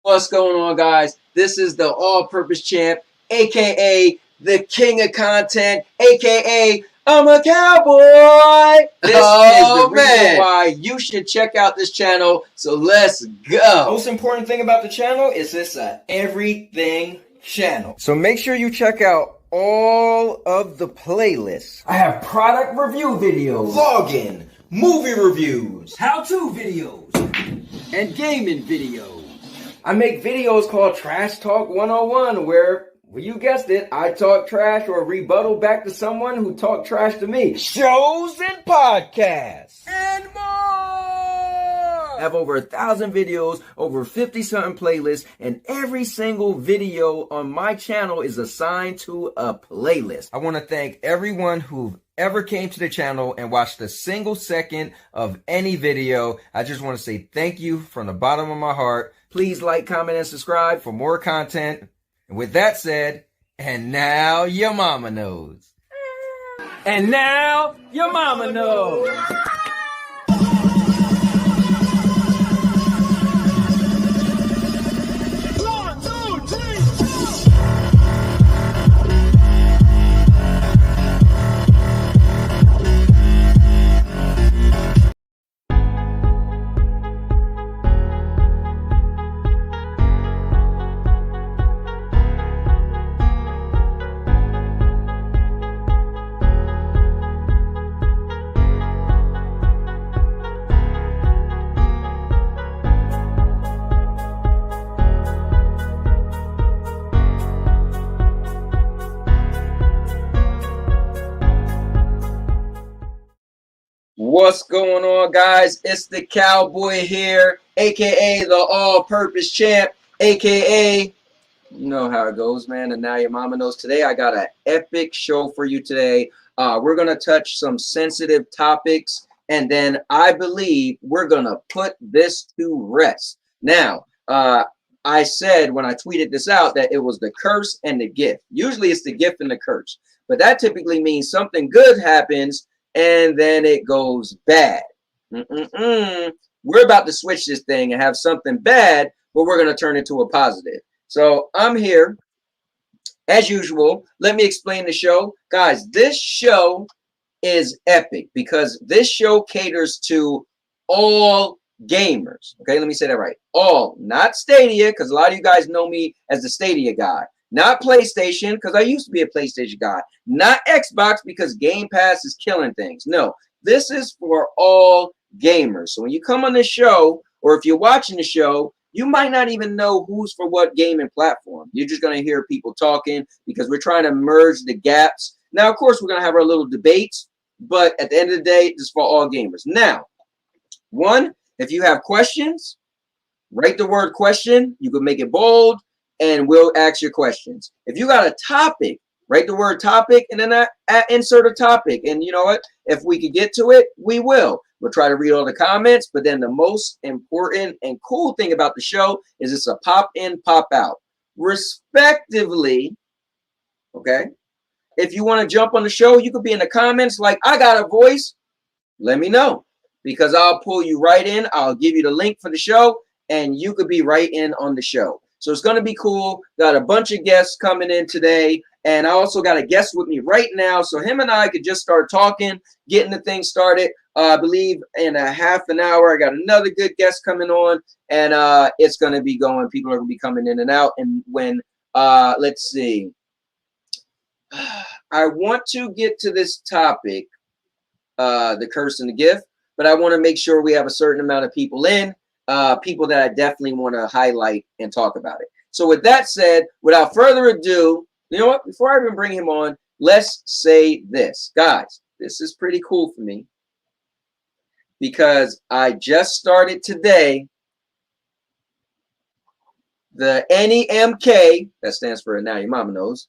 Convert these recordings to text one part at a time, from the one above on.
What's going on, guys? This is the all-purpose champ, aka the king of content, aka I'm a cowboy. This is the reason why you should check out this channel. So let's go. Most important thing about the channel is it's a everything channel. So make sure you check out all of the playlists. I have product review videos, vlogging, movie reviews, how-to videos, and gaming videos. I make videos called Trash Talk 101 where, well, you guessed it, I talk trash or rebuttal back to someone who talked trash to me. Shows and podcasts. And more! I have over 1,000 videos, over 50-something playlists, and every single video on my channel is assigned to a playlist. I want to thank everyone who ever came to the channel and watched a single second of any video. I just want to say thank you from the bottom of my heart. Please like, comment, and subscribe for more content. And with that said, and now your mama knows. And now your mama knows. What's going on, guys? It's the Cowboy here, aka the all-purpose champ, aka you know how it goes, man. And now your mama knows. Today I got an epic show for you today. We're gonna touch some sensitive topics, and then I believe we're gonna put this to rest. Now, I said when I tweeted this out that it was the curse and the gift. Usually it's the gift and the curse, but that typically means something good happens and then it goes bad. We're about to switch this thing and have something bad, but we're going to turn it to a positive. So I'm here, as usual. Let me explain the show. Guys, this show is epic because this show caters to all gamers. Okay, let me say that right. All, not Stadia, because a lot of you guys know me as the Stadia guy. Not PlayStation, because I used to be a PlayStation guy. Not Xbox, because Game Pass is killing things. No, this is for all gamers. So when you come on the show, or if you're watching the show, you might not even know who's for what gaming platform. You're just going to hear people talking because we're trying to merge the gaps. Now, of course, we're going to have our little debates, but at the end of the day, this is for all gamers. Now, one, if you have questions, write the word question. You can make it bold, and we'll ask your questions. If you got a topic, write the word topic and then insert a topic. And you know what? If we could get to it, we will. We'll try to read all the comments. But then the most important and cool thing about the show is it's a pop in, pop out, respectively. Okay? If you want to jump on the show, you could be in the comments like, I got a voice. Let me know, because I'll pull you right in. I'll give you the link for the show, and you could be right in on the show. So it's going to be cool. Got a bunch of guests coming in today. And I also got a guest with me right now. So him and I could just start talking, getting the thing started. I believe in a half an hour, I got another good guest coming on. And it's going to be going. People are going to be coming in and out. And when, let's see. I want to get to this topic, the curse and the gift. But I want to make sure we have a certain amount of people in. People that I definitely want to highlight and talk about it. So with that said, without further ado, you know what? Before I even bring him on, let's say this. Guys, this is pretty cool for me because I just started today the NEMK, that stands for Now Your Mama Knows,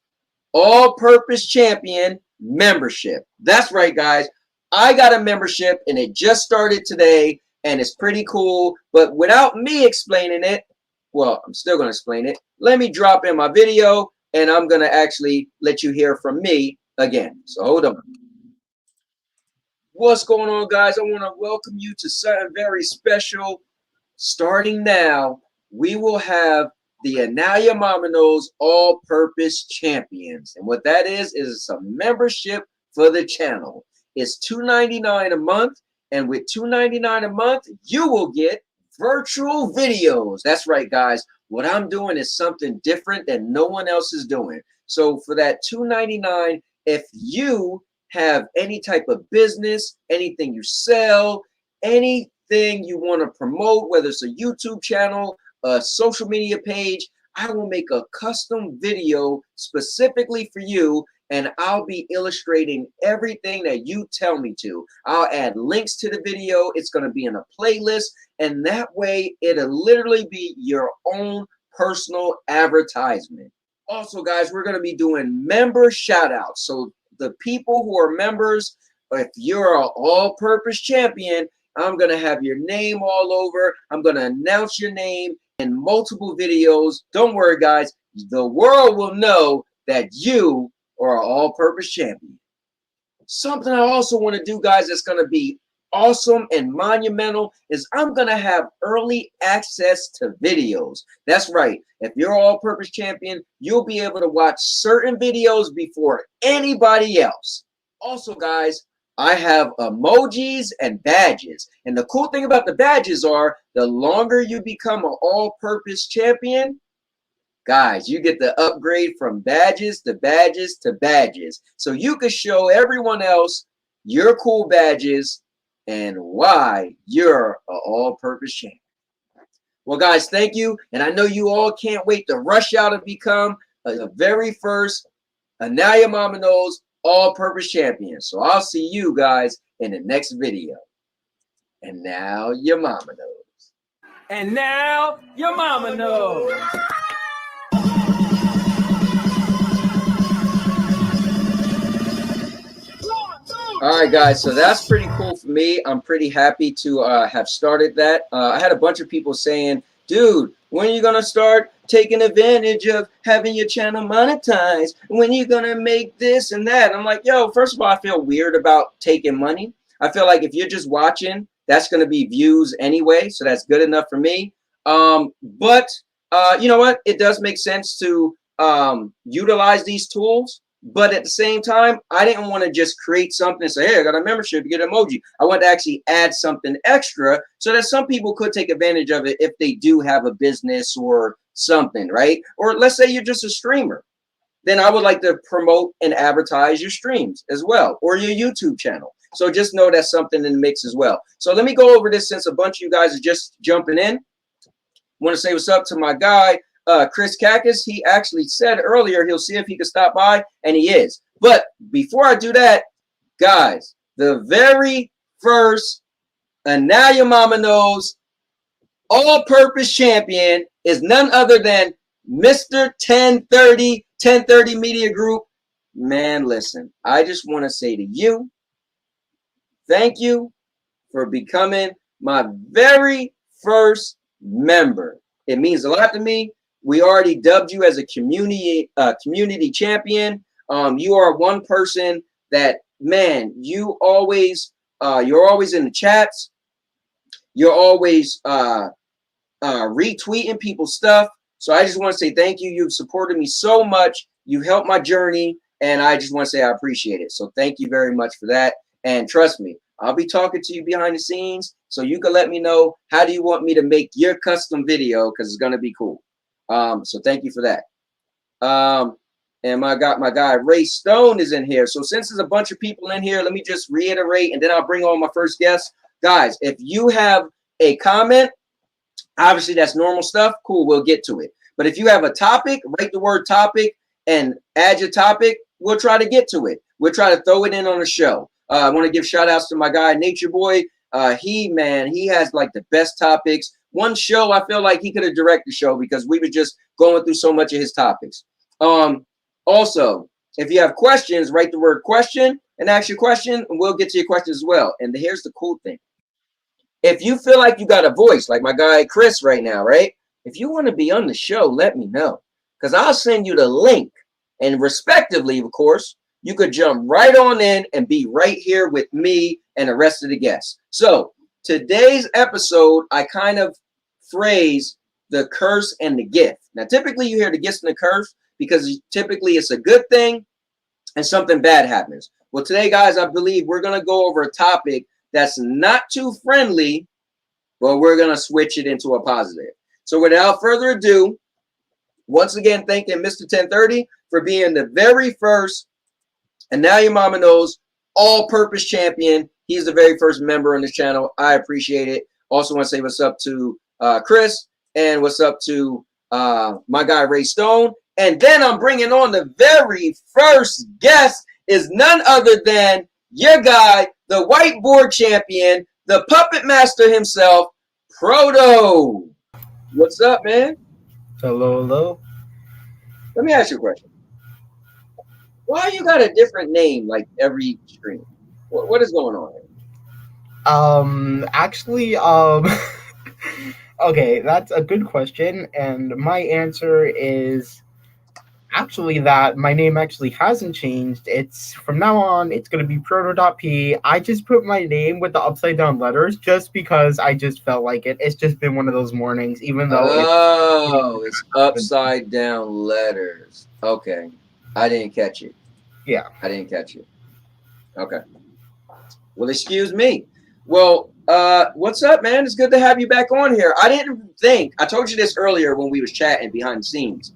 All-Purpose Champion membership. That's right, guys. I got a membership and it just started today. And it's pretty cool, but without me explaining it, well, I'm still going to explain it. Let me drop in my video, and I'm going to actually let you hear from me again. So hold on. What's going on, guys? I want to welcome you to something very special starting now we will have the AndNowYour Momma Knows All-Purpose Champions. And what that is a membership for the channel. It's $2.99 a month. And with $2.99 a month, you will get virtual videos. That's right, guys. What I'm doing is something different that no one else is doing. So for that $2.99, if you have any type of business, anything you sell, anything you want to promote, whether it's a YouTube channel, a social media page, I will make a custom video specifically for you, and I'll be illustrating everything that you tell me to. I'll add links to the video. It's going to be in a playlist, and that way it'll literally be your own personal advertisement. Also, guys, we're going to be doing member shout outs. So the people who are members, if you're an all-purpose champion, I'm going to have your name all over. I'm going to announce your name in multiple videos. Don't worry, guys. The world will know that you are an all-purpose champion. Something I also want to do, guys, that's going to be awesome and monumental is I'm going to have early access to videos. That's right. If you're an all-purpose champion, you'll be able to watch certain videos before anybody else. Also, guys, I have emojis and badges. And the cool thing about the badges are the longer you become an all-purpose champion, guys, you get the upgrade from badges to badges to badges. So you can show everyone else your cool badges and why you're an all-purpose champion. Well, guys, thank you. And I know you all can't wait to rush out and become the very first AndNowYour Momma Knows all-purpose champion. So I'll see you guys in the next video. And now your mama knows. And now your mama knows. All right, guys, so that's pretty cool for me. I'm pretty happy to have started that. I had a bunch of people saying, dude, when are you going to start taking advantage of having your channel monetized? When are you going to make this and that? I'm like, yo, first of all, I feel weird about taking money. I feel like if you're just watching, that's going to be views anyway, so that's good enough for me. But you know what? It does make sense to utilize these tools. But at the same time, I didn't want to just create something and say, hey, I got a membership, you get an emoji. I want to actually add something extra so that some people could take advantage of it if they do have a business or something, right? Or let's say you're just a streamer. Then I would like to promote and advertise your streams as well, or your YouTube channel. So just know that's something in the mix as well. So let me go over this since a bunch of you guys are just jumping in. I want to say what's up to my guy, Chris Cactus. He actually said earlier he'll see if he can stop by, and he is. But before I do that, guys, the very first AndNowYour Momma Knows all-purpose champion is none other than Mr. 1030 Media Group. Man, listen, I just want to say to you, thank you for becoming my very first member. It means a lot to me. We already dubbed you as a community champion. You are one person that, man, you're always in the chats. You're always retweeting people's stuff. So I just want to say thank you. You've supported me so much. You helped my journey, and I just want to say I appreciate it. So thank you very much for that. And trust me, I'll be talking to you behind the scenes, so you can let me know how do you want me to make your custom video, because it's going to be cool. So thank you for that. And my guy Ray Stone is in here. So since there's a bunch of people in here, let me just reiterate, and then I'll bring on my first guest. Guys, if you have a comment, obviously that's normal stuff. Cool, we'll get to it. But if you have a topic, write the word topic and add your topic. We'll try to get to it. We'll try to throw it in on the show. I want to give shout outs to my guy, Nature Boy. He has like the best topics. One show, I feel like he could have directed the show because we were just going through so much of his topics. Also, if you have questions, write the word question and ask your question, and we'll get to your questions as well. And here's the cool thing. If you feel like you got a voice, like my guy Chris right now, right? If you want to be on the show, let me know, because I'll send you the link. And respectively, of course, you could jump right on in and be right here with me and the rest of the guests. So today's episode, I kind of phrase the curse and the gift. Now, typically you hear the gifts and the curse because typically it's a good thing and something bad happens. Well, today, guys, I believe we're going to go over a topic that's not too friendly, but we're going to switch it into a positive. So without further ado, once again, thanking Mr. 1030 for being the very first, and now your mama knows, all-purpose champion. He's the very first member on this channel. I appreciate it. Also want to say what's up to Chris, and what's up to my guy Ray Stone. And then I'm bringing on the very first guest is none other than your guy, the whiteboard champion, the puppet master himself, Proto. What's up, man? Hello, hello. Let me ask you a question. Why you got a different name like every stream? What is going on here? Actually, okay, that's a good question, and my answer is actually that my name actually hasn't changed. It's from now on, it's going to be Proto.p. I just put my name with the upside down letters just because I just felt like it. It's just been one of those mornings, even though it's upside down letters. Okay. I didn't catch it. Yeah. I didn't catch it. Okay. Well, excuse me. Well, what's up, man? It's good to have you back on here. I told you this earlier when we was chatting behind the scenes.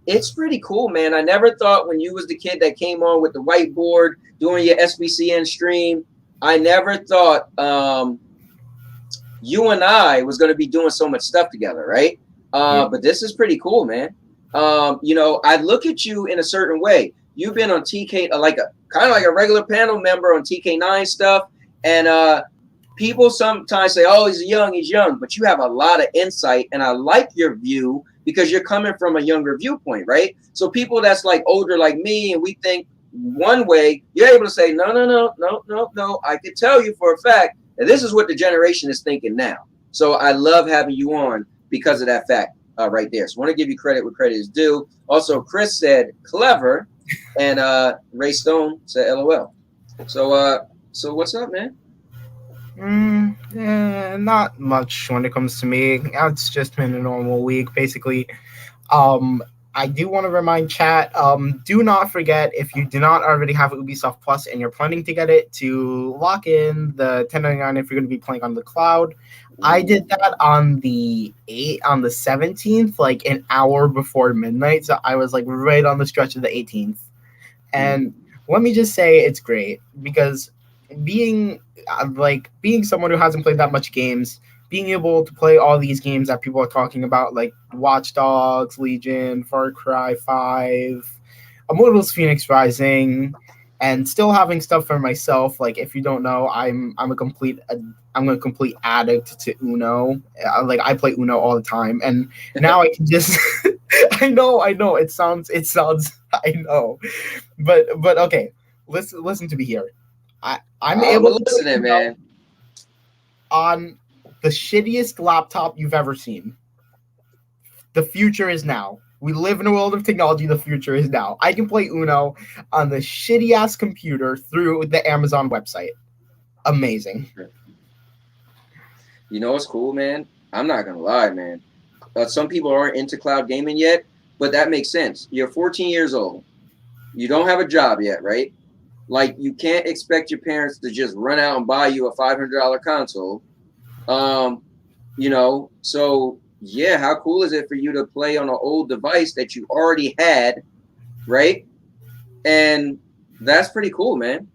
It's pretty cool, man. I never thought when you was the kid that came on with the whiteboard doing your SBCN stream, I never thought you and I was going to be doing so much stuff together, right? But this is pretty cool, man. You know, I look at you in a certain way. You've been on TK, kind of like a regular panel member on TK9 stuff. And people sometimes say, oh, he's young, but you have a lot of insight. And I like your view because you're coming from a younger viewpoint, right? So people that's like older like me and we think one way, you're able to say, no. I can tell you for a fact that this is what the generation is thinking now. So I love having you on because of that fact right there. So I want to give you credit where credit is due. Also, Chris said clever and Ray Stone said LOL. So what's up, man? Not much when it comes to me. It's just been a normal week, basically. I do want to remind chat, do not forget, if you do not already have Ubisoft Plus and you're planning to get it, to lock in the $10.99 if you're going to be playing on the cloud. I did that on the 17th, like an hour before midnight, so I was like right on the stretch of the 18th. And let me just say it's great because being someone who hasn't played that much games, being able to play all these games that people are talking about, like Watch Dogs, Legion, Far Cry 5, Immortals Phoenix Rising, and still having stuff for myself. Like, if you don't know, I'm a complete addict to Uno. Like, I play Uno all the time, and now I can just I know it sounds I know, but okay, listen to me here. I'm able to listen, man, on the shittiest laptop you've ever seen. The future is now. We live in a world of technology. The future is now. I can play Uno on the shitty ass computer through the Amazon website. Amazing. You know what's cool, man? I'm not gonna lie, man. Some people aren't into cloud gaming yet, but that makes sense. You're 14 years old. You don't have a job yet, right? Like, you can't expect your parents to just run out and buy you a $500 console. You know, so yeah, how cool is it for you to play on an old device that you already had, right? And that's pretty cool, man.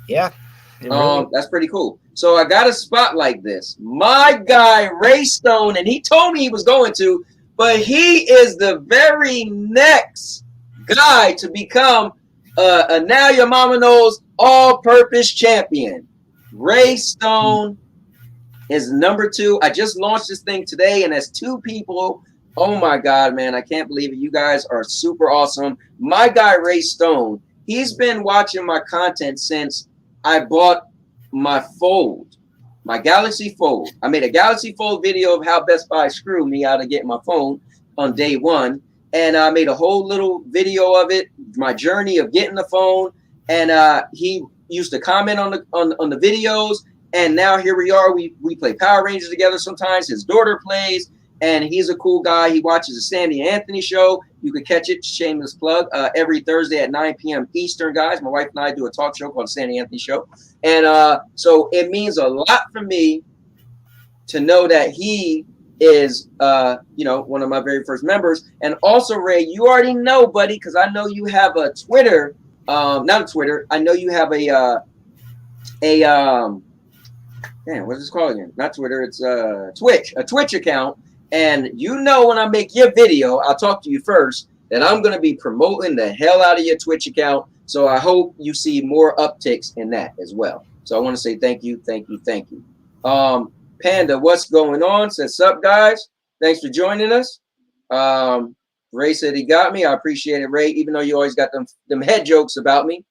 Yeah. Really that's pretty cool. So I got a spot like this. My guy Ray Stone, and he told me he was going to, but he is the very next guy to become a Now Your Mama Knows all-purpose champion. Ray Stone is number 2. I just launched this thing today, and that's 2 people. Oh my God, man, I can't believe it. You guys are super awesome. My guy Ray Stone, he's been watching my content since I bought my Fold, my Galaxy Fold. I made a Galaxy Fold video of how Best Buy screwed me out of getting my phone on day 1. And I made a whole little video of it, my journey of getting the phone. And he used to comment on the videos. And now here we are. We play Power Rangers together sometimes. His daughter plays. and he's a cool guy. He watches the Sandy Anthony show. You can catch it, shameless plug, every Thursday at 9 p.m. Eastern, guys. My wife and I do a talk show called the Sandy Anthony Show. And so it means a lot for me to know that he is, one of my very first members. And also, Ray, you already know, buddy, because I know you have a Twitter, not a Twitter. I know you have a what's this called again? Not Twitter. It's a Twitch account. And you know, when I make your video, I'll talk to you first, that I'm going to be promoting the hell out of your Twitch account. So I hope you see more upticks in that as well. So I want to say thank you. Panda, what's going on? Says, sup, guys? Thanks for joining us. Ray said he got me. I appreciate it, Ray, even though you always got them head jokes about me.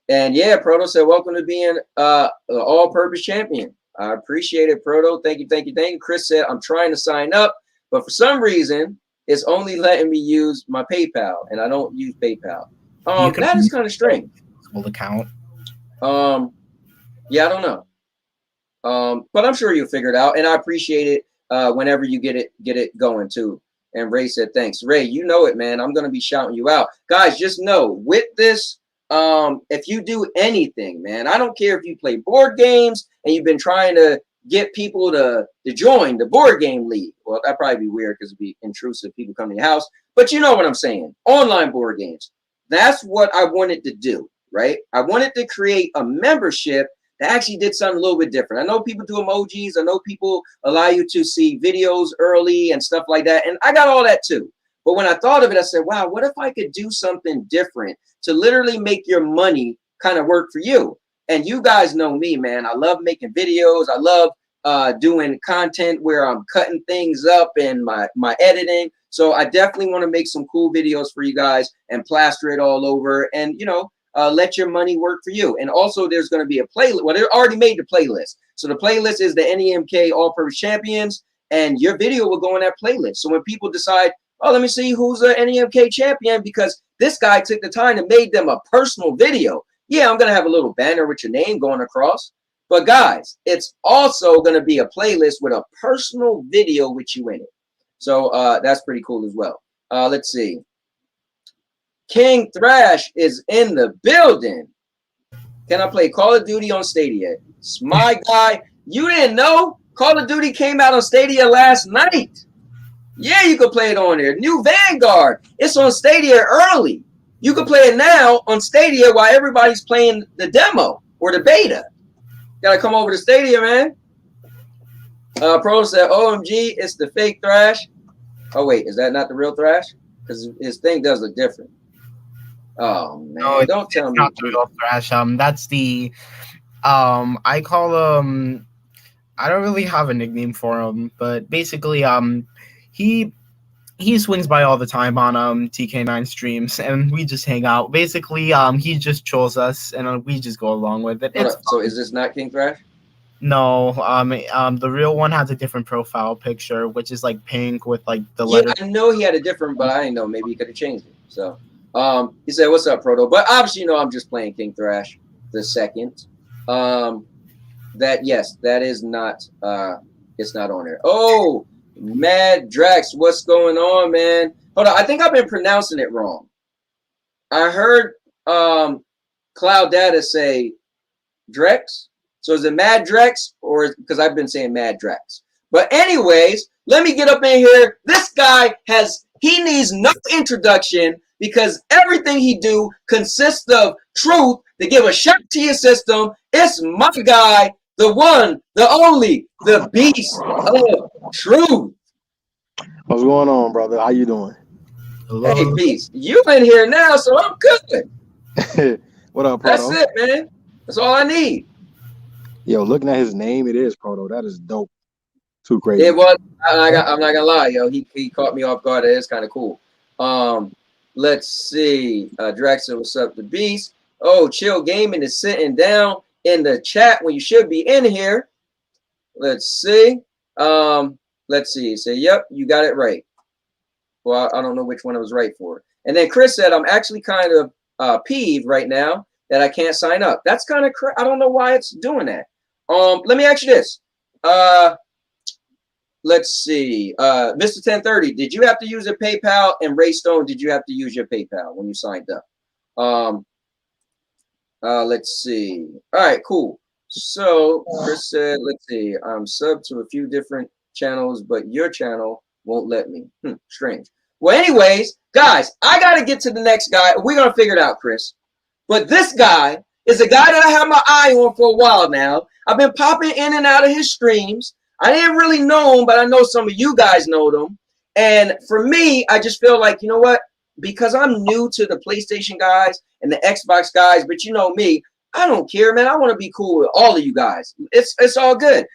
And yeah, Proto said, welcome to being an all-purpose champion. I appreciate it, Proto. Thank you. Chris said, I'm trying to sign up, but for some reason, it's only letting me use my PayPal, and I don't use PayPal. That is kind of strange. Account. Yeah, I don't know. But I'm sure you'll figure it out, and I appreciate it whenever you get it going too. And Ray said, thanks. Ray, you know it, man. I'm going to be shouting you out. Guys, just know, with this, if you do anything, man, I don't care if you play board games and you've been trying to get people to join the board game league. Well, that'd probably be weird because it'd be intrusive. People come to your house. But you know what I'm saying. Online board games. That's what I wanted to do, right? I wanted to create a membership that actually did something a little bit different. I know people do emojis. I know people allow you to see videos early and stuff like that. And I got all that too. But when I thought of it, I said, wow, what if I could do something different to literally make your money kind of work for you? And you guys know me, man. I love making videos. I love doing content where I'm cutting things up and my editing. So I definitely want to make some cool videos for you guys and plaster it all over and, let your money work for you. And also there's going to be a playlist. Well, they already made the playlist. So the playlist is the NEMK All-Purpose Champions, and your video will go in that playlist. So when people decide, oh, let me see who's an NEMK champion, because this guy took the time and made them a personal video. Yeah, I'm going to have a little banner with your name going across. But guys, it's also going to be a playlist with a personal video with you in it. So that's pretty cool as well. Let's see. King Thrash is in the building. Can I play Call of Duty on Stadia? It's my guy. You didn't know? Call of Duty came out on Stadia last night. Yeah, you can play it on there. New Vanguard. It's on Stadia early. You can play it now on Stadia while everybody's playing the demo or the beta. Gotta come over to Stadia, man. Pro said, OMG, it's the fake Thrash. Oh, wait, is that not the real Thrash? Because his thing does look different. Oh, man. No, don't tell me. Not the real Thrash. That's the, I call him, I don't really have a nickname for him, but basically, he swings by all the time on TK9 streams, and we just hang out. Basically, he just trolls us, and we just go along with it. So is this not King Thrash? No, the real one has a different profile picture, which is like pink with like the letter. I know he had a different, but I didn't know. Maybe he could have changed it. So, he said, "What's up, Proto?" But obviously, I'm just playing King Thrash the second. That is not. It's not on there. Oh. Mad Drex, what's going on, man? Hold on, I think I've been pronouncing it wrong. I heard Cloud Data say Drex. So is it Mad Drex, or because I've been saying Mad Drex? But anyways, let me get up in here. This guy he needs no introduction because everything he do consists of truth to give a shot to your system. It's my guy, the one, the only, the beast of truth. What's going on, brother? How you doing? Hello. Hey, beast. You in here now, so I'm good. What up, Proto? That's it, man. That's all I need. Yo, looking at his name, it is Proto. That is dope. Too crazy. It was. I'm not gonna lie, yo. He caught me off guard. It is kind of cool. Let's see. Draxon, what's up, the beast? Oh, Chill Gaming is sitting down in the chat when you should be in here. Let's see. Let's see. Say, yep, you got it right. Well, I don't know which one I was right for. And then Chris said, I'm actually kind of peeved right now that I can't sign up. That's kind of I don't know why it's doing that. Let me ask you this. let's see. Mr. 1030, did you have to use a PayPal? And Ray Stone, did you have to use your PayPal when you signed up? Let's see. All right, cool. So Chris said, let's see. I'm sub to a few different channels, but your channel won't let me. Strange. Well, anyways, guys, I got to get to the next guy. We're going to figure it out, Chris. But this guy is a guy that I have my eye on for a while now. I've been popping in and out of his streams. I didn't really know him, but I know some of you guys know him. And for me, I just feel like, you know what? Because I'm new to the PlayStation guys and the Xbox guys, but you know me, I don't care, man. I want to be cool with all of you guys. It's all good.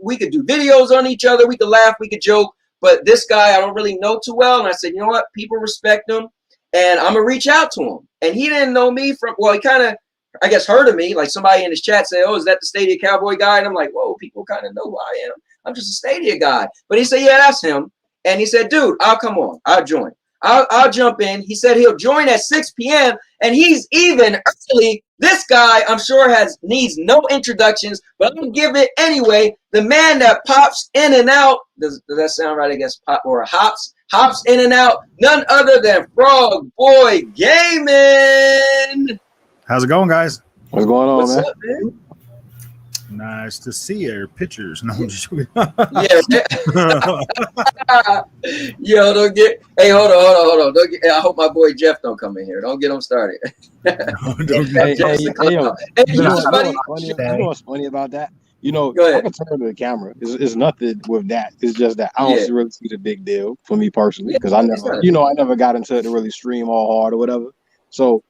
We could do videos on each other. We could laugh. We could joke. But this guy, I don't really know too well. And I said, you know what? People respect him. And I'm going to reach out to him. And he didn't know me from, well, he kind of, I guess, heard of me. Like somebody in his chat said, oh, is that the Stadia Cowboy guy? And I'm like, whoa, people kind of know who I am. I'm just a Stadia guy. But he said, yeah, that's him. And he said, dude, I'll come on. I'll join. I'll jump in. He said he'll join at 6 p.m. And he's even early. This guy, I'm sure, needs no introductions, but I'm going to give it anyway. The man that pops in and out. Does that sound right? I guess pop or hops in and out. None other than Frog Boy Gaming. How's it going, guys? What's going on, What's man? up, man? Nice to see your pictures. No, I'm just Yeah. Yo, don't get. Hey, hold on. Don't get, I hope my boy Jeff don't come in here. Don't get him started. Hey, yo. You know what's funny about that? You know, I can turn to the camera. It's nothing with that. It's just that I don't really see the big deal for me personally because I never got into it to really stream all hard or whatever. So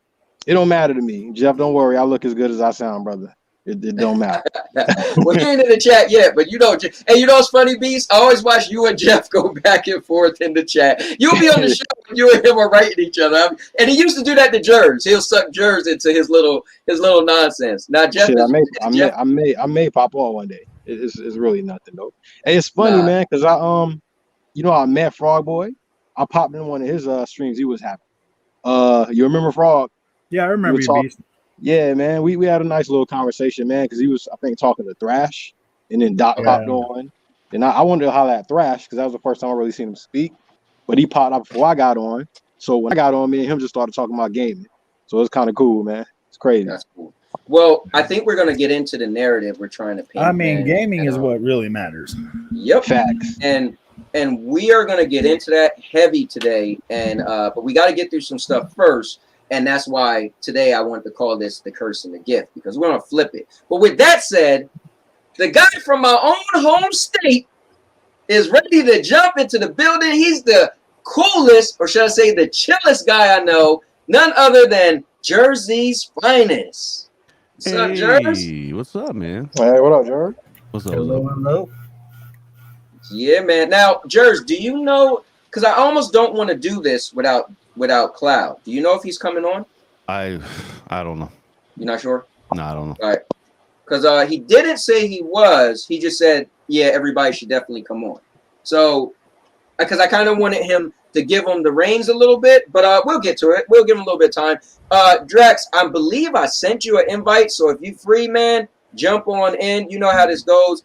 it don't matter to me. Jeff, don't worry. I look as good as I sound, brother. It don't matter. Well, he ain't in the chat yet, but you know, and you know what's funny, Beast? I always watch you and Jeff go back and forth in the chat. You'll be on the show when you and him are writing each other. And he used to do that to Jers. He'll suck Jers into his little nonsense. Now, Jeff, shit, I may pop on one day. It's really nothing though. Hey, it's funny, man, because I met Frog Boy. I popped in one of his streams he was having. You remember Frog? Yeah, I remember you, Beast. Yeah, man, we had a nice little conversation, man, because he was, I think, talking to Thrash, and then Doc popped on, and I wanted to holler at Thrash because that was the first time I really seen him speak, but he popped up before I got on, so when I got on, me and him just started talking about gaming, so it's kind of cool, man. It's crazy. That's cool. Well, I think we're gonna get into the narrative we're trying to paint. I mean, gaming is what really matters. Yep. Facts. And we are gonna get into that heavy today, and but we got to get through some stuff first. And that's why today I wanted to call this the curse and the gift, because we're going to flip it. But with that said, the guy from my own home state is ready to jump into the building. He's the coolest, or should I say the chillest guy I know, none other than Jersey's finest. What's up, Jers? What's up, man? Hey, what up, Jers? What's up? Hello. Yeah, man. Now, Jers, do you know, because I almost don't want to do this without Cloud. Do you know if he's coming on? I don't know. You're not sure? No, I don't know. All right. Because he didn't say he was. He just said, yeah, everybody should definitely come on. So, because I kind of wanted him to give him the reins a little bit, but we'll get to it. We'll give him a little bit of time. Drex, I believe I sent you an invite, so if you free, man, jump on in. You know how this goes.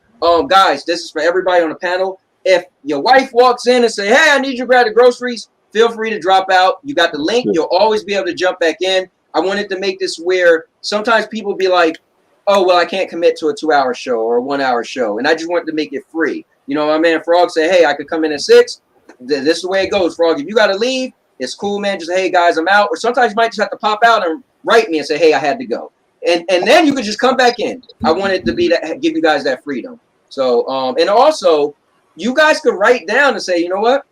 Guys, this is for everybody on the panel. If your wife walks in and say, hey, I need you to grab the groceries, feel free to drop out. You got the link. You'll always be able to jump back in. I wanted to make this where sometimes people be like, oh, well, I can't commit to a 2-hour show or a 1-hour show. And I just wanted to make it free. You know, my man Frog said, hey, I could come in at 6. This is the way it goes, Frog. If you got to leave, it's cool, man. Just, hey, guys, I'm out. Or sometimes you might just have to pop out and write me and say, hey, I had to go. And then you could just come back in. I wanted to be that, give you guys that freedom. So, and also, you guys could write down and say, you know what?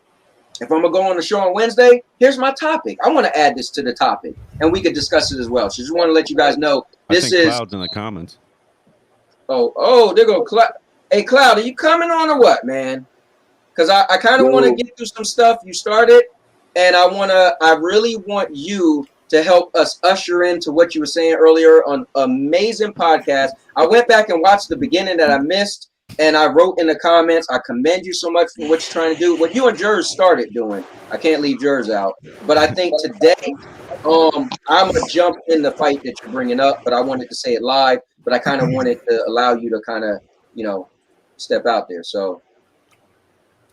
If I'm going to go on the show on Wednesday, here's my topic. I want to add this to the topic, and we could discuss it as well. So just want to let you guys know this is Cloud's in the comments. Oh, there go Cloud. Hey, Cloud, are you coming on or what, man? Because I kind of want to get through some stuff you started, and I really want you to help us usher into what you were saying earlier on amazing podcast. I went back and watched the beginning that I missed. And I wrote in the comments, I commend you so much for what you're trying to do. What you and Jers started doing, I can't leave Jers out. But I think today, I'm going to jump in the fight that you're bringing up. But I wanted to say it live. But I kind of wanted to allow you to kind of, step out there. So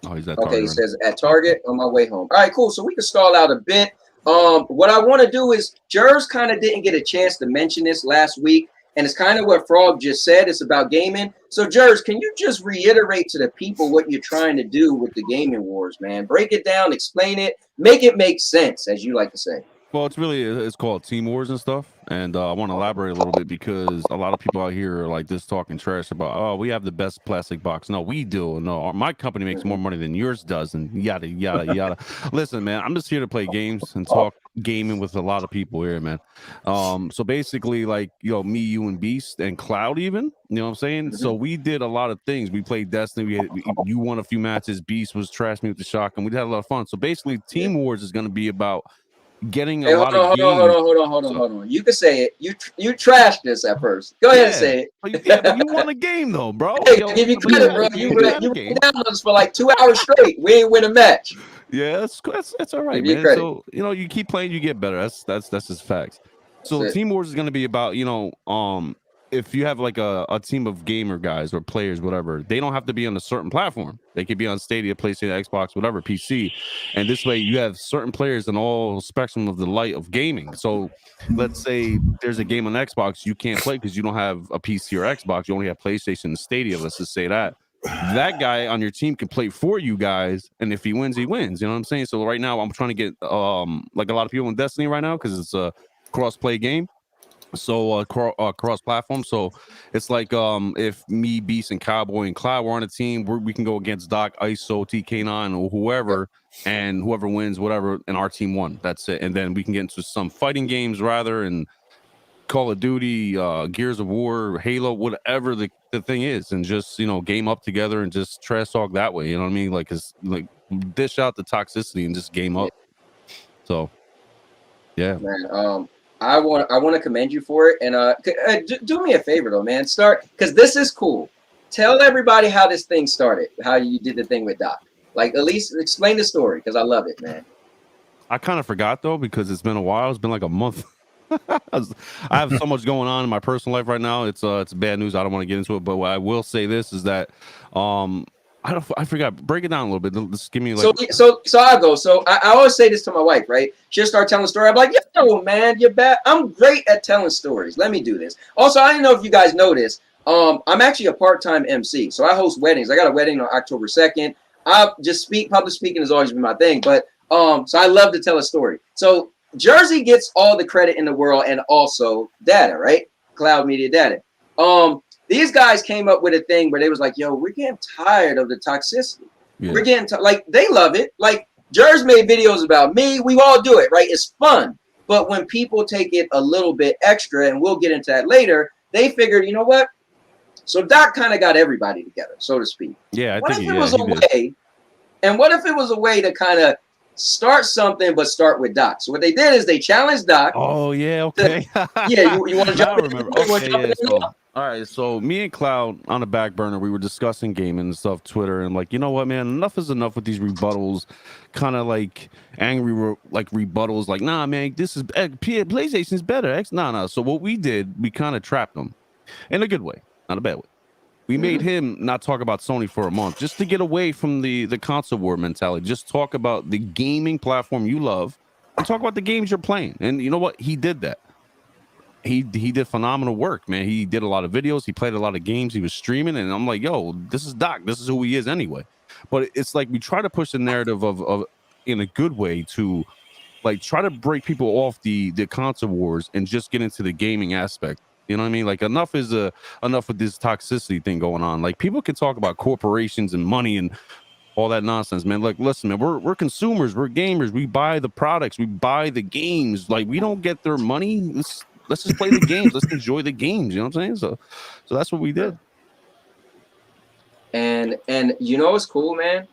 Oh, he's at Okay, Target he right says at Target on my way home. All right, cool. So we can stall out a bit. What I want to do is Jers kind of didn't get a chance to mention this last week, and it's kind of what Frog just said. It's about gaming. So Jers, can you just reiterate to the people what you're trying to do with the gaming wars, man? Break it down, explain it, make it make sense, as you like to say. Well, it's called Team Wars and stuff, and I want to elaborate a little bit because a lot of people out here are like this talking trash about, oh, we have the best plastic box. No, we do. No, my company makes more money than yours does, and yada yada yada. Listen, man, I'm just here to play games and talk gaming with a lot of people here, man. So basically, like, me, you, and Beast and Cloud, even, you know what I'm saying? So we did a lot of things. We played Destiny. You won a few matches. Beast was trash me with the shotgun. We had a lot of fun. So basically, Team Wars is going to be about getting a lot of games. Hold on. You can say it. You trashed this at first. Go ahead and say it. But you won a game though, bro. Hey, give you credit, bro. You ran down on us for like 2 hours straight. We ain't win a match. Yeah, that's all right, give man. So you keep playing, you get better. That's just facts. So Team Wars is going to be about if you have like a team of gamer guys or players, whatever, they don't have to be on a certain platform. They could be on Stadia, PlayStation, Xbox, whatever, PC. And this way you have certain players in all spectrum of the light of gaming. So let's say there's a game on Xbox you can't play because you don't have a PC or Xbox. You only have PlayStation and Stadia. Let's just say that. That guy on your team can play for you guys. And if he wins, he wins. You know what I'm saying? So right now I'm trying to get like a lot of people in Destiny right now because it's a cross-play game. So cross platform. So it's like if me, Beast, and Cowboy and Cloud were on a team, we can go against Doc, ISO, TK9, or whoever, and whoever wins, whatever, and our team won. That's it. And then we can get into some fighting games rather, and Call of Duty, Gears of War, Halo, whatever the thing is, and just game up together and just trash talk that way. You know what I mean? Like dish out the toxicity and just game up. So yeah, man. I want to commend you for it, and do me a favor though, man. Start, because this is cool. Tell everybody how this thing started, how you did the thing with Doc. Like, at least explain the story, because I love it, man. I kind of forgot though because it's been a while. It's been like a month. I have so much going on in my personal life right now. It's bad news. I don't want to get into it, but what I will say this is that I forgot. Break it down a little bit. Just give me like. So I'll go. So I always say this to my wife, right? She'll start telling a story. I'm like, yo, man, you're bad. I'm great at telling stories. Let me do this. Also, I didn't know if you guys know this. I'm actually a part-time MC, so I host weddings. I got a wedding on October 2nd. I just public speaking has always been my thing, but so I love to tell a story. So Jersey gets all the credit in the world, and also data, right? Cloud Media Data. These guys came up with a thing where they was like, yo, we're getting tired of the toxicity. Yeah. We're getting like, they love it. Like, Jers made videos about me. We all do it, right? It's fun. But when people take it a little bit extra, and we'll get into that later, they figured, you know what? So Doc kind of got everybody together, so to speak. Yeah, what if it was a way to kind of start something, but start with Doc? So what they did is they challenged Doc. Oh, yeah, okay. You want to jump in? Remember. Okay, all right, so me and Cloud on the back burner, we were discussing gaming and stuff, Twitter, and like, you know what, man, enough is enough with these rebuttals, kind of like angry rebuttals, like, nah, man, this is PlayStation's better. Nah. So what we did, we kind of trapped them in a good way, not a bad way. We made him not talk about Sony for a month, just to get away from the console war mentality. Just talk about the gaming platform you love and talk about the games you're playing. And you know what? He did that. He did phenomenal work, man. He did a lot of videos. He played a lot of games. He was streaming. And I'm like, yo, this is Doc. This is who he is anyway. But it's like we try to push the narrative of in a good way to like try to break people off the console wars and just get into the gaming aspect. You know what I mean? Like enough with this toxicity thing going on. Like people can talk about corporations and money and all that nonsense, man. Like, listen, man, we're consumers, we're gamers, we buy the products, we buy the games. Like, we don't get their money. Let's just play the games. Let's enjoy the games. You know what I'm saying? So that's what we did. And you know what's cool, man?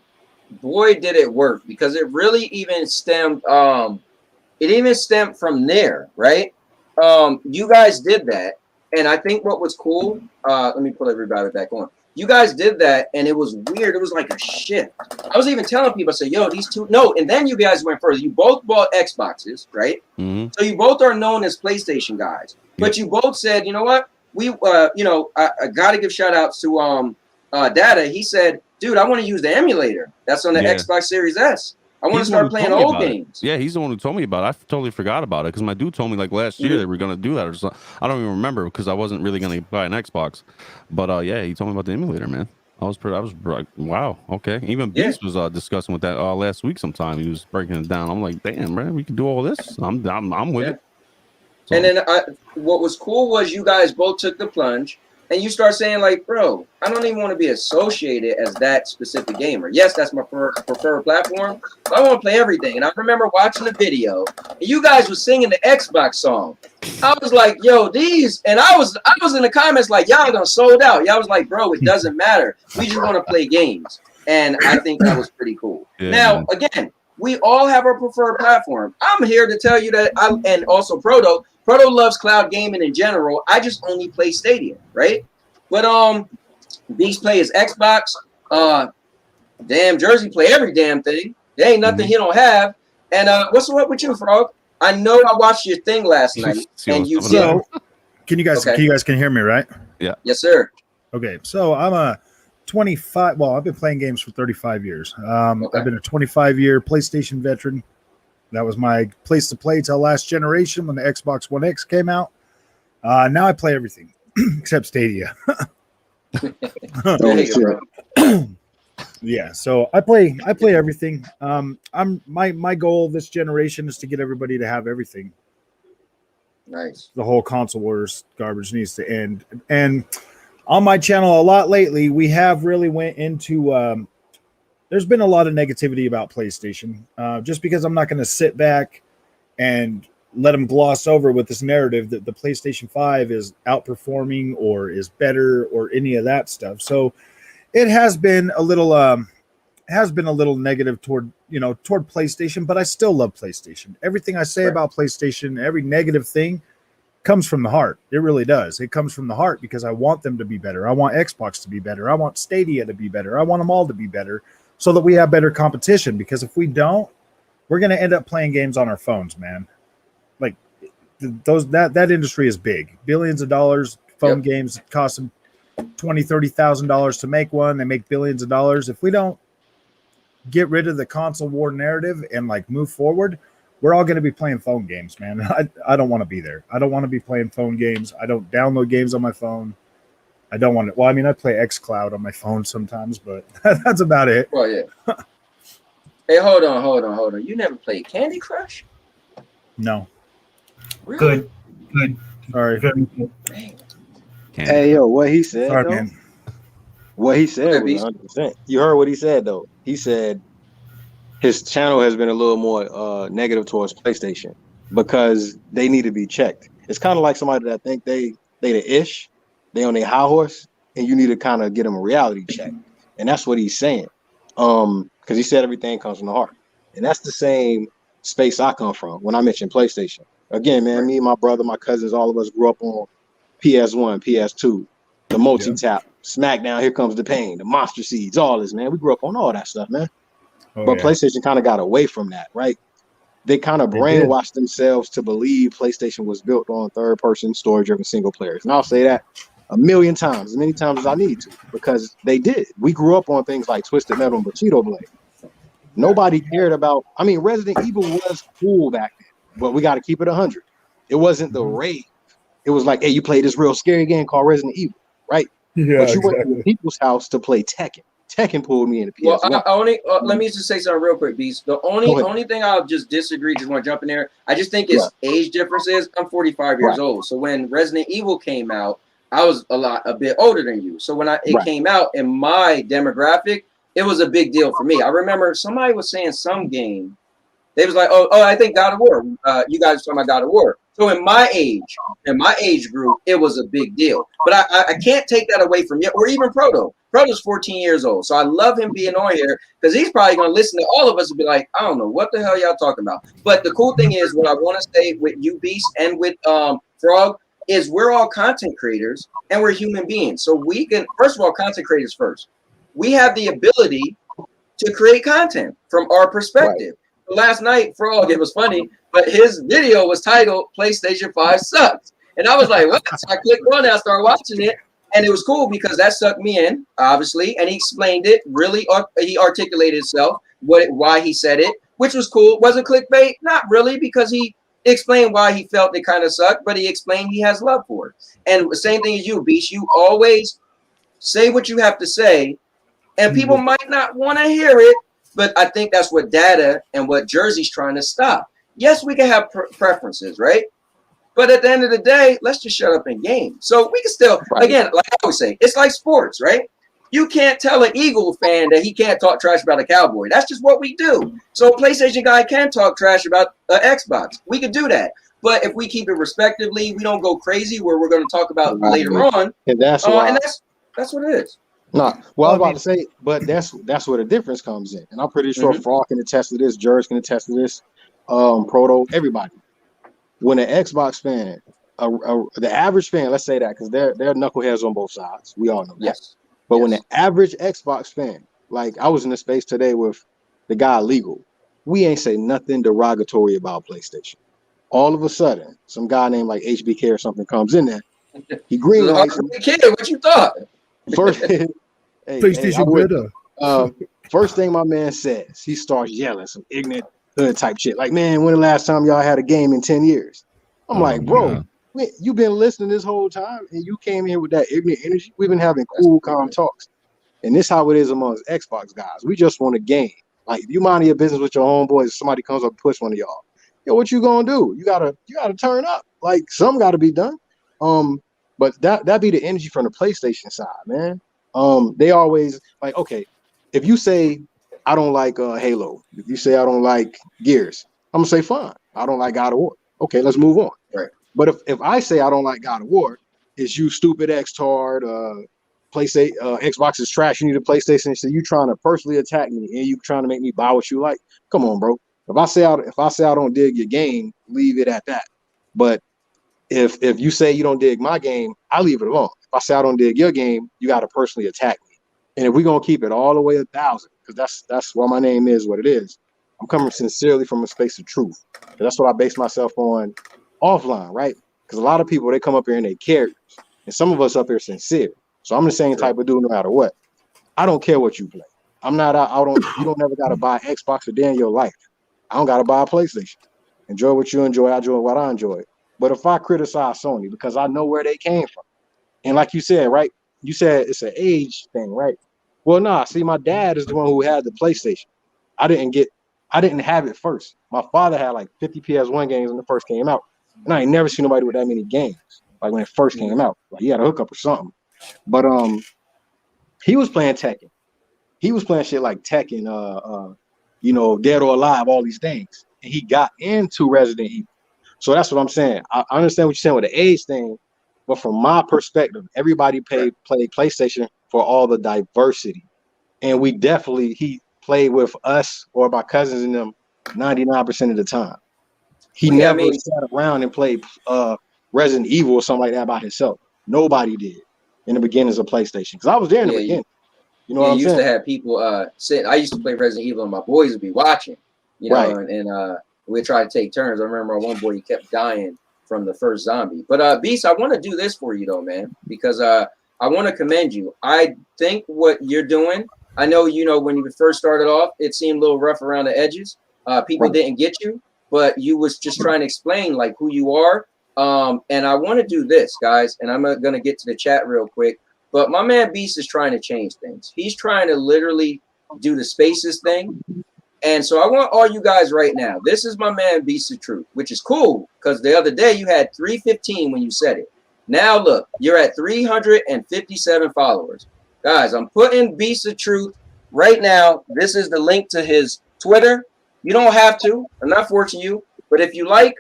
Boy, did it work, because it really even stemmed. It even stemmed from there, right? You guys did that. And I think what was cool, let me put everybody back on. You guys did that, and it was weird. It was like a shift. I was even telling people, I said, yo, these two, no. And then you guys went further. You both bought Xboxes, right? Mm-hmm. So you both are known as PlayStation guys. But you both said, you know what? We, I got to give shout outs to Data. He said, dude, I want to use the emulator that's on the Xbox Series S. I want to start playing old games. Yeah, he's the one who told me about it. I totally forgot about it because my dude told me like last year they were gonna do that or something. I don't even remember because I wasn't really gonna buy an Xbox. But yeah, he told me about the emulator, man. I was like, wow, okay. Even Beast was discussing with that last week. Sometime he was breaking it down. I'm like, damn, man, we can do all this. I'm with it. So. And then what was cool was you guys both took the plunge. And you start saying like, bro, I don't even want to be associated as that specific gamer. Yes, that's my preferred platform, but I want to play everything. And I remember watching the video, and you guys were singing the Xbox song. I was like, yo, these, and I was in the comments like, y'all done sold out. Y'all was like, bro, it doesn't matter. We just want to play games. And I think that was pretty cool. Yeah, now, again, we all have our preferred platform. I'm here to tell you that and also Proto loves cloud gaming in general. I just only play Stadia, right? But Beast play his Xbox. Damn, Jersey play every damn thing. There ain't nothing he don't have. And what's up with you, Frog? I know I watched your thing last night, and you so can you guys hear me, right? Yeah. Yes, sir. Okay, so I'm a 25. Well, I've been playing games for 35 years. I've been a 25-year PlayStation veteran. That was my place to play till last generation when the Xbox One X came out. Now I play everything except Stadia. Yeah, so I play everything. My goal this generation is to get everybody to have everything. Nice. The whole console wars garbage needs to end. And on my channel a lot lately, we have really went into there's been a lot of negativity about PlayStation, just because I'm not going to sit back and let them gloss over with this narrative that the PlayStation 5 is outperforming or is better or any of that stuff. So it has been a little negative toward PlayStation, but I still love PlayStation. Everything I say about PlayStation, every negative thing comes from the heart. It really does. It comes from the heart because I want them to be better. I want Xbox to be better. I want Stadia to be better. I want them all to be better, so that we have better competition, because if we don't, we're going to end up playing games on our phones, man. Like that industry is big. Billions of dollars. Phone games cost them $20,000-$30,000 to make one. They make billions of dollars. If we don't get rid of the console war narrative and like move forward, we're all going to be playing phone games, man. I don't want to be there. I don't want to be playing phone games. I don't download games on my phone. I don't want to. Well, I mean, I play xCloud on my phone sometimes, but that's about it. Well, yeah. Hey, hold on. You never played Candy Crush? No. Really? Good. Sorry. Hey, yo, what he said, Sorry, though? man. What he said was 100%. You heard what he said, though. He said his channel has been a little more negative towards PlayStation because they need to be checked. It's kind of like somebody that think they the ish. They on their high horse, and you need to kind of get them a reality check. And that's what he's saying. Because he said everything comes from the heart. And that's the same space I come from when I mentioned PlayStation. Again, man, me, my brother, my cousins, all of us grew up on PS1, PS2, the multi-tap, SmackDown, Here Comes the Pain, the Monster Seeds, all this, man. We grew up on all that stuff, man. But PlayStation kind of got away from that, right? They kind of brainwashed themselves to believe PlayStation was built on third-person, story-driven single players. And I'll say that a million times, as many times as I need to, because they did. We grew up on things like Twisted Metal and Bushido Blade. Nobody cared about. I mean, Resident Evil was cool back then, but we got to keep it 100. It wasn't the rave. It was like, hey, you play this real scary game called Resident Evil, right? Yeah, but you went to people's house to play Tekken. Tekken pulled me into PS1. Well, I only let me just say something real quick, Beast. The only thing I'll just disagree, just want to jump in there. I just think it's age differences. I'm 45 years old, so when Resident Evil came out, I was a bit older than you. So when it came out in my demographic, it was a big deal for me. I remember somebody was saying some game. They was like, oh, I think God of War. You guys were talking about God of War. So in my age group, it was a big deal. But I can't take that away from you, or even Proto. Proto's 14 years old. So I love him being on here because he's probably going to listen to all of us and be like, I don't know what the hell y'all talking about. But the cool thing is, what I want to say with you, Beast, and with Frog, is we're all content creators and we're human beings. So we can, first of all, content creators first. We have the ability to create content from our perspective. Right. Last night, Frog, it was funny, but his video was titled PlayStation 5 Sucks. And I was like, what? So I clicked on it, I started watching it. And it was cool because that sucked me in, obviously, and he explained it really. He articulated himself, why he said it, which was cool. Was it clickbait? Not really, because he explained why he felt it kind of sucked, but he explained he has love for it. And the same thing as you, Beast. You always say what you have to say, and people might not want to hear it, but I think that's what data and what Jersey's trying to stop. Yes, we can have preferences, right? But at the end of the day, let's just shut up and game. So we can still, again, like I always say, it's like sports, right? You can't tell an Eagle fan that he can't talk trash about a Cowboy. That's just what we do. So a PlayStation guy can talk trash about an Xbox. We could do that. But if we keep it respectively, we don't go crazy where we're going to talk about later on. And that's why, and that's what it is. No, well, I was about to say, but that's where the difference comes in. And I'm pretty sure Frog can attest to this, Jerz can attest to this, Proto, everybody. When an Xbox fan, the average fan, let's say that, because they're knuckleheads on both sides. We all know that. Yes. But when the average Xbox fan, like I was in a space today with the guy Legal, we ain't say nothing derogatory about PlayStation. All of a sudden, some guy named like HBK or something comes in there. He green lights. Kid, what you thought? First, PlayStation better. First thing my man says, he starts yelling some ignorant hood type shit. Like, man, when the last time y'all had a game in 10 years? I'm like, bro, you've been listening this whole time and you came here with that ignorant energy. We've been having cool, calm talks. And this how it is amongst Xbox guys. We just want a game. Like, if you mind your business with your homeboys, if somebody comes up and push one of y'all, yo, what you gonna do? You gotta turn up. Like, something gotta be done. But that be the energy from the PlayStation side, man. They always like, okay, if you say I don't like Halo, if you say I don't like Gears, I'm gonna say fine. I don't like God of War. Okay, let's move on. Right. But if I say I don't like God of War, is you stupid X-tard, PlayStation, Xbox is trash, you need a PlayStation, so you trying to personally attack me and you trying to make me buy what you like? Come on, bro. If I say I don't dig your game, leave it at that. But if you say you don't dig my game, I leave it alone. If I say I don't dig your game, you got to personally attack me. And if we're gonna keep it all the way 1,000, because that's why my name is what it is. I'm coming sincerely from a space of truth. That's what I base myself on offline, right? Because a lot of people, they come up here and they characters, and some of us up here sincere. So I'm the same type of dude no matter what. I don't care what you play. I'm not you don't never gotta buy Xbox a day in your life. I don't gotta buy a PlayStation. Enjoy what you enjoy, I enjoy what I enjoy. But if I criticize Sony because I know where they came from, and like you said, right? You said it's an age thing, right? Well, nah, see, my dad is the one who had the PlayStation. I didn't have it first. My father had like 50 PS1 games when it first came out. And I ain't never seen nobody with that many games, like when it first came out. Like he had a hookup or something. But he was playing Tekken. He was playing shit like Tekken, Dead or Alive, all these things. And he got into Resident Evil. So that's what I'm saying. I understand what you're saying with the age thing, but from my perspective, everybody played PlayStation for all the diversity. And he played with us or my cousins and them 99% of the time. He never sat around and played Resident Evil or something like that by himself. Nobody did in the beginnings of PlayStation. Because I was there in the beginning. You know what I'm saying? You used to have people sitting. I used to play Resident Evil and my boys would be watching, and we'd try to take turns. I remember one boy, he kept dying from the first zombie. But Beast, I want to do this for you though, man, because I want to commend you. I think what you're doing, I know, when you first started off, it seemed a little rough around the edges. People didn't get you, but you was just trying to explain like who you are. And I want to do this, guys, and I'm going to get to the chat real quick. But my man Beast is trying to change things. He's trying to literally do the spaces thing. And so I want all you guys right now. This is my man Beast of Truth, which is cool because the other day you had 315 when you said it. Now look, you're at 357 followers. Guys, I'm putting Beast of Truth right now. This is the link to his Twitter. You don't have to. I'm not forcing you. But if you like,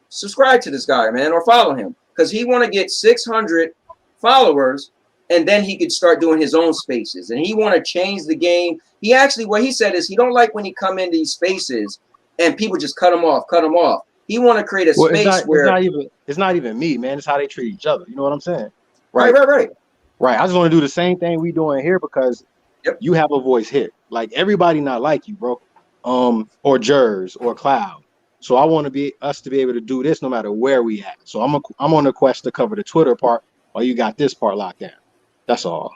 subscribe to this guy, man, or follow him because he want to get 600 followers, and then he could start doing his own spaces. And he want to change the game. He actually, what he said is he don't like when he come in these spaces and people just cut him off. He want to create a space where it's not even me, man. It's how they treat each other. You know what I'm saying? Right. Right. I just want to do the same thing we doing here because you have a voice here. Like everybody not like you, bro. Or Jers or Cloud. So I want us to be able to do this no matter where we at. So I'm on a quest to cover the Twitter part or you got this part locked down. That's all.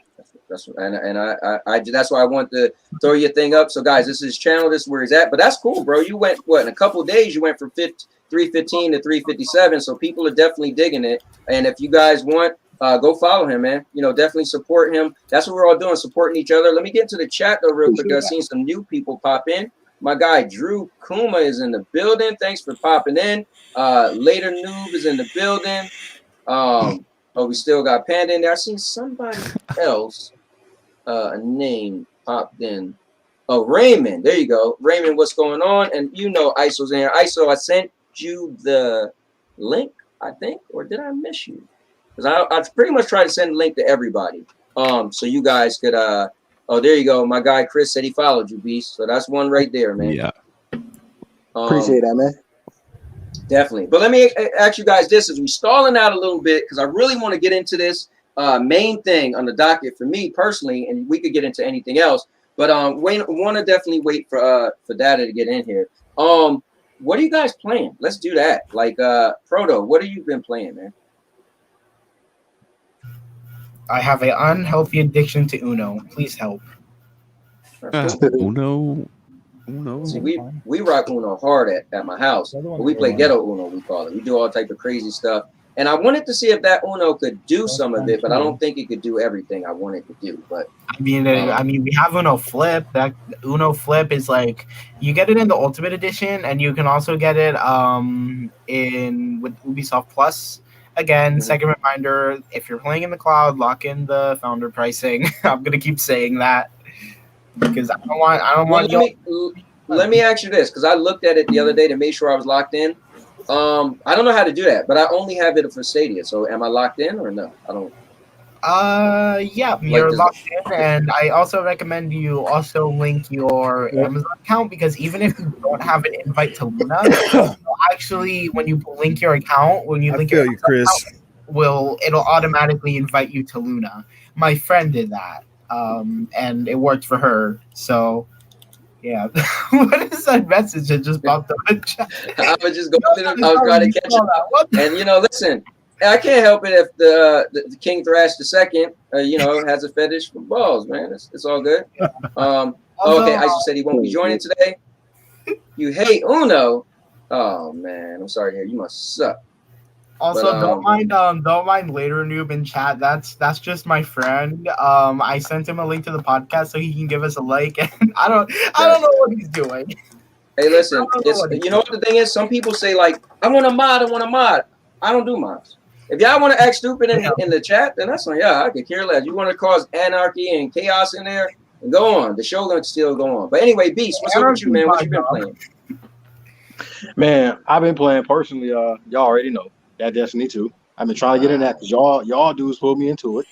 That's that's why I want to throw your thing up. So guys, this is his channel. This is where he's at. But that's cool, bro. You went in a couple of days. You went from 315 to 357. So people are definitely digging it. And if you guys want, go follow him, man. Definitely support him. That's what we're all doing, supporting each other. Let me get into the chat though, real quick. I've seen some new people pop in. My guy Drew Kuma is in the building. Thanks for popping in. Later Noob is in the building. We still got Panda in there. I seen somebody else. A name popped in. Oh, Raymond. There you go. Raymond, what's going on? And ISO's in here. ISO, I sent you the link, I think, or did I miss you? Because I pretty much tried to send the link to everybody. So you guys could there you go. My guy Chris said he followed you, Beast. So that's one right there, man. Yeah. Appreciate that, man. Definitely. But let me ask you guys this as we stalling out a little bit, because I really want to get into this main thing on the docket for me personally, and we could get into anything else. But want to definitely wait for Data to get in here. What are you guys playing? Let's do that. Like Proto, what have you been playing, man? I have an unhealthy addiction to Uno. Please help. Uno. See, we rock Uno hard at my house. We play ghetto Uno, we call it. We do all type of crazy stuff. And I wanted to see if that Uno could do some of it, but I don't think it could do everything I wanted to do. But I mean, we have Uno Flip. That Uno Flip is like you get it in the Ultimate Edition, and you can also get it with Ubisoft Plus. Again, second reminder: if you're playing in the cloud, lock in the founder pricing. I'm gonna keep saying that because I don't want. Let me ask you this, because I looked at it the other day to make sure I was locked in. I don't know how to do that, but I only have it for Stadia. So am I locked in or no? I don't. Yeah, you're locked in, and I also recommend you also link your Amazon account, because even if you don't have an invite to Luna, actually, when you link your account, Chris, it'll automatically invite you to Luna. My friend did that, and it worked for her. So. Yeah. What is that message that just popped up in chat? I was just going through them. I was trying to catch it. And listen, I can't help it if the King Thrash II, has a fetish for balls, man. It's all good. Okay, Isis said he won't be joining today. You hate Uno. Oh man, I'm sorry to hear. You must suck. Also, don't mind later Noob in chat. That's just my friend. I sent him a link to the podcast so he can give us a like. And I don't know what he's doing. Hey, listen, you know what the thing is? Some people say like, I want a mod. I don't do mods. If y'all want to act stupid in the chat, then that's on y'all. I could care less. You want to cause anarchy and chaos in there, and go on. The show gonna still go on. But anyway, Beast, what's up with you, man? What you been playing? Man, I've been playing personally. Y'all already know. That Destiny 2. I've been trying to get in that because y'all dudes pulled me into it.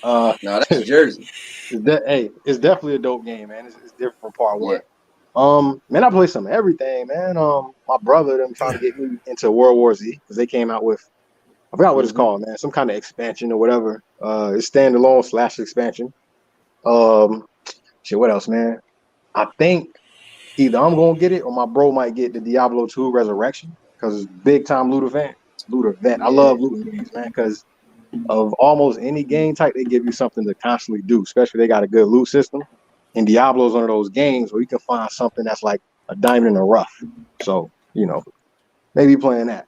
No, that's Jersey. It's definitely a dope game, man. It's different from part one. Yeah. Man, I play some everything, man. My brother them trying to get me into World War Z because they came out with, I forgot what it's called, man. Some kind of expansion or whatever. It's standalone / expansion. What else, man? I think either I'm gonna get it or my bro might get the Diablo 2 Resurrection because it's big time looter vet. I love looting games, man, because of almost any game type, they give you something to constantly do, especially they got a good loot system. And Diablo is one of those games where you can find something that's like a diamond in the rough. So, maybe playing that.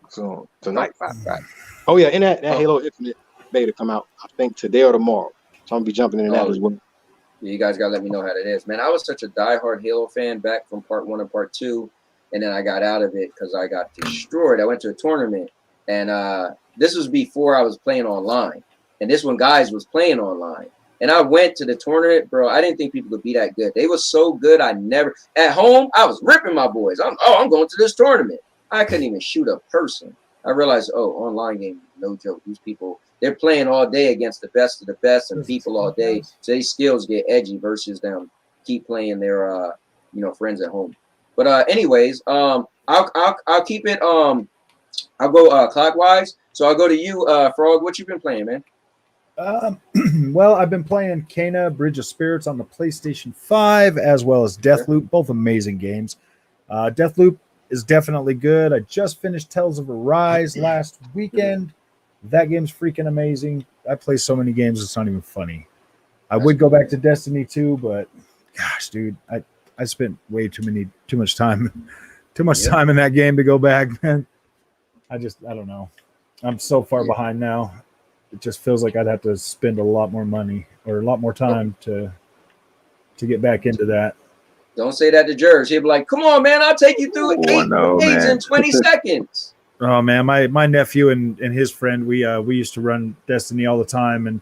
So tonight. Oh yeah, and that Halo Infinite beta come out, I think today or tomorrow. So I'm gonna be jumping into that as well. Yeah, you guys gotta let me know how that is. Man, I was such a diehard Halo fan back from part 1 and part 2. And then I got out of it because I got destroyed. I went to a tournament, and this was before I was playing online. And this one, guys was playing online. And I went to the tournament, bro. I didn't think people could be that good. They were so good. At home, I was ripping my boys. I'm going to this tournament. I couldn't even shoot a person. I realized, online game, no joke. These people, they're playing all day against the best of the best and people all day. So these skills get edgy versus them keep playing their, friends at home. But anyways, I'll keep it. I'll go clockwise. So I'll go to you, Frog. What you been playing, man? Well, I've been playing Kena Bridge of Spirits on the PlayStation 5, as well as Deathloop, both amazing games. Deathloop is definitely good. I just finished Tales of Arise last weekend. That game's freaking amazing. I play so many games, it's not even funny. I would go back to Destiny 2, but gosh, dude, I spent way too much time in that game to go back, man. I don't know. I'm so far behind now. It just feels like I'd have to spend a lot more money or a lot more time to get back into that. Don't say that to Jerz. He'll be like, "Come on, man, I'll take you through eight days in 20 seconds." Oh man, my nephew and his friend, we used to run Destiny all the time, and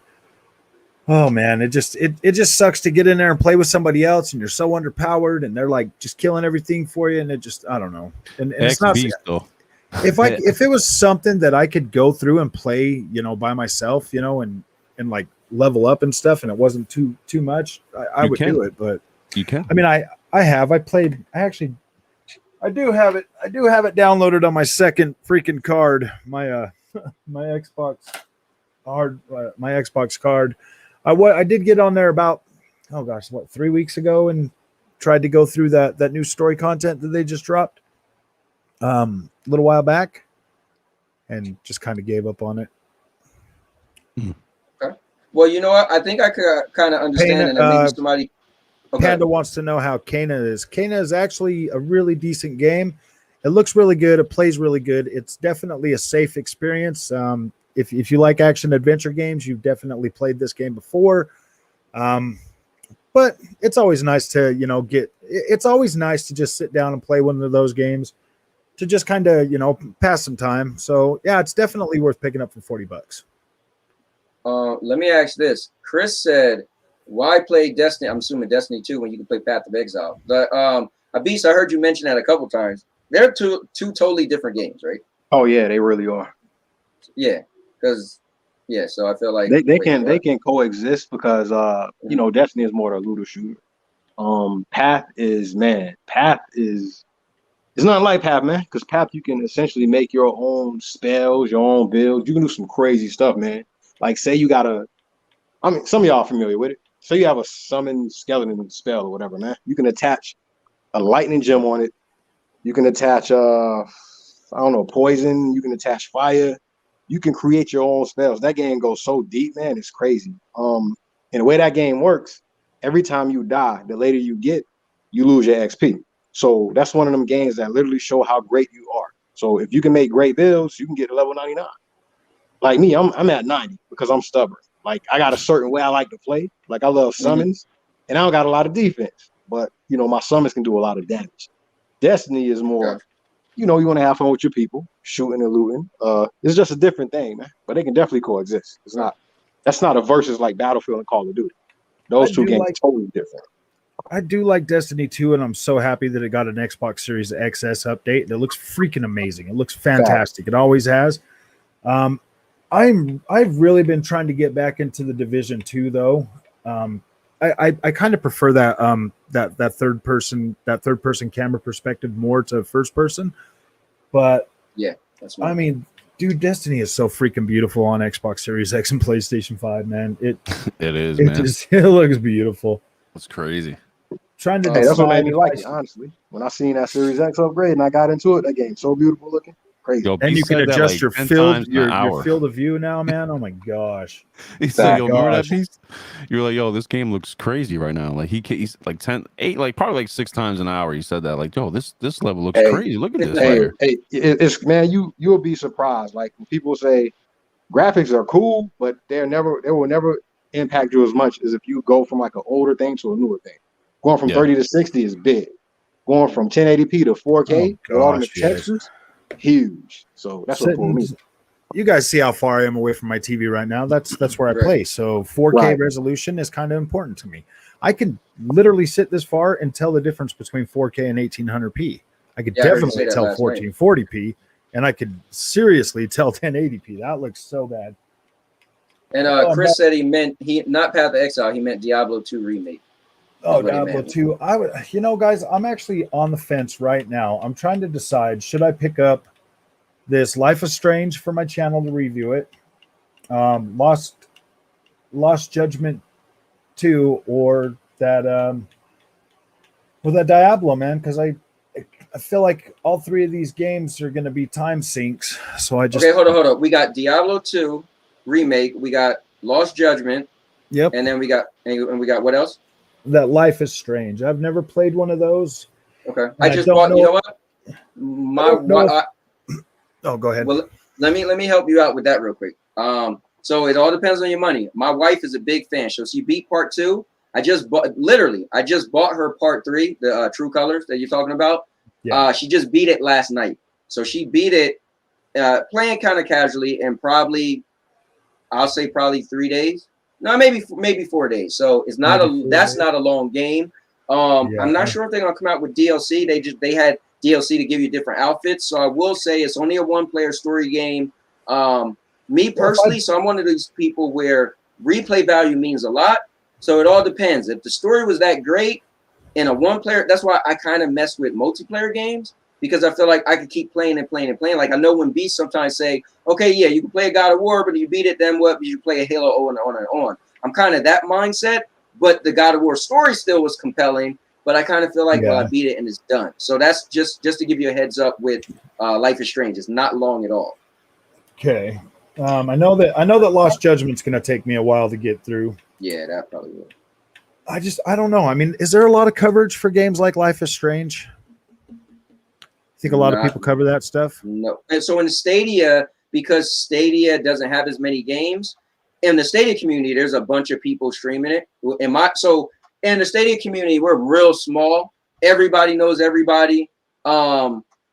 oh man, it just sucks to get in there and play with somebody else, and you're so underpowered, and they're like just killing everything for you, and it just, I don't know. And it's not though. if it was something that I could go through and play, by myself, and like level up and stuff, and it wasn't too much, I would do it. But you can. I mean, I do have it downloaded on my second freaking card, my my Xbox card. I did get on there about 3 weeks ago and tried to go through that new story content that they just dropped a little while back, and just kind of gave up on it. Okay. Well, you know what? I think I could kind of understand, and maybe somebody. Okay. Panda wants to know how Kana is. Kana is actually a really decent game. It looks really good. It plays really good. It's definitely a safe experience. If you like action adventure games, you've definitely played this game before. But it's always nice to, it's always nice to just sit down and play one of those games to just kind of, pass some time. So yeah, it's definitely worth picking up for $40. Let me ask this. Chris said, why play Destiny? I'm assuming Destiny 2 when you can play Path of Exile. But Abis, I heard you mention that a couple times. They're two totally different games, right? Oh yeah, they really are. Yeah, because so I feel like they can coexist because Destiny is more of a looter shooter. Path is it's not like Path, man, because Path you can essentially make your own spells, your own builds. You can do some crazy stuff, man. Like say you got some of y'all are familiar with it. Say you have a summon skeleton spell or whatever, man. You can attach a lightning gem on it. You can attach poison. You can attach fire. You can create your own spells. That game goes so deep, man. It's crazy. And the way that game works, every time you die, the later you get, you lose your XP. So that's one of them games that literally show how great you are. So if you can make great builds, you can get to level 99. Like me, I'm at 90 because I'm stubborn. Like I got a certain way I like to play. Like I love summons, and I don't got a lot of defense, but my summons can do a lot of damage. Destiny is more, you want to have fun with your people, shooting and looting. It's just a different thing, man. But they can definitely coexist. That's not a versus like Battlefield and Call of Duty. Those two games are totally different. I do like Destiny 2, and I'm so happy that it got an Xbox Series XS update. And it looks freaking amazing. It looks fantastic. It always has. I've really been trying to get back into the Division 2 though. I kind of prefer that third person camera perspective more to first person. But yeah, that's I mean, dude, Destiny is so freaking beautiful on Xbox Series X and PlayStation 5, man. It is, man. It looks beautiful. That's crazy. Trying to that's what made me like it, honestly. When I seen that Series X upgrade and I got into it, that game's so beautiful looking. Crazy. Yo, and you can adjust your field of view now, man. Oh my gosh. He said, yo, remember that piece? You're like, yo, this game looks crazy right now. Like he's like 8, like probably like 6 times an hour. He said that, like, yo, this level looks crazy. Look at this. It's man, you'll be surprised. Like when people say graphics are cool, but they will never impact you as much as if you go from like an older thing to a newer thing. Going from 30 to 60 is big. Going from 1080p to 4K with all the textures, huge. So that's what for me. You guys see how far I am away from my TV right now. That's where I play. So 4K resolution is kind of important to me. I can literally sit this far and tell the difference between 4K and 1800p. I could definitely tell 1440p, and I could seriously tell 1080p. That looks so bad. And Chris said he not Path of Exile, he meant Diablo 2 remake. Oh, Diablo 2. Guys, I'm actually on the fence right now. I'm trying to decide, should I pick up this Life is Strange for my channel to review it, Lost Judgment 2, or that Diablo, man, because I feel like all three of these games are going to be time sinks. So I just okay. Hold on. We got Diablo 2 remake. We got Lost Judgment. Yep. And then we got what else? That Life is Strange. I've never played one of those. Okay. I just bought. You know what? Oh, go ahead. Well, let me help you out with that real quick. So it all depends on your money. My wife is a big fan. So she beat part 2. I just bought her part 3, the True Colors that you're talking about. Yeah. She just beat it last night. So she beat it playing kind of casually and I'll say probably 3 days. No, maybe 4 days. So it's not not a long game. I'm not sure if they're gonna come out with DLC. They had DLC to give you different outfits. So I will say it's only a 1-player story game. Me personally, so I'm one of these people where replay value means a lot. So it all depends. If the story was that great in a 1-player, that's why I kind of mess with multiplayer games, because I feel like I could keep playing and playing and playing. Like I know when Beast sometimes say, okay, yeah, you can play a God of War, but if you beat it, then what? You play a Halo on and on. I'm kind of that mindset, but the God of War story still was compelling, but I kind of feel like, well, I beat it and it's done. So that's just to give you a heads up with Life is Strange. It's not long at all. Okay. I know that Lost Judgment's going to take me a while to get through. Yeah, that probably will. I don't know. I mean, is there a lot of coverage for games like Life is Strange? I think a lot of people cover that stuff. No. And so in Stadia, because Stadia doesn't have as many games, in the Stadia community, there's a bunch of people streaming it. In the Stadia community, we're real small. Everybody knows everybody.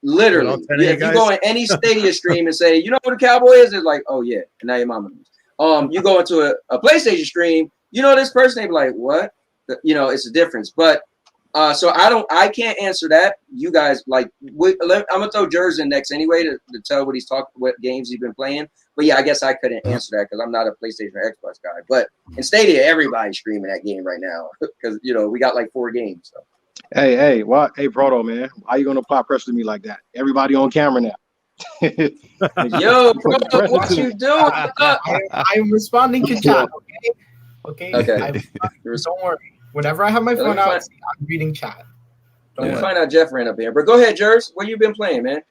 Literally, if you go in any Stadia stream and say, you know who the Cowboy is, it's like, oh yeah, and now your mama knows. You go into a PlayStation stream, you know this person, they be like, what? You know, it's a difference. But so I can't answer that. You guys, like, I'm gonna throw Jers in next anyway to tell what games he's been playing. But yeah, I guess I couldn't answer that because I'm not a PlayStation or Xbox guy. But in Stadia, everybody's streaming that game right now because we got like 4 games. So. Hey, what? Hey, Proto, man, why you gonna apply pressure to me like that? Everybody on camera now. Yo, Proto, what you doing? I'm responding to chat. Okay. Don't worry. Whenever I have my phone out, I'm reading chat. Let me find out Jeff ran up here. But go ahead, Jers. What you been playing, man?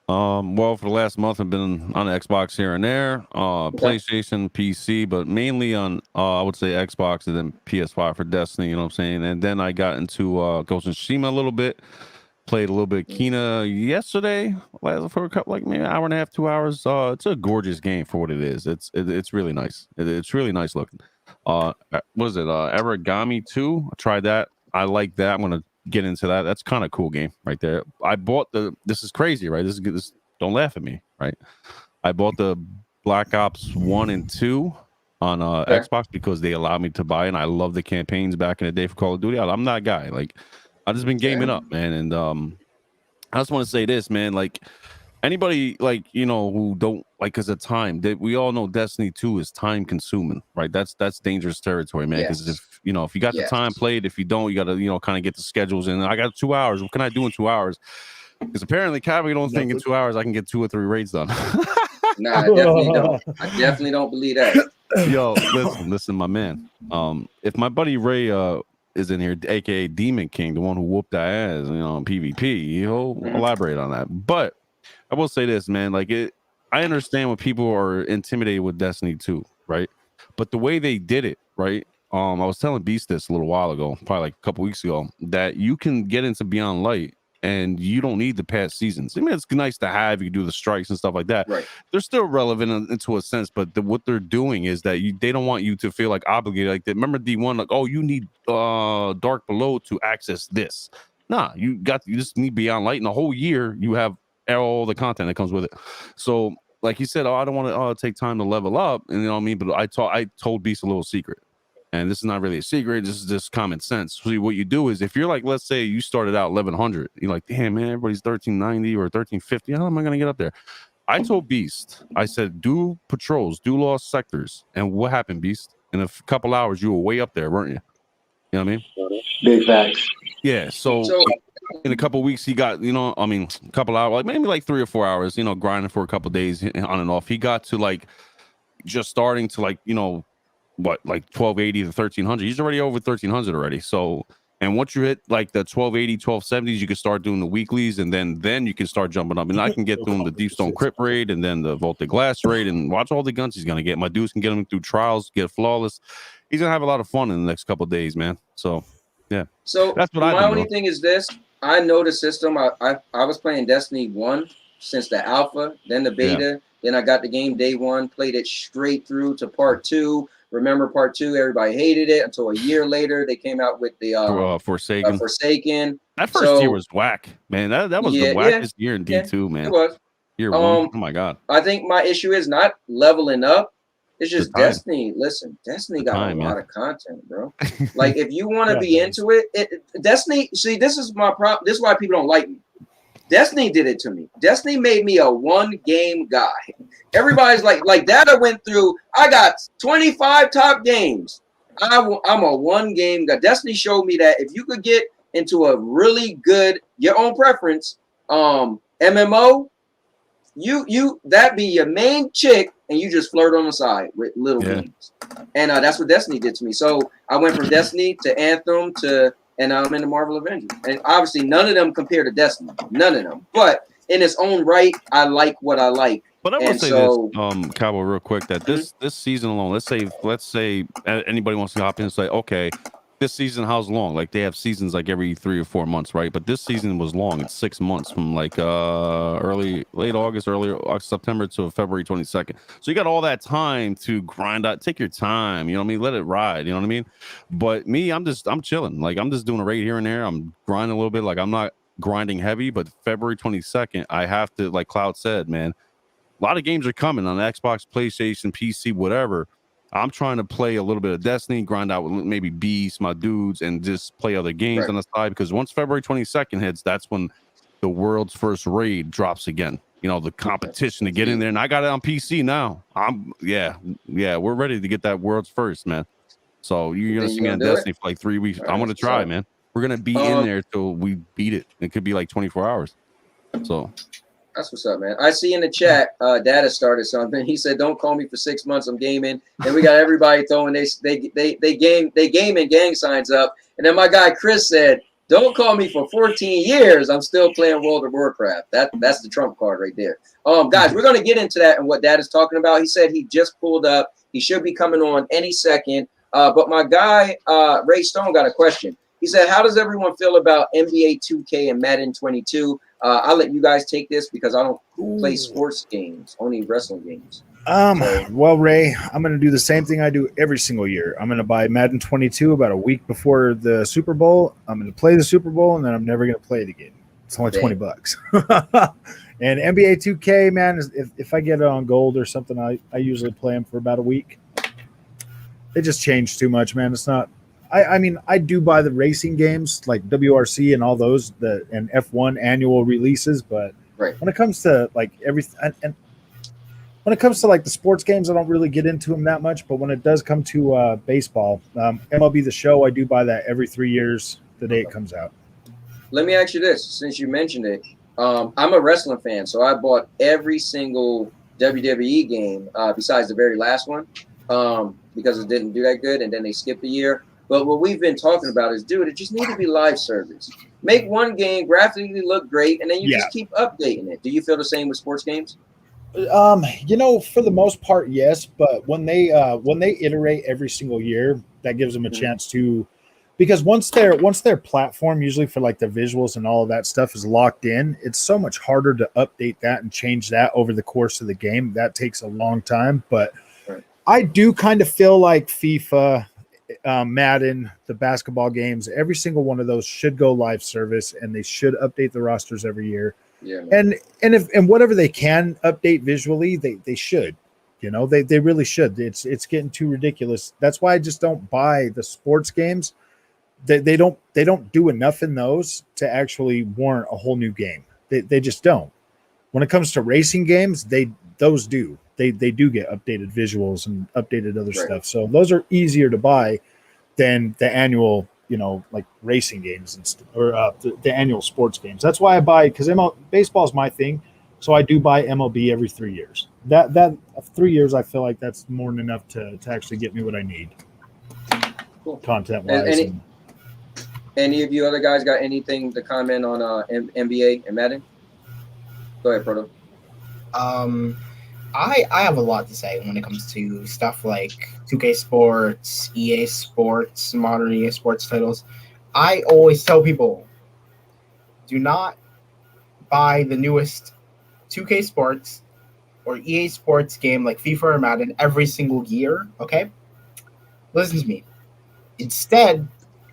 Well, for the last month, I've been on Xbox here and there, PlayStation, PC, but mainly on, I would say Xbox and then PS5 for Destiny, you know what I'm saying? And then I got into Ghost of Tsushima a little bit, played a little bit of Kina yesterday for a couple, like maybe an hour and a half, 2 hours. It's a gorgeous game for what it is. It's really nice. It's really nice looking. What is it? Origami 2. I tried that. I like that. I'm gonna get into that. That's kind of cool game right there. I bought this is crazy, right? This don't laugh at me, right? I bought the Black Ops 1 and 2 on Xbox because they allowed me to buy it, and I love the campaigns back in the day for Call of Duty. I'm that guy. Like, I've just been gaming up, man. And I just want to say this, man, like, anybody who don't like, because of time, that we all know Destiny 2 is time consuming, right? That's dangerous territory, man. Because if you got the time, played. If you don't, you got to kind of get the schedules in. I got 2 hours. What can I do in 2 hours? Because apparently Cowboy don't think in 2 hours I can get 2 or 3 raids done. Nah, I definitely don't. I definitely don't believe that. Yo, listen, my man. If my buddy Ray is in here, aka Demon King, the one who whooped our ass, in PvP, he'll elaborate on that. But I will say this, man. Like, I understand when people are intimidated with Destiny 2, right? But the way they did it, right? I was telling Beast this a little while ago, probably like a couple weeks ago, that you can get into Beyond Light and you don't need the past seasons. I mean, it's nice to have. You do the strikes and stuff like that. Right. They're still relevant into a sense, but what they're doing is that they don't want you to feel like obligated. Like that. Remember D1, like, oh, you need Dark Below to access this. Nah, you just need Beyond Light, and the whole year you have all the content that comes with it. So, like he said, I don't want to take time to level up, and you know what I mean. But I told Beast a little secret. And this is not really a secret. This is just common sense. So what you do is, if you're like, let's say you started out 1100, you're like, damn, man, everybody's 1390 or 1350. How am I going to get up there? I told Beast, I said, do patrols, do lost sectors. And what happened, Beast? In a couple hours, you were way up there, weren't you? You know what I mean? Big facts. Yeah. So in a couple of weeks, he got, a couple hours, like maybe like 3 or 4 hours, grinding for a couple of days on and off. He got to like just starting to like, like 1280 to 1300. He's already over 1300 already. So And once you hit like the 1280, 1270s, you can start doing the weeklies, and then you can start jumping up. And I can get doing the Deep Stone Crypt raid, and then the Volta Glass raid, and watch all the guns he's gonna get. My dudes can get him through trials, get flawless. He's gonna have a lot of fun in the next couple of days, man. So yeah. So that's what my I do, only bro. thing is this. I know the system. I was playing Destiny 1 since the alpha, then the beta, then I got the game day 1, played it straight through to part 2. Remember part 2, everybody hated it until a year later they came out with the Forsaken. That first year was whack, man. That was the wackest year in D2, man. It was. Year 1. Oh my god. I think my issue is not leveling up. It's just Destiny. Listen, Destiny got a lot of content, bro. Like if you want to be into it, Destiny. See, this is my problem. This is why people don't like me. Destiny did it to me. Destiny made me a one-game guy. Everybody's like that. I went through. I got 25 top games. I'm a one-game guy. Destiny showed me that if you could get into a really good, your own preference, MMO, you that be your main chick, and you just flirt on the side with little games. And that's what Destiny did to me. So I went from Destiny to Anthem and I'm in the Marvel Avengers. And obviously none of them compare to Destiny. None of them. But in its own right, I like what I like. But I will say this, Cowboy, real quick, that this season alone, let's say anybody wants to hop in and say, okay, this season, how's long? Like they have seasons like every 3 or 4 months, right? But this season was long. It's 6 months from like late August, early September to February 22nd. So you got all that time to grind out. Take your time, you know what I mean? Let it ride, you know what I mean? But me, I'm chilling. Like I'm just doing a raid here and there. I'm grinding a little bit. Like I'm not grinding heavy, but February 22nd, I have to, like Cloud said, man, a lot of games are coming on Xbox, PlayStation, PC, whatever. I'm trying to play a little bit of Destiny, grind out with maybe Beast, my dudes, and just play other games on the side. Because once February 22nd hits, that's when the world's first raid drops again. You know, the competition to get in there. And I got it on PC now. We're ready to get that world's first, man. So you're going to see me on Destiny for like 3 weeks. I'm going to try, man. We're going to be in there till we beat it. It could be like 24 hours. So... That's what's up, man. I see in the chat, Data started something. He said, "Don't call me for 6 months. I'm gaming." And we got everybody throwing they game and gang signs up. And then my guy Chris said, "Don't call me for 14 years. I'm still playing World of Warcraft." That's the trump card right there. Guys, we're gonna get into that and what Data's talking about. He said he just pulled up. He should be coming on any second. But my guy Ray Stone got a question. He said, "How does everyone feel about NBA 2K and Madden 22?" I'll let you guys take this because I don't play sports games, only wrestling games. Well, Ray, I'm going to do the same thing I do every single year. I'm going to buy Madden 22 about a week before the Super Bowl. I'm going to play the Super Bowl, and then I'm never going to play it again. It's only $20. And NBA 2K, man, if I get it on gold or something, I usually play them for about a week. They just change too much, man. It's not. I mean, I do buy the racing games like WRC and all those, and F1 annual releases, but when it comes to like everything, and when it comes to like the sports games, I don't really get into them that much. But when it does come to baseball, MLB The Show, I do buy that every 3 years, the day it comes out. Let me ask you this, since you mentioned it, I'm a wrestling fan, so I bought every single WWE game besides the very last one because it didn't do that good, and then they skipped a year. But what we've been talking about is, dude, it just needs to be live service. Make one game graphically look great, and then you just keep updating it. Do you feel the same with sports games? For the most part, yes. But when they iterate every single year, that gives them a chance to, because once their platform, usually for like the visuals and all of that stuff, is locked in, it's so much harder to update that and change that over the course of the game. That takes a long time. But I do kind of feel like FIFA, Madden, the basketball games, every single one of those should go live service, and they should update the rosters every year. Yeah, and whatever they can update visually, they should. You know, they really should. It's getting too ridiculous. That's why I just don't buy the sports games. They don't do enough in those to actually warrant a whole new game. They just don't. When it comes to racing games, those do. They do get updated visuals and updated other stuff. So those are easier to buy than the annual, like racing games or the annual sports games. That's why I buy, because baseball is my thing. So I do buy MLB every 3 years. That 3 years, I feel like that's more than enough to actually get me what I need, content wise. Any of you other guys got anything to comment on NBA and Madden? Go ahead, Proto. I have a lot to say when it comes to stuff like 2K Sports, EA Sports, modern EA Sports titles. I always tell people, do not buy the newest 2K Sports or EA Sports game like FIFA or Madden every single year, okay? Listen to me. Instead,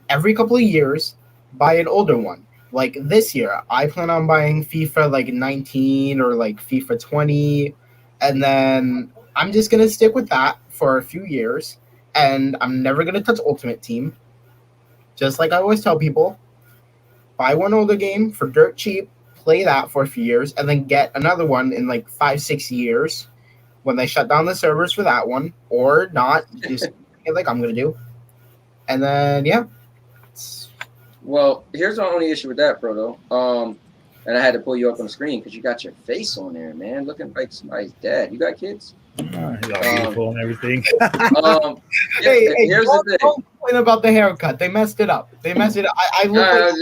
every couple of years, buy an older one. Like this year, I plan on buying FIFA like 19 or like FIFA 20, and then I'm just going to stick with that for a few years, and I'm never going to touch Ultimate Team. Just like I always tell people, buy one older game for dirt cheap, play that for a few years, and then get another one in like 5-6 years when they shut down the servers for that one, or not, just like I'm going to do. And then, yeah. Well, here's the only issue with that, Proto. And I had to pull you up on the screen because you got your face on there, man, looking like somebody's dad. You got kids? He's all beautiful and everything. Here's the thing. Don't complain about the haircut. They messed it up. I look like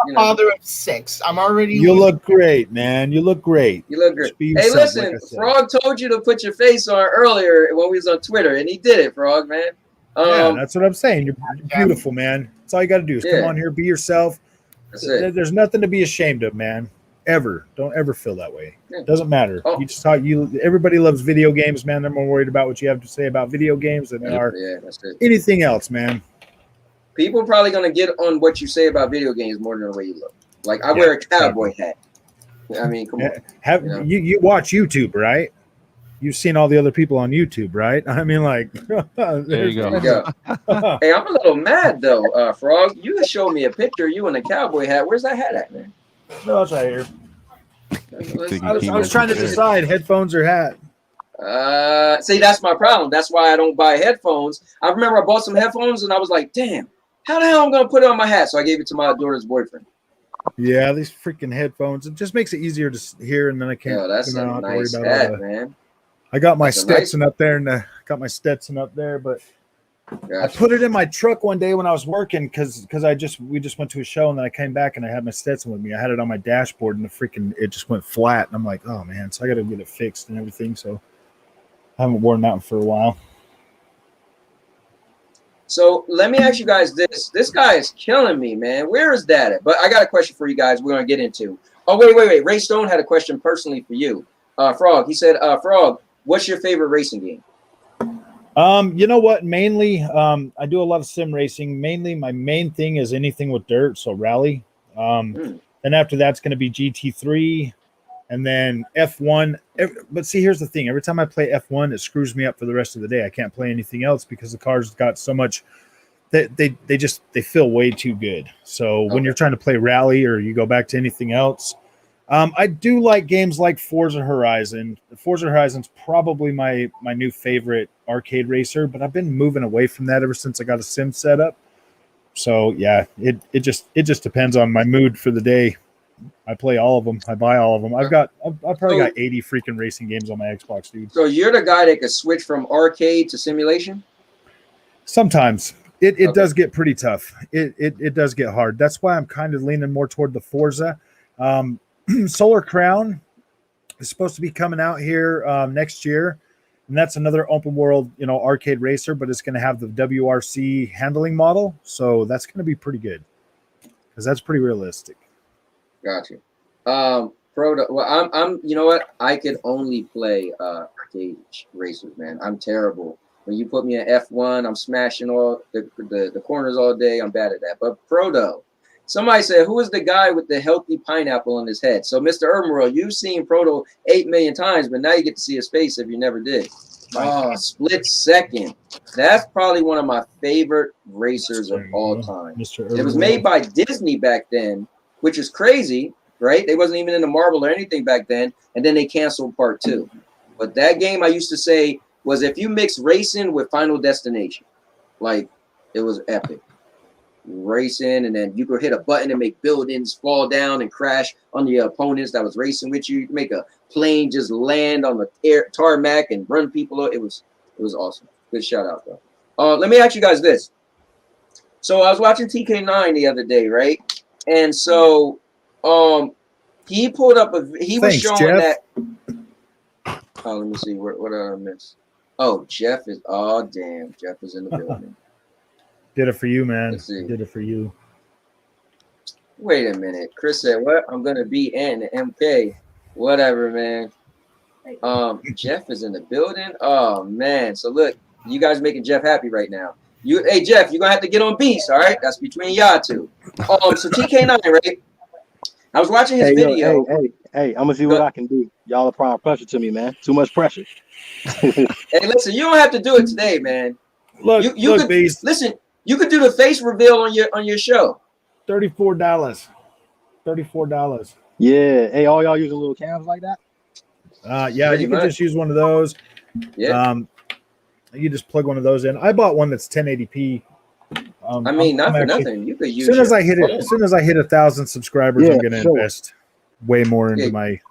a father of 6. I'm already. You look great, man. You look great. You look great. Hey, listen, like Frog told you to put your face on earlier when we was on Twitter, and he did it, Frog, man. Yeah, that's what I'm saying. You're beautiful, man. That's all you got to do is come on here, be yourself. That's it. There's nothing to be ashamed of, man. Ever. Don't ever feel that way. Doesn't matter. You just talk. Everybody loves video games, man. They're more worried about what you have to say about video games than they are anything else, man. People are probably gonna get on what you say about video games more than the way you look. Like I wear a cowboy hat. I mean, come on. You watch YouTube, right? You've seen all the other people on YouTube, right? I mean, like, there you go. Hey, I'm a little mad though, Frog. You showed me a picture of you in a cowboy hat. Where's that hat at, man? No, it's right here. I was trying to decide headphones or hat. See, that's my problem. That's why I don't buy headphones. I remember I bought some headphones and I was like, damn, how the hell am I gonna put it on my hat? So I gave it to my daughter's boyfriend. Yeah, these freaking headphones. It just makes it easier to hear, and then I can't. Yeah, that's a nice hat, man. I got my Stetson up there, and but I put it in my truck one day when I was working because we just went to a show, and then I came back and I had my Stetson with me. I had it on my dashboard, and it just went flat, and I'm like, oh man, so I got to get it fixed and everything. So I haven't worn that for a while. So let me ask you guys this. This guy is killing me, man. Where is that at? But I got a question for you guys we're going to get into. Oh, wait. Ray Stone had a question personally for you. Frog, he said, Frog, what's your favorite racing game? You know what? Mainly, I do a lot of sim racing. Mainly, my main thing is anything with dirt, so rally. And after that's going to be GT3, and then F1. But see, here's the thing: every time I play F1, it screws me up for the rest of the day. I can't play anything else because the cars got so much that they feel way too good. So when you're trying to play rally or you go back to anything else. I do like games like Forza Horizon. Forza Horizon's probably my new favorite arcade racer, but I've been moving away from that ever since I got a sim set up. So yeah, it just depends on my mood for the day. I play all of them. I buy all of them. I've probably got 80 freaking racing games on my Xbox, dude. So you're the guy that could switch from arcade to simulation? Sometimes. It does get pretty tough. It does get hard. That's why I'm kind of leaning more toward the Forza. Solar Crown is supposed to be coming out here next year, and that's another open world, arcade racer, but it's going to have the WRC handling model, so that's going to be pretty good because that's pretty realistic. Gotcha. Well, I'm. You know what? I could only play arcade racers, man. I'm terrible. When you put me in F1, I'm smashing all the corners all day. I'm bad at that. But Proto. Somebody said, who is the guy with the healthy pineapple on his head? So, Mr. Urban, you've seen Proto 8 million times, but now you get to see his face if you never did. Oh, Split Second. That's probably one of my favorite racers of all time. It was made by Disney back then, which is crazy, right? They wasn't even in the Marvel or anything back then, and then they canceled Part 2. But that game, I used to say, was if you mix racing with Final Destination, like, it was epic. Racing, and then you could hit a button and make buildings fall down and crash on the opponents that was racing with you. You could make a plane just land on the tarmac and run people. It was awesome. Good shout out though. Let me ask you guys this. So I was watching TK9 the other day, right? And so he pulled up he was showing Jeff. that. Oh, let me see. What did I miss? Oh, Jeff is. Oh, damn. Jeff is in the building. Did it for you, man. Let's see. Did it for you. Wait a minute. Chris said, "What? I'm gonna be in MK. Whatever, man." Jeff is in the building. Oh man. So look, you guys making Jeff happy right now. Hey Jeff, you're gonna have to get on Beast. All right, that's between y'all two. So TK9, right? I was watching his video. Hey, I'm gonna see what I can do. Y'all applying pressure to me, man. Too much pressure. Hey, listen, you don't have to do it today, man. Look, you could Beast. Listen. You could do the face reveal on your show. $34. $34. Yeah. Hey, all y'all using little cams like that? Yeah, you can just use one of those. Yeah. You just plug one of those in. I bought one that's 1080p. I mean, not for nothing. You could use. As soon as I hit 1,000 subscribers, I'm going to invest way more into my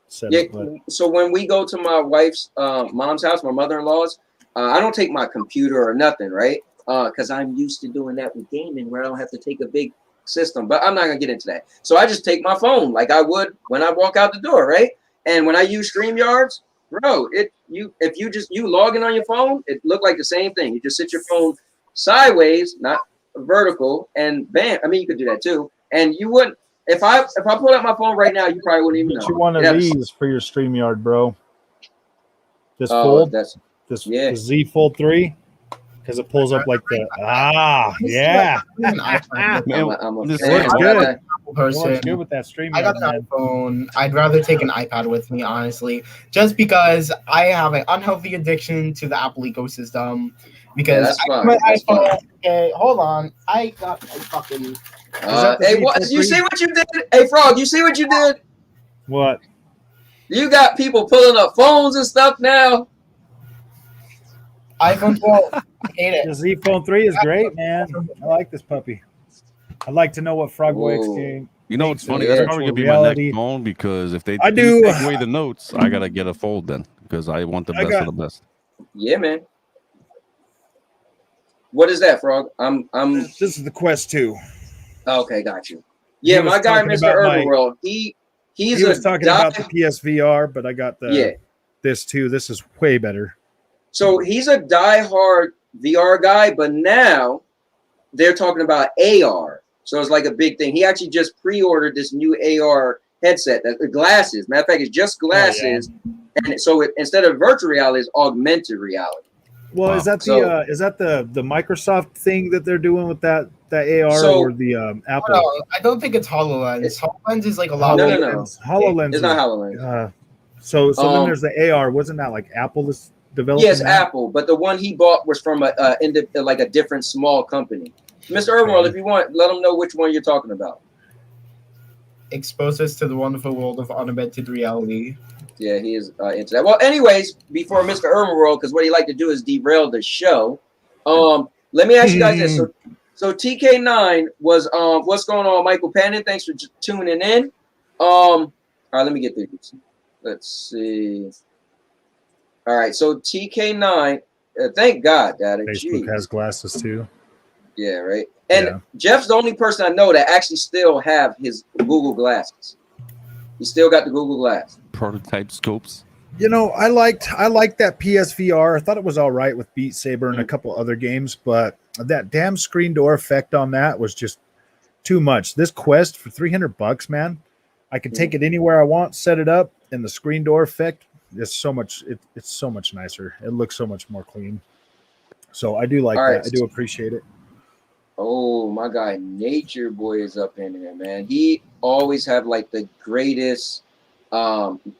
setup. Yeah. So when we go to my wife's mom's house, my mother-in-law's, I don't take my computer or nothing, right? Because I'm used to doing that with gaming, where I don't have to take a big system. But I'm not gonna get into that. So I just take my phone, like I would when I walk out the door, right? And when I use StreamYards, bro, if you log in on your phone, it looked like the same thing. You just sit your phone sideways, not vertical, and bam. I mean, you could do that too. And you wouldn't. If I pull out my phone right now, you probably wouldn't even know. You one of these for your StreamYard, bro. This Fold. The Z Fold 3. Because it pulls up like the yeah. I'm this looks good. Person. Good with that stream. I got an iPhone. I'd rather take an iPad with me, honestly, just because I have an unhealthy addiction to the Apple ecosystem. Because my iPhone. Okay, hold on. I got my fucking. Hey, you see what you did? Hey, Frog, you see what you did? What? You got people pulling up phones and stuff now. iPhone 12. I hate it. The Z Phone 3 is great, man. I like this puppy. I'd like to know what Frogboy game. You know what's funny? That's probably gonna be my next phone, because if they take away the notes, I gotta get a Fold then, because I want the best of the best. Yeah, man. What is that, Frog? This is the Quest 2. Okay, got you. Yeah, my guy, Mr. Urban World. He was talking about the PSVR, but I got this too. This is way better. So he's a diehard VR guy, but now they're talking about AR. So it's like a big thing. He actually just pre-ordered this new AR headset, the glasses. Matter of fact, it's just glasses, and so instead of virtual reality, it's augmented reality. Well, is that the Microsoft thing that they're doing with that AR or the Apple? No, I don't think it's HoloLens. HoloLens is like a lot. No. HoloLens. It's not HoloLens. So then there's the AR. Wasn't that like Apple is developing? Yes, Apple, but the one he bought was from a different small company. Mr. Urban, if you want, let them know which one you're talking about. Expose us to the wonderful world of augmented reality. Yeah, he is into that. Well, anyways, before Mr. Urban World, because what he like to do is derail the show. Let me ask you guys this. So TK9 was what's going on, Michael Pannon? Thanks for tuning in. All right, let me get through this. Let's see. All right, so TK9. Thank God, Daddy. Facebook has glasses too. Yeah, right. And Jeff's the only person I know that actually still have his Google glasses. He still got the Google Glass. Prototype scopes. You know, I liked that PSVR. I thought it was all right with Beat Saber and a couple other games, but that damn screen door effect on that was just too much. This Quest for $300, man, I can take it anywhere I want, set it up, and the screen door effect is so much. It's so much nicer. It looks so much more clean. So I do like that. I do appreciate it. Oh, my guy, Nature Boy is up in here, man. He always have like the greatest.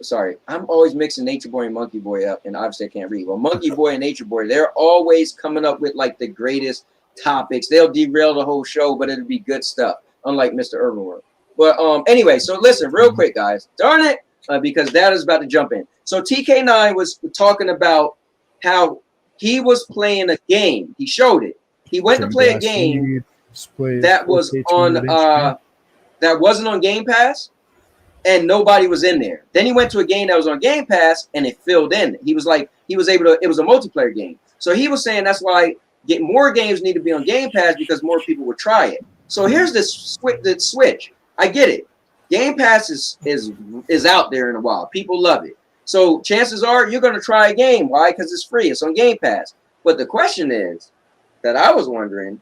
Sorry, I'm always mixing Nature Boy and Monkey Boy up, and obviously I can't read. Well, Monkey Boy and Nature Boy, they're always coming up with like the greatest topics. They'll derail the whole show, but it'll be good stuff, unlike Mr. Urban World. But anyway, so listen, real quick, guys. Darn it, because Dad is about to jump in. So TK9 was talking about how he was playing a game. He showed it. He went to play a game that was on that wasn't on Game Pass, and nobody was in there. Then he went to a game that was on Game Pass, and it filled in. He was like, he was able to. It was a multiplayer game, so he was saying that's why get more games need to be on Game Pass because more people would try it. So here's the switch. I get it. Game Pass is out there in a while. People love it. So chances are you're going to try a game. Why? Because it's free. It's on Game Pass. But the question is that I was wondering,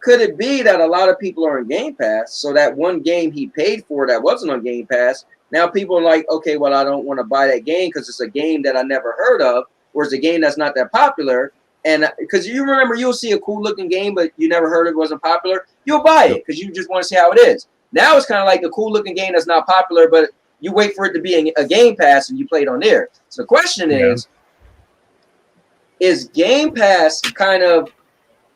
could it be that a lot of people are on Game Pass, so that one game he paid for that wasn't on Game Pass, now people are like, okay, well, I don't want to buy that game because it's a game that I never heard of, or it's a game that's not that popular. And because you remember, you'll see a cool looking game, but you never heard it wasn't popular, you'll buy it because you just want to see how it is. Now it's kind of like a cool looking game that's not popular, but you wait for it to be a Game Pass and you play it on there. So the question is Game Pass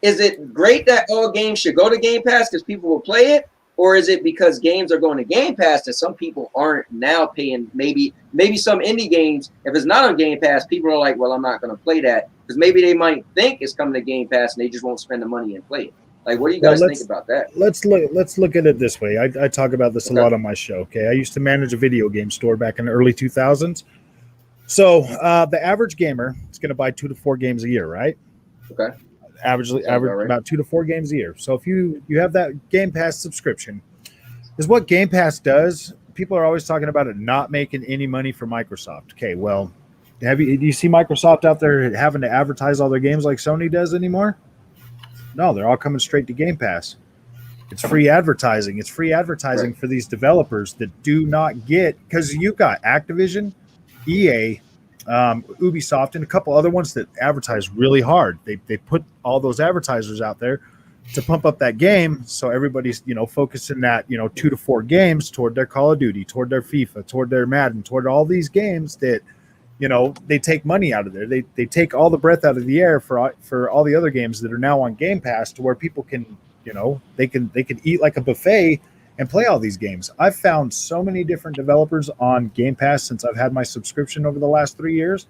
is it great that all games should go to Game Pass because people will play it? Or is it because games are going to Game Pass that some people aren't now paying? Maybe some indie games, if it's not on Game Pass, people are like, well, I'm not going to play that. Because maybe they might think it's coming to Game Pass and they just won't spend the money and play it. Like, what do you guys think about that? Let's look at it this way. I talk about this a lot on my show. Okay, I used to manage a video game store back in the early 2000s. So the average gamer is going to buy 2 to 4 games a year, right? Okay. Average about 2 to 4 games a year. So if you have that Game Pass subscription, is what Game Pass does. People are always talking about it not making any money for Microsoft. Okay, well, do you see Microsoft out there having to advertise all their games like Sony does anymore? No, they're all coming straight to Game Pass. It's free advertising. It's free advertising for these developers that do not get, because you got Activision, EA, Ubisoft, and a couple other ones that advertise really hard. They put all those advertisers out there to pump up that game, so everybody's focusing that 2 to 4 games toward their Call of Duty, toward their FIFA, toward their Madden, toward all these games that they take money out of there. They take all the breath out of the air for all the other games that are now on Game Pass, to where people can they can eat like a buffet and play all these games. I've found so many different developers on Game Pass since I've had my subscription over the last 3 years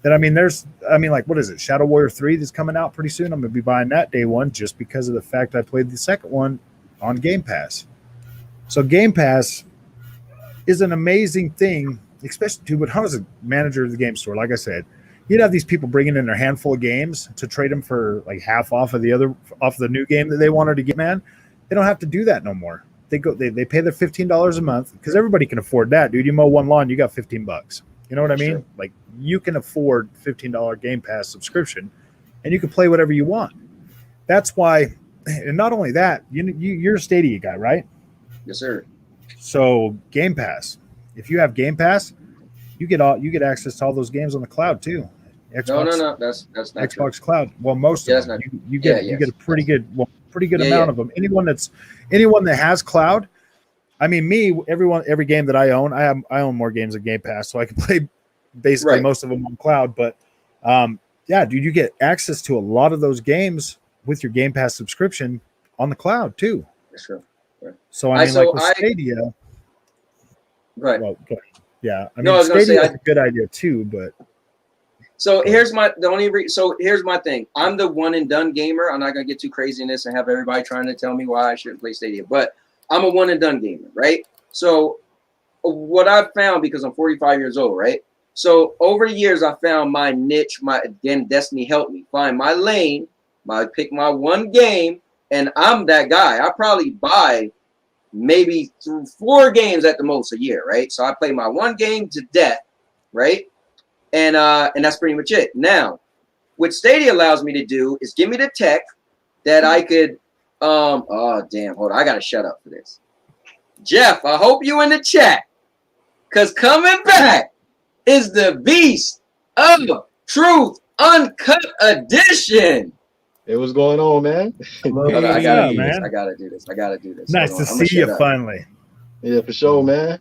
that like, what is it? Shadow Warrior 3 that's coming out pretty soon. I'm going to be buying that day one just because of the fact I played the second one on Game Pass. So Game Pass is an amazing thing, especially too, but how does a manager of the game store, like I said, you'd have these people bringing in their handful of games to trade them for like half off of the new game that they wanted to get, man. They don't have to do that no more. They pay their $15 a month, because everybody can afford that, dude. You mow one lawn, you got $15. You know what I mean? Sure. Like, you can afford $15 Game Pass subscription, and you can play whatever you want. That's why, and not only that, you're a Stadia guy, right? Yes, sir. So Game Pass. If you have Game Pass, you get access to all those games on the cloud too. Xbox, no, that's not Xbox true. Cloud. Well, most of them. You get a pretty good amount of them. Anyone that has cloud. I mean, every game that I own, I own more games than Game Pass, so I can play basically most of them on cloud. But dude, you get access to a lot of those games with your Game Pass subscription on the cloud too. Sure. Right. So with Stadia. Right. Well, yeah. I mean, Stadia is a good idea too, but. So here's my thing. I'm the one and done gamer. I'm not gonna get too crazy in this and have everybody trying to tell me why I shouldn't play Stadia, but I'm a one and done gamer, right? So what I've found, because I'm 45 years old, right? So over the years, I found my niche. Destiny helped me find my lane. I pick my one game, and I'm that guy. I probably buy maybe 4 games at the most a year, right? So I play my one game to death, right? And that's pretty much it. Now, what Stadia allows me to do is give me the tech that I could. Oh damn! Hold on, I gotta shut up for this. Jeff, I hope you in the chat, cause coming back is the Beast of Truth Uncut Edition. Hey, what's going on, man? I gotta do this. Nice to see you finally. Yeah, for sure, man.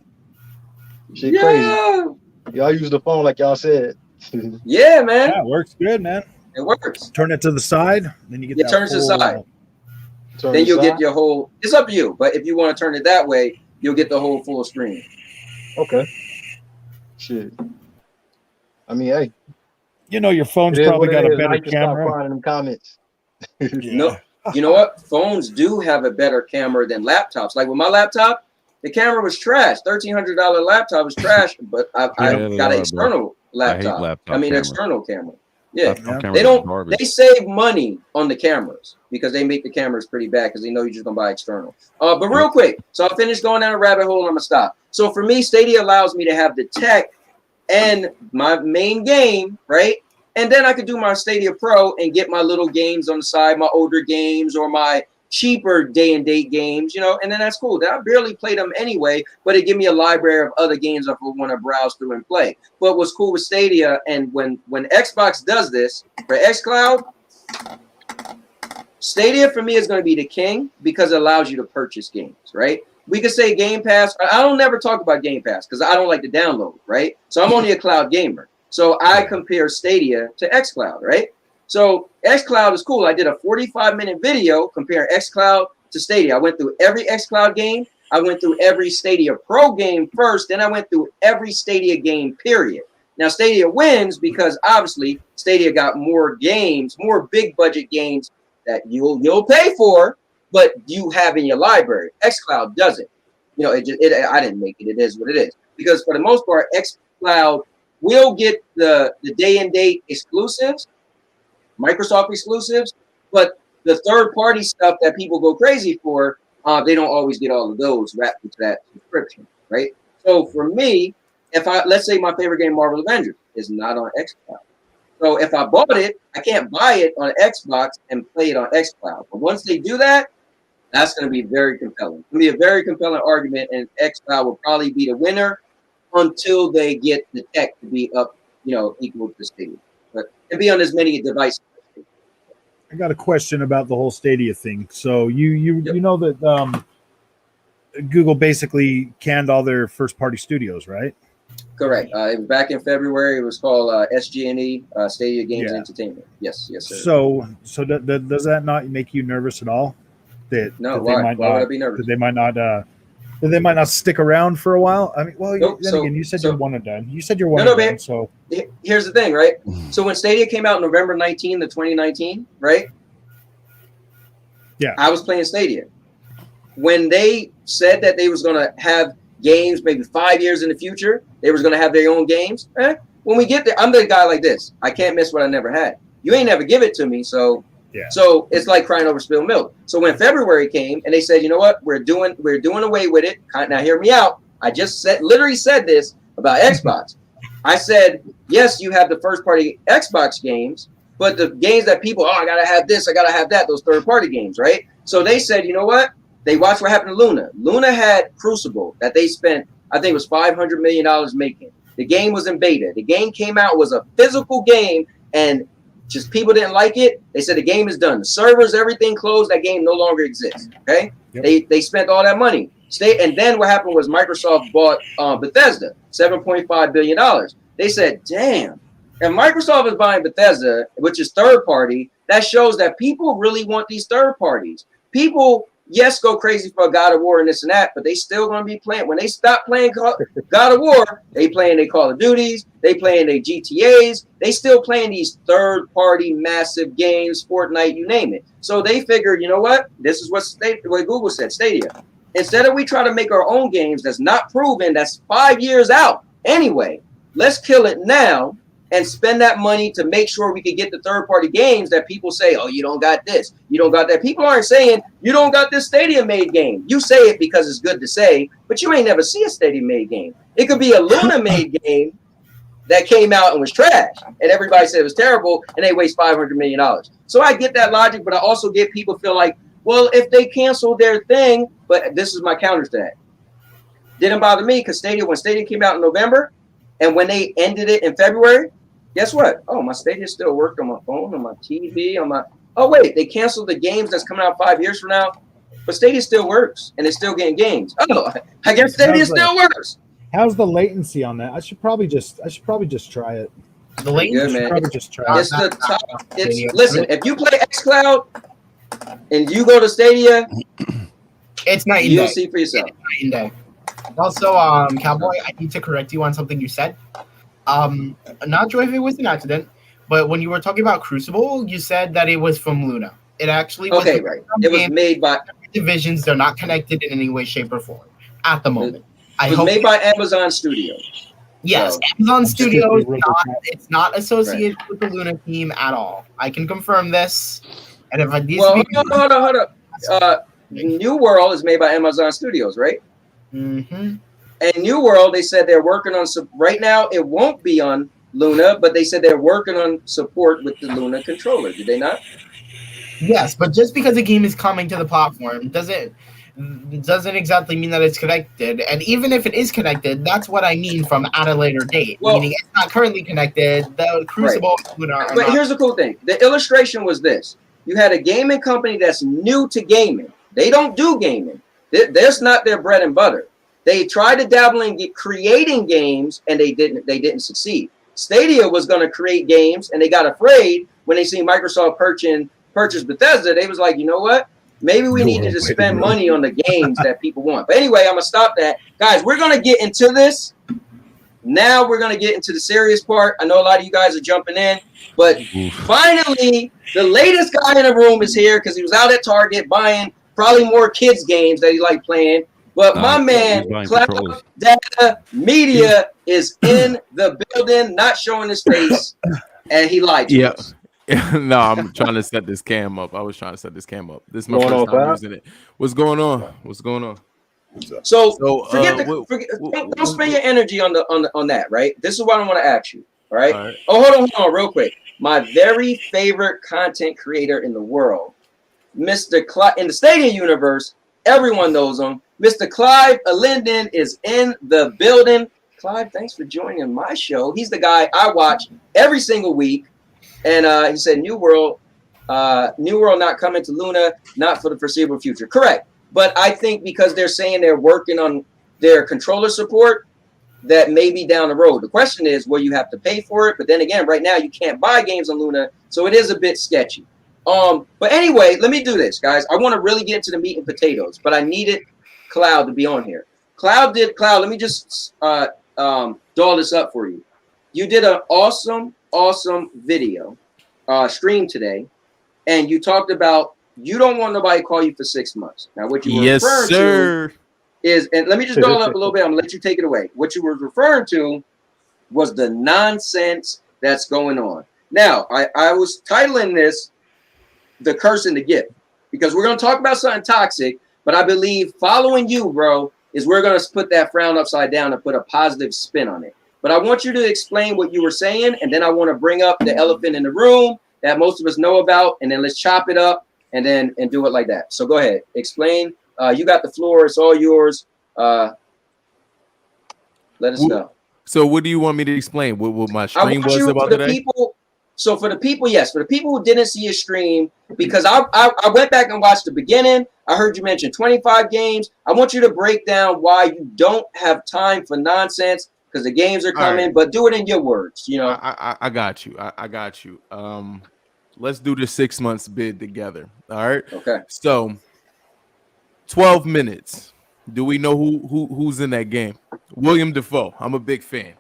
Shit crazy. Y'all use the phone like y'all said. Yeah, man. Yeah, it works good, man. It works. Turn it to the side, then you get turn to the side. Then you'll get your whole. It's up to you, but if you want to turn it that way, you'll get the whole full screen. Okay. Shit. I mean, hey. Your phone's probably got a better camera. Stop in them comments. No, you know what? Phones do have a better camera than laptops. Like with my laptop, the camera was trash. $1,300 laptop was trash, but I got an external laptop. External camera. Yeah, They don't. They save money on the cameras because they make the cameras pretty bad because they know you're just gonna buy external. But real quick, so I'll finish going down a rabbit hole. I'm gonna stop. So for me, Stadia allows me to have the tech and my main game, right? And then I could do my Stadia Pro and get my little games on the side, my older games or my cheaper day and date games, and then that's cool. I barely play them anyway, but it give me a library of other games if I want to browse through and play. But what's cool with Stadia, and when Xbox does this for xCloud, Stadia for me is going to be the king because it allows you to purchase games, right? We could say Game Pass. I don't never talk about Game Pass because I don't like to download, right? So I'm only a cloud gamer. So I compare Stadia to xCloud, right? So xCloud is cool. I did a 45-minute video comparing xCloud to Stadia. I went through every xCloud game. I went through every Stadia Pro game first. Then I went through every Stadia game, period. Now, Stadia wins because obviously Stadia got more games, more big budget games that you'll pay for, but you have in your library. xCloud doesn't. I didn't make it. It is what it is. Because for the most part, xCloud will get the day and date exclusives, Microsoft exclusives, but the third-party stuff that people go crazy for, they don't always get all of those wrapped into that subscription, right? So for me, let's say my favorite game, Marvel Avengers, is not on xCloud. So if I bought it, I can't buy it on Xbox and play it on xCloud. But once they do that, that's going to be very compelling. It's going to be a very compelling argument, and xCloud will probably be the winner until they get the tech to be up, equal to Stadia. But and be on as many devices. I got a question about the whole Stadia thing. So you know that Google basically canned all their first-party studios, right? Correct. Back in February, it was called SG&E, Stadia Games and Entertainment. Yes, sir. So does that not make you nervous at all? No, why would I be nervous? That they might not stick around for a while. I mean, well, nope. You said you're one and done. You said you're one and done. So here's the thing, right? So when Stadia came out November 19th of 2019, right? Yeah. I was playing Stadia. When they said that they was going to have games maybe 5 years in the future, they was going to have their own games. When we get there, I'm the guy like this. I can't miss what I never had. You ain't never give it to me, so yeah. So it's like crying over spilled milk. So when February came and they said, you know what, we're doing away with it. Now hear me out. I just literally said this about Xbox. I said, yes, you have the first party Xbox games, but the games that people, I gotta have this, I gotta have that, those third party games, right? So they said, you know what? They watched what happened to Luna. Luna had Crucible that they spent, I think it was $500 million making. The game was in beta. The game came out, was a physical game, and just people didn't like it. They said the game is done. The servers, everything closed. That game no longer exists. Okay, yep. They spent all that money. And then what happened was Microsoft bought Bethesda, $7.5 billion. They said, damn, if Microsoft is buying Bethesda, which is third party, that shows that people really want these third parties. People, yes, go crazy for God of War and this and that, but they still going to be playing. When they stop playing God of War, they playing their Call of Duties, they playing their GTAs, they still playing these third-party massive games, Fortnite, you name it. So they figured, you know what? This is what Google said, Stadia. Instead of we try to make our own games that's not proven, that's 5 years out anyway, let's kill it now and spend that money to make sure we can get the third-party games that people say, oh, you don't got this, you don't got that. People aren't saying you don't got this Stadia-made game. You say it because it's good to say, but you ain't never see a Stadia-made game. It could be a Luna-made game that came out and was trash, and everybody said it was terrible, and they waste $500 million. So I get that logic, but I also get people feel like, well, if they cancel their thing, but this is my counter to that. Didn't bother me because when Stadia came out in November, and when they ended it in February, guess what? Oh, my Stadia still worked on my phone, on my TV, on my. Oh wait, they canceled the games that's coming out 5 years from now, but Stadia still works and it's still getting games. Oh, I guess Stadia still works. How's the latency on that? I should probably just try it. The latency, man. Probably just try it's the top. Listen. If you play xCloud and you go to Stadia, it's night and you'll day. see for yourself. It's night and day. Also, Cowboy, I need to correct you on something you said. Not sure if it was an accident, but when you were talking about Crucible, you said that it was from Luna. It actually was right. It was made by divisions. They're not connected in any way, shape, or form at the moment. It was made by Amazon Studios. Yes, So, Amazon Studios, strictly it's not associated with the Luna team at all. I can confirm this. And if it needs well, to be, hold on. New World is made by Amazon Studios, right? mm-hmm. And New World, they said they're working on right now. It won't be on Luna, but they said they're working on support with the Luna controller. Did they not? Yes, but just because a game is coming to the platform doesn't exactly mean that it's connected. And even if it is connected, that's what I mean from at a later date. Well, meaning it's not currently connected. The Crucible and Luna are but not. here's the cool thing. The illustration was this. You had a gaming company that's new to gaming. They don't do gaming. That's not their bread and butter. They tried to dabble in creating games, and they didn't succeed. Stadia was going to create games, and they got afraid when they seen Microsoft purchase Bethesda. They was like, you know what? Maybe we needed to spend money on the games that people want. But anyway, I'm going to stop that. Guys, we're going to get into this. Now we're going to get into the serious part. I know a lot of you guys are jumping in. But finally, the latest guy in the room is here because he was out at Target buying probably more kids' games that he liked playing. But my man, Cloud Data Media, is in the building, not showing his face, and he lied to us. No, I'm trying to set this cam up. I was trying to set this cam up. This is my first time using it. What's going on? What's going on? So don't spend your energy on that, right? This is what I want to ask you. All right. Oh, hold on, real quick. My very favorite content creator in the world, Mr. Clive, in the Stadia universe, everyone knows him. Mr. Clive Linden is in the building. Clive, thanks for joining my show. He's the guy I watch every single week. And he said, New World not coming to Luna, not for the foreseeable future. Correct. But I think because they're saying they're working on their controller support, that may be down the road. The question is, will you have to pay for it? But then again, right now you can't buy games on Luna, so it is a bit sketchy. But anyway, let me do this, guys. I want to really get into the meat and potatoes, but I needed Cloud to be on here. Cloud, let me just doll this up for you. You did an awesome video stream today, and you talked about you don't want nobody to call you for 6 months. Now, what you were referring to is, and let me just doll up a little bit. I'm gonna let you take it away. What you were referring to was the nonsense that's going on. Now, I was titling this "The Curse and the Gift" because we're gonna talk about something toxic, but I believe following you, bro, is we're gonna put that frown upside down and put a positive spin on it. But I want you to explain what you were saying, and then I want to bring up the elephant in the room that most of us know about, and then let's chop it up and do it like that. So go ahead, explain. You got the floor. It's all yours. Let us know. So what do you want me to explain? What my stream was about today? So for the people, yes. For the people who didn't see your stream, because I went back and watched the beginning. I heard you mention 25 games. I want you to break down why you don't have time for nonsense because the games are coming, but do it in your words. You know, I got you. I got you. Let's do the 6 months bid together. All right. Okay. So 12 minutes. Do we know who's in that game? William Dafoe. I'm a big fan.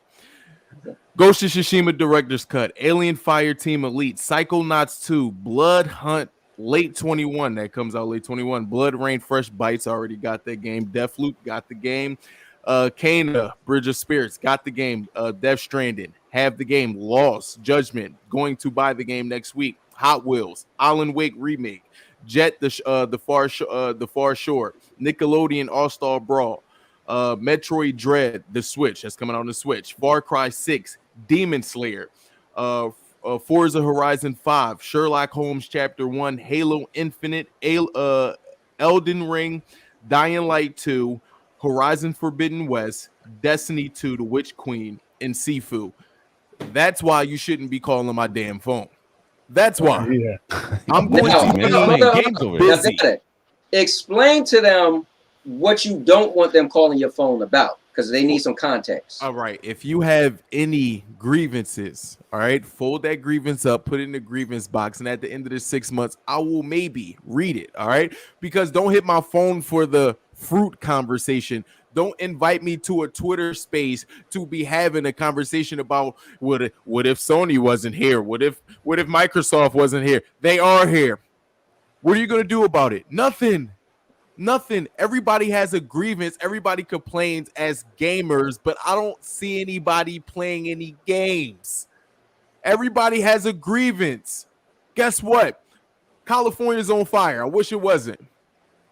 Ghost of Tsushima Director's Cut, Alien Fireteam Elite, Psychonauts 2, Blood Hunt late 21. That comes out late 21. Blood Rain Fresh Bites already got that game. Deathloop got the game. Kana, Bridge of Spirits got the game. Death Stranding have the game. Lost Judgment going to buy the game next week. Hot Wheels, Alan Wake remake. Jet the Far Shore, Nickelodeon All-Star Brawl, Metroid Dread, the Switch that's coming on the Switch, Far Cry 6, Demon Slayer, Forza Horizon 5, Sherlock Holmes Chapter 1, Halo Infinite, Elden Ring, Dying Light 2, Horizon Forbidden West, Destiny 2, The Witch Queen, and Sifu. That's why you shouldn't be calling my damn phone. That's why. Yeah. I'm going to games over here. Explain to them what you don't want them calling your phone about, because they need some context. All right. If you have any grievances, all right, fold that grievance up, put it in the grievance box, and at the end of the 6 months, I will maybe read it. All right. Because don't hit my phone for the fruit conversation. Don't invite me to a Twitter space to be having a conversation about what if Sony wasn't here? What if Microsoft wasn't here? They are here. What are you going to do about it? Nothing. Nothing. Everybody has a grievance. Everybody complains as gamers, but I don't see anybody playing any games. Everybody has a grievance. Guess what? California's on fire. I wish it wasn't.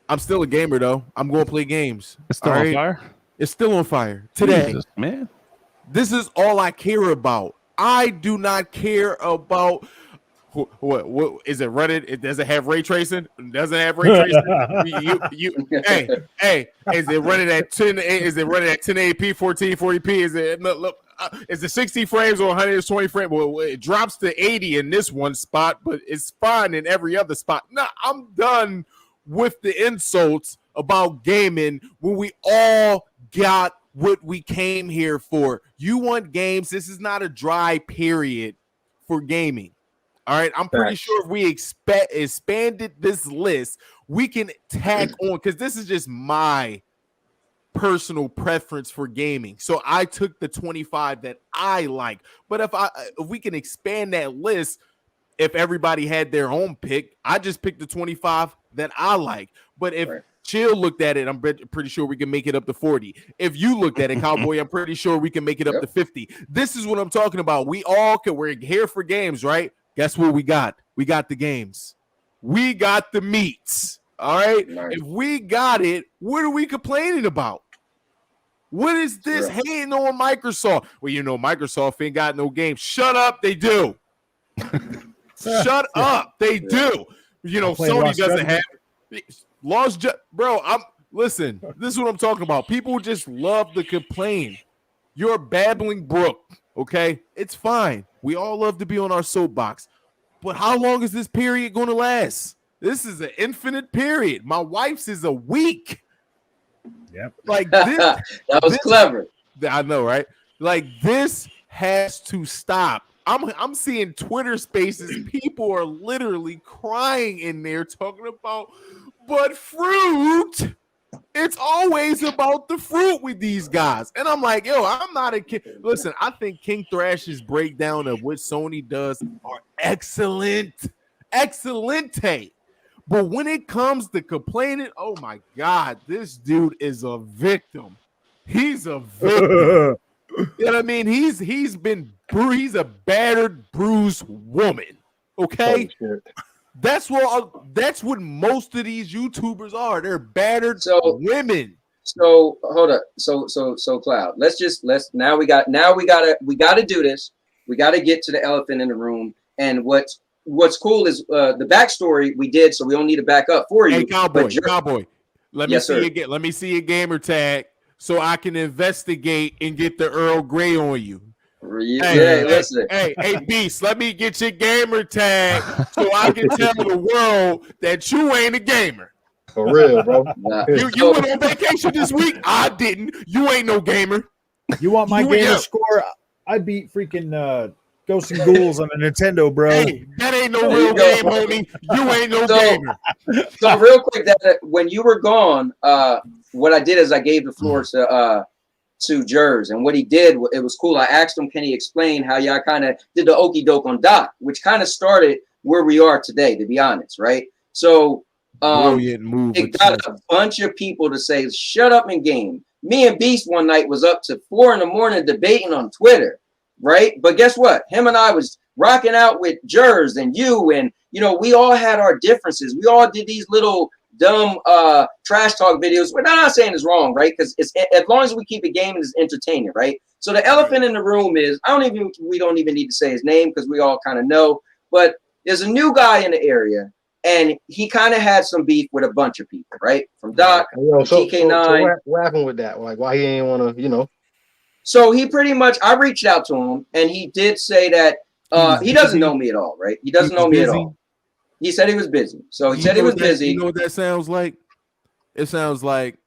I'm still a gamer though. I'm going to play games. It's still on fire. It's still on fire today. Jesus, man. This is all I care about. I do not care about what is it? Reddit? It doesn't have ray tracing. It doesn't have ray tracing. Hey, is it running at 10? Is it running at 1080p, 1440p? Is it 60 frames or 120 frames? Well, it drops to 80 in this one spot, but it's fine in every other spot. No, I'm done with the insults about gaming when we all got what we came here for. You want games? This is not a dry period for gaming. All right, I'm pretty sure if we expanded this list, we can tack on, because this is just my personal preference for gaming. So I took the 25 that I like. But if we can expand that list, if everybody had their own pick, I just picked the 25 that I like. But if Chill looked at it, I'm pretty sure we can make it up to 40. If you looked at it, Cowboy, I'm pretty sure we can make it up to 50. This is what I'm talking about. We're here for games, right? Guess what we got? We got the games. We got the meats. All right. Nice. If we got it, what are we complaining about? What is this hating on Microsoft? Well, Microsoft ain't got no games. Shut up. They do. Shut up. They do. Sony doesn't have bro. Listen, this is what I'm talking about. People just love to complain. You're a babbling brook. Okay, it's fine. We all love to be on our soapbox. But how long is this period going to last? This is an infinite period. My wife's is a week. Yep. Like this. That was clever. I know, right? Like this has to stop. I'm seeing Twitter spaces. People are literally crying in there talking about, but fruit. It's always about the fruit with these guys. And I'm like, I'm not a kid. Listen, I think King Thrash's breakdown of what Sony does are excellent. Excellente. But when it comes to complaining, oh my God, this dude is a victim. He's a victim. You know what I mean? He's a battered, bruised woman. Okay? Oh, that's what most of these YouTubers are. They're battered women. So hold up. So Cloud. Now we gotta do this. We gotta get to the elephant in the room. And what's cool is the backstory we did, so we don't need to back up for you. Hey, Cowboy. Let me see your gamer tag so I can investigate and get the Earl Grey on you. Listen. Hey, Beast, let me get your gamer tag so I can tell the world that you ain't a gamer. For real, bro. You went on vacation this week? I didn't. You ain't no gamer. You want my gamer score? I beat freaking Ghosts and Ghouls on a Nintendo, bro. Hey, that ain't no real game, homie. You ain't no gamer. So real quick, that when you were gone, what I did is I gave the floor to Jers, and what he did, it was cool. I asked him, can he explain how y'all kind of did the okey doke on Doc, which kind of started where we are today, to be honest, right? So it got a bunch of people to say, shut up and game. Me and Beast one night was up to 4 a.m. debating on Twitter, right? But guess what? Him and I was rocking out with Jers and you, and we all had our differences. We all did these little dumb trash talk videos. We're not saying it's wrong, right? Because it's as long as we keep it gaming, it's entertaining, right? So the elephant in the room is we don't even need to say his name because we all kind of know, but there's a new guy in the area, and he kind of had some beef with a bunch of people, right? From Doc, TK9. So what happened with that? Like, why he ain't want to, So he pretty much, I reached out to him, and he did say that he doesn't know me at all, right? He doesn't know me at all. He said he was busy. So he said he was busy. You know what that sounds like? It sounds like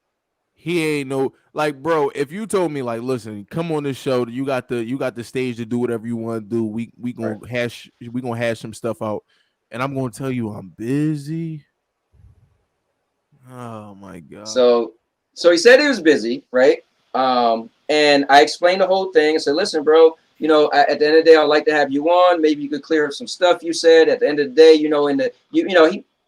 he ain't no, like, bro, if you told me, like, listen, come on this show, you got the stage to do whatever you want to do. We gonna hash some stuff out, and I'm gonna tell you I'm busy. Oh my God. So he said he was busy, right? And I explained the whole thing. I said, listen, bro, at the end of the day, I'd like to have you on. Maybe you could clear up some stuff you said. At the end of the day,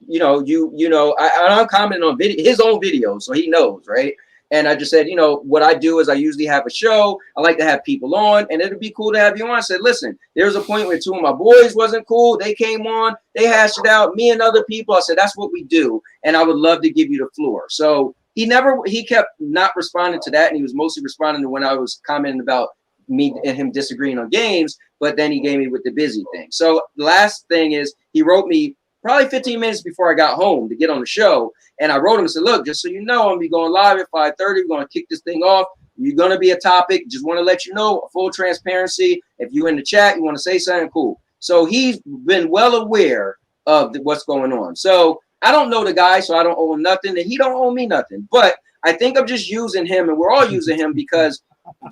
I'm commenting on his own videos, so he knows, right? And I just said, what I do is I usually have a show. I like to have people on, and it'd be cool to have you on. I said, listen, there was a point where two of my boys wasn't cool. They came on, they hashed it out, me and other people. I said, that's what we do, and I would love to give you the floor. So he kept not responding to that, and he was mostly responding to when I was commenting about me and him disagreeing on games, but then he gave me with the busy thing. So the last thing is he wrote me probably 15 minutes before I got home to get on the show. And I wrote him and said, look, just so you know, I'm going to be going live at 5:30. We're going to kick this thing off. You're going to be a topic. Just want to let you know, full transparency. If you're in the chat, you want to say something, cool. So he's been well aware of what's going on. So I don't know the guy, so I don't owe him nothing, and he don't owe me nothing. But I think I'm just using him, and we're all using him because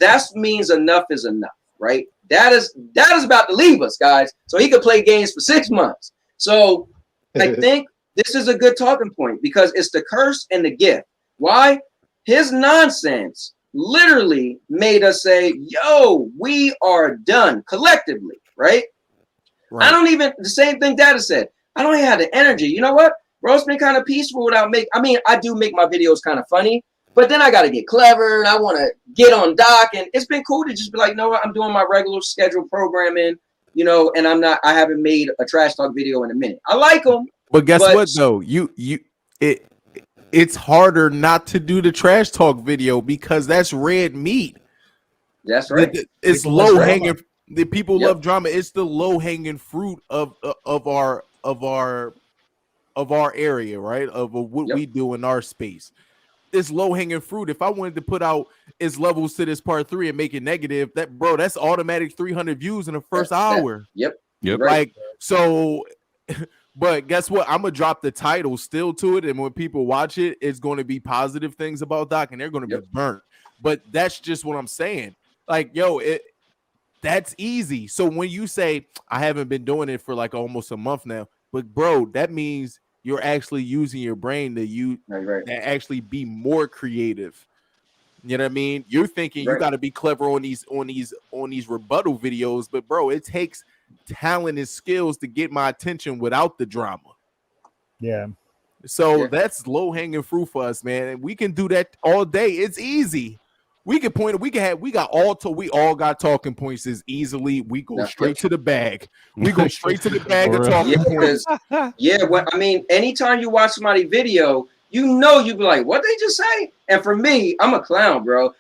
that means enough is enough, right? That is about to leave us, guys. So he could play games for 6 months. So I think this is a good talking point because it's the curse and the gift. Why? His nonsense literally made us say, yo, we are done collectively, right? I don't even, the same thing Dada said. I don't have the energy. You know what? Bro, it's been kind of peaceful without I do make my videos kind of funny, but then I got to get clever and I want to get on Doc, and it's been cool to just be like, no, I'm doing my regular scheduled programming, and I haven't made a trash talk video in a minute. I like them. But guess what though? It's harder not to do the trash talk video because that's red meat. That's right. It's low hanging. The people love drama. It's the low hanging fruit of our area, right? Of what we do in our space. It's low hanging fruit. If I wanted to put out its levels to this part 3 and make it negative, that's automatic 300 views in the first hour. Yep. Like so. But guess what? I'm gonna drop the title still to it, and when people watch it, it's going to be positive things about Doc, and they're going to be burnt. But that's just what I'm saying. Like, yo, that's easy. So when you say I haven't been doing it for like almost a month now, but bro, that means you're actually using your brain to actually be more creative. You know what I mean? You're thinking you got to be clever on these rebuttal videos, but bro, it takes talent and skills to get my attention without the drama. Yeah. So that's low hanging fruit for us, man. And we can do that all day. It's easy. We can point. We got all got talking points as easily. We go straight to the bag. We go straight to the bag of talking points. Anytime you watch somebody's video, you'd be like, what they just say? And for me, I'm a clown, bro.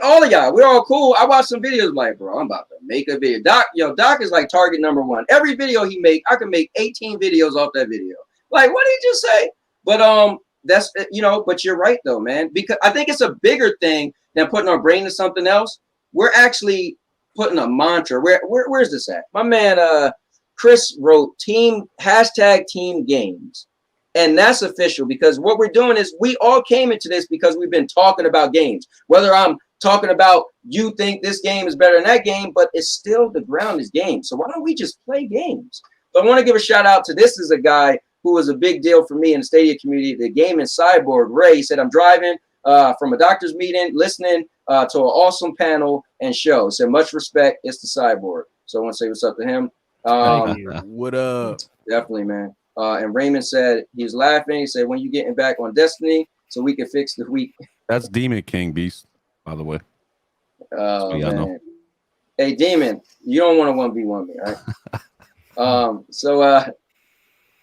All of y'all, we're all cool. I watch some videos like, bro, I'm about to make a video. Doc is like target number 1. Every video he make, I can make 18 videos off that video. Like, what did he just say? But that's but you're right though, man. Because I think it's a bigger thing than putting our brain to something else. We're actually putting a mantra. Where's this at? My man Chris wrote #team games. And that's official because what we're doing is we all came into this because we've been talking about games. Whether I'm talking about you think this game is better than that game, but it's still the ground is games. So why don't we just play games? But I want to give a shout out to this is a guy who was a big deal for me in the Stadia community, the gaming cyborg. Ray said, I'm driving from a doctor's meeting, listening to an awesome panel and show. Said, much respect. It's the cyborg. So I want to say what's up to him. What up? Definitely, man. And Raymond said he was laughing. He said, when you getting back on Destiny so we can fix the week. That's Demon King Beast, by the way. Oh, man. Hey, Demon, you don't want to 1v1 me, right?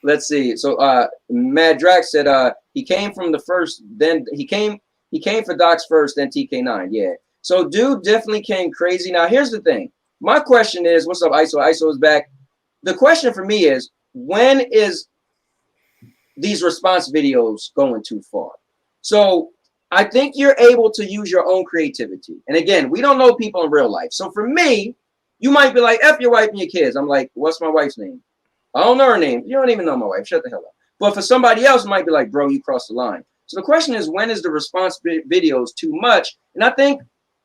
Let's see. So Mad Drax said he came from the first, then he came for Doc's first, then TK9. Yeah. So dude definitely came crazy. Now, here's the thing. My question is, what's up, ISO? ISO is back. The question for me is, when is these response videos going too far? So I think you're able to use your own creativity. And again, we don't know people in real life. So for me, you might be like, F your wife and your kids. I'm like, what's my wife's name? I don't know her name. You don't even know my wife. Shut the hell up. But for somebody else, it might be like, bro, you crossed the line. So the question is, when is the response videos too much? And I think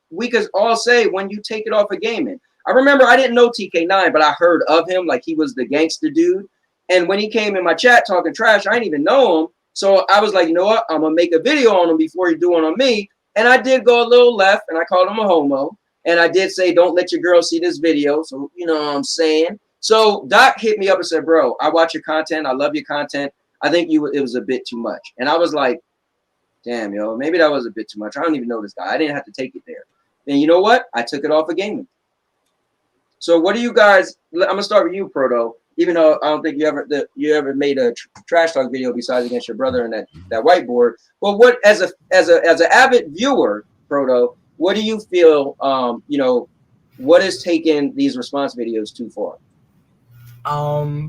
we could all say when you take it off of gaming. I remember I didn't know TK9, but I heard of him like he was the gangster dude. And when he came in my chat talking trash, I didn't even know him. So I was like, you know what? I'm going to make a video on him before you do one on me. And I did go a little left, and I called him a homo. And I did say, don't let your girl see this video. So, you know what I'm saying? So Doc hit me up and said, bro, I watch your content. I love your content. I think it was a bit too much. And I was like, damn, yo, maybe that was a bit too much. I don't even know this guy. I didn't have to take it there. And you know what? I took it off of gaming. So what do you guys? I'm gonna start with you, Proto. Even though I don't think you ever made a trash talk video besides against your brother and that whiteboard. But what as an avid viewer, Proto, what do you feel? What is taking these response videos too far?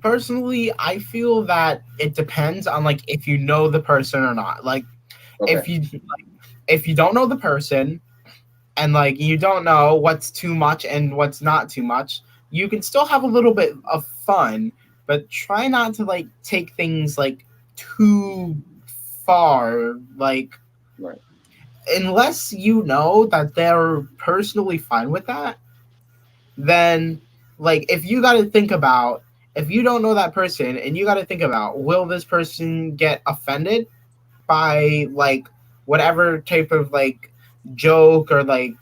Personally, I feel that it depends on like if you know the person or not. Like, okay. if you don't know the person, and like you don't know what's too much and what's not too much, you can still have a little bit of fun, but try not to like take things like too far. Like, right. Unless you know that they're personally fine with that, then like if you got to think about, if you don't know that person and you got to think about, will this person get offended by like whatever type of like joke or like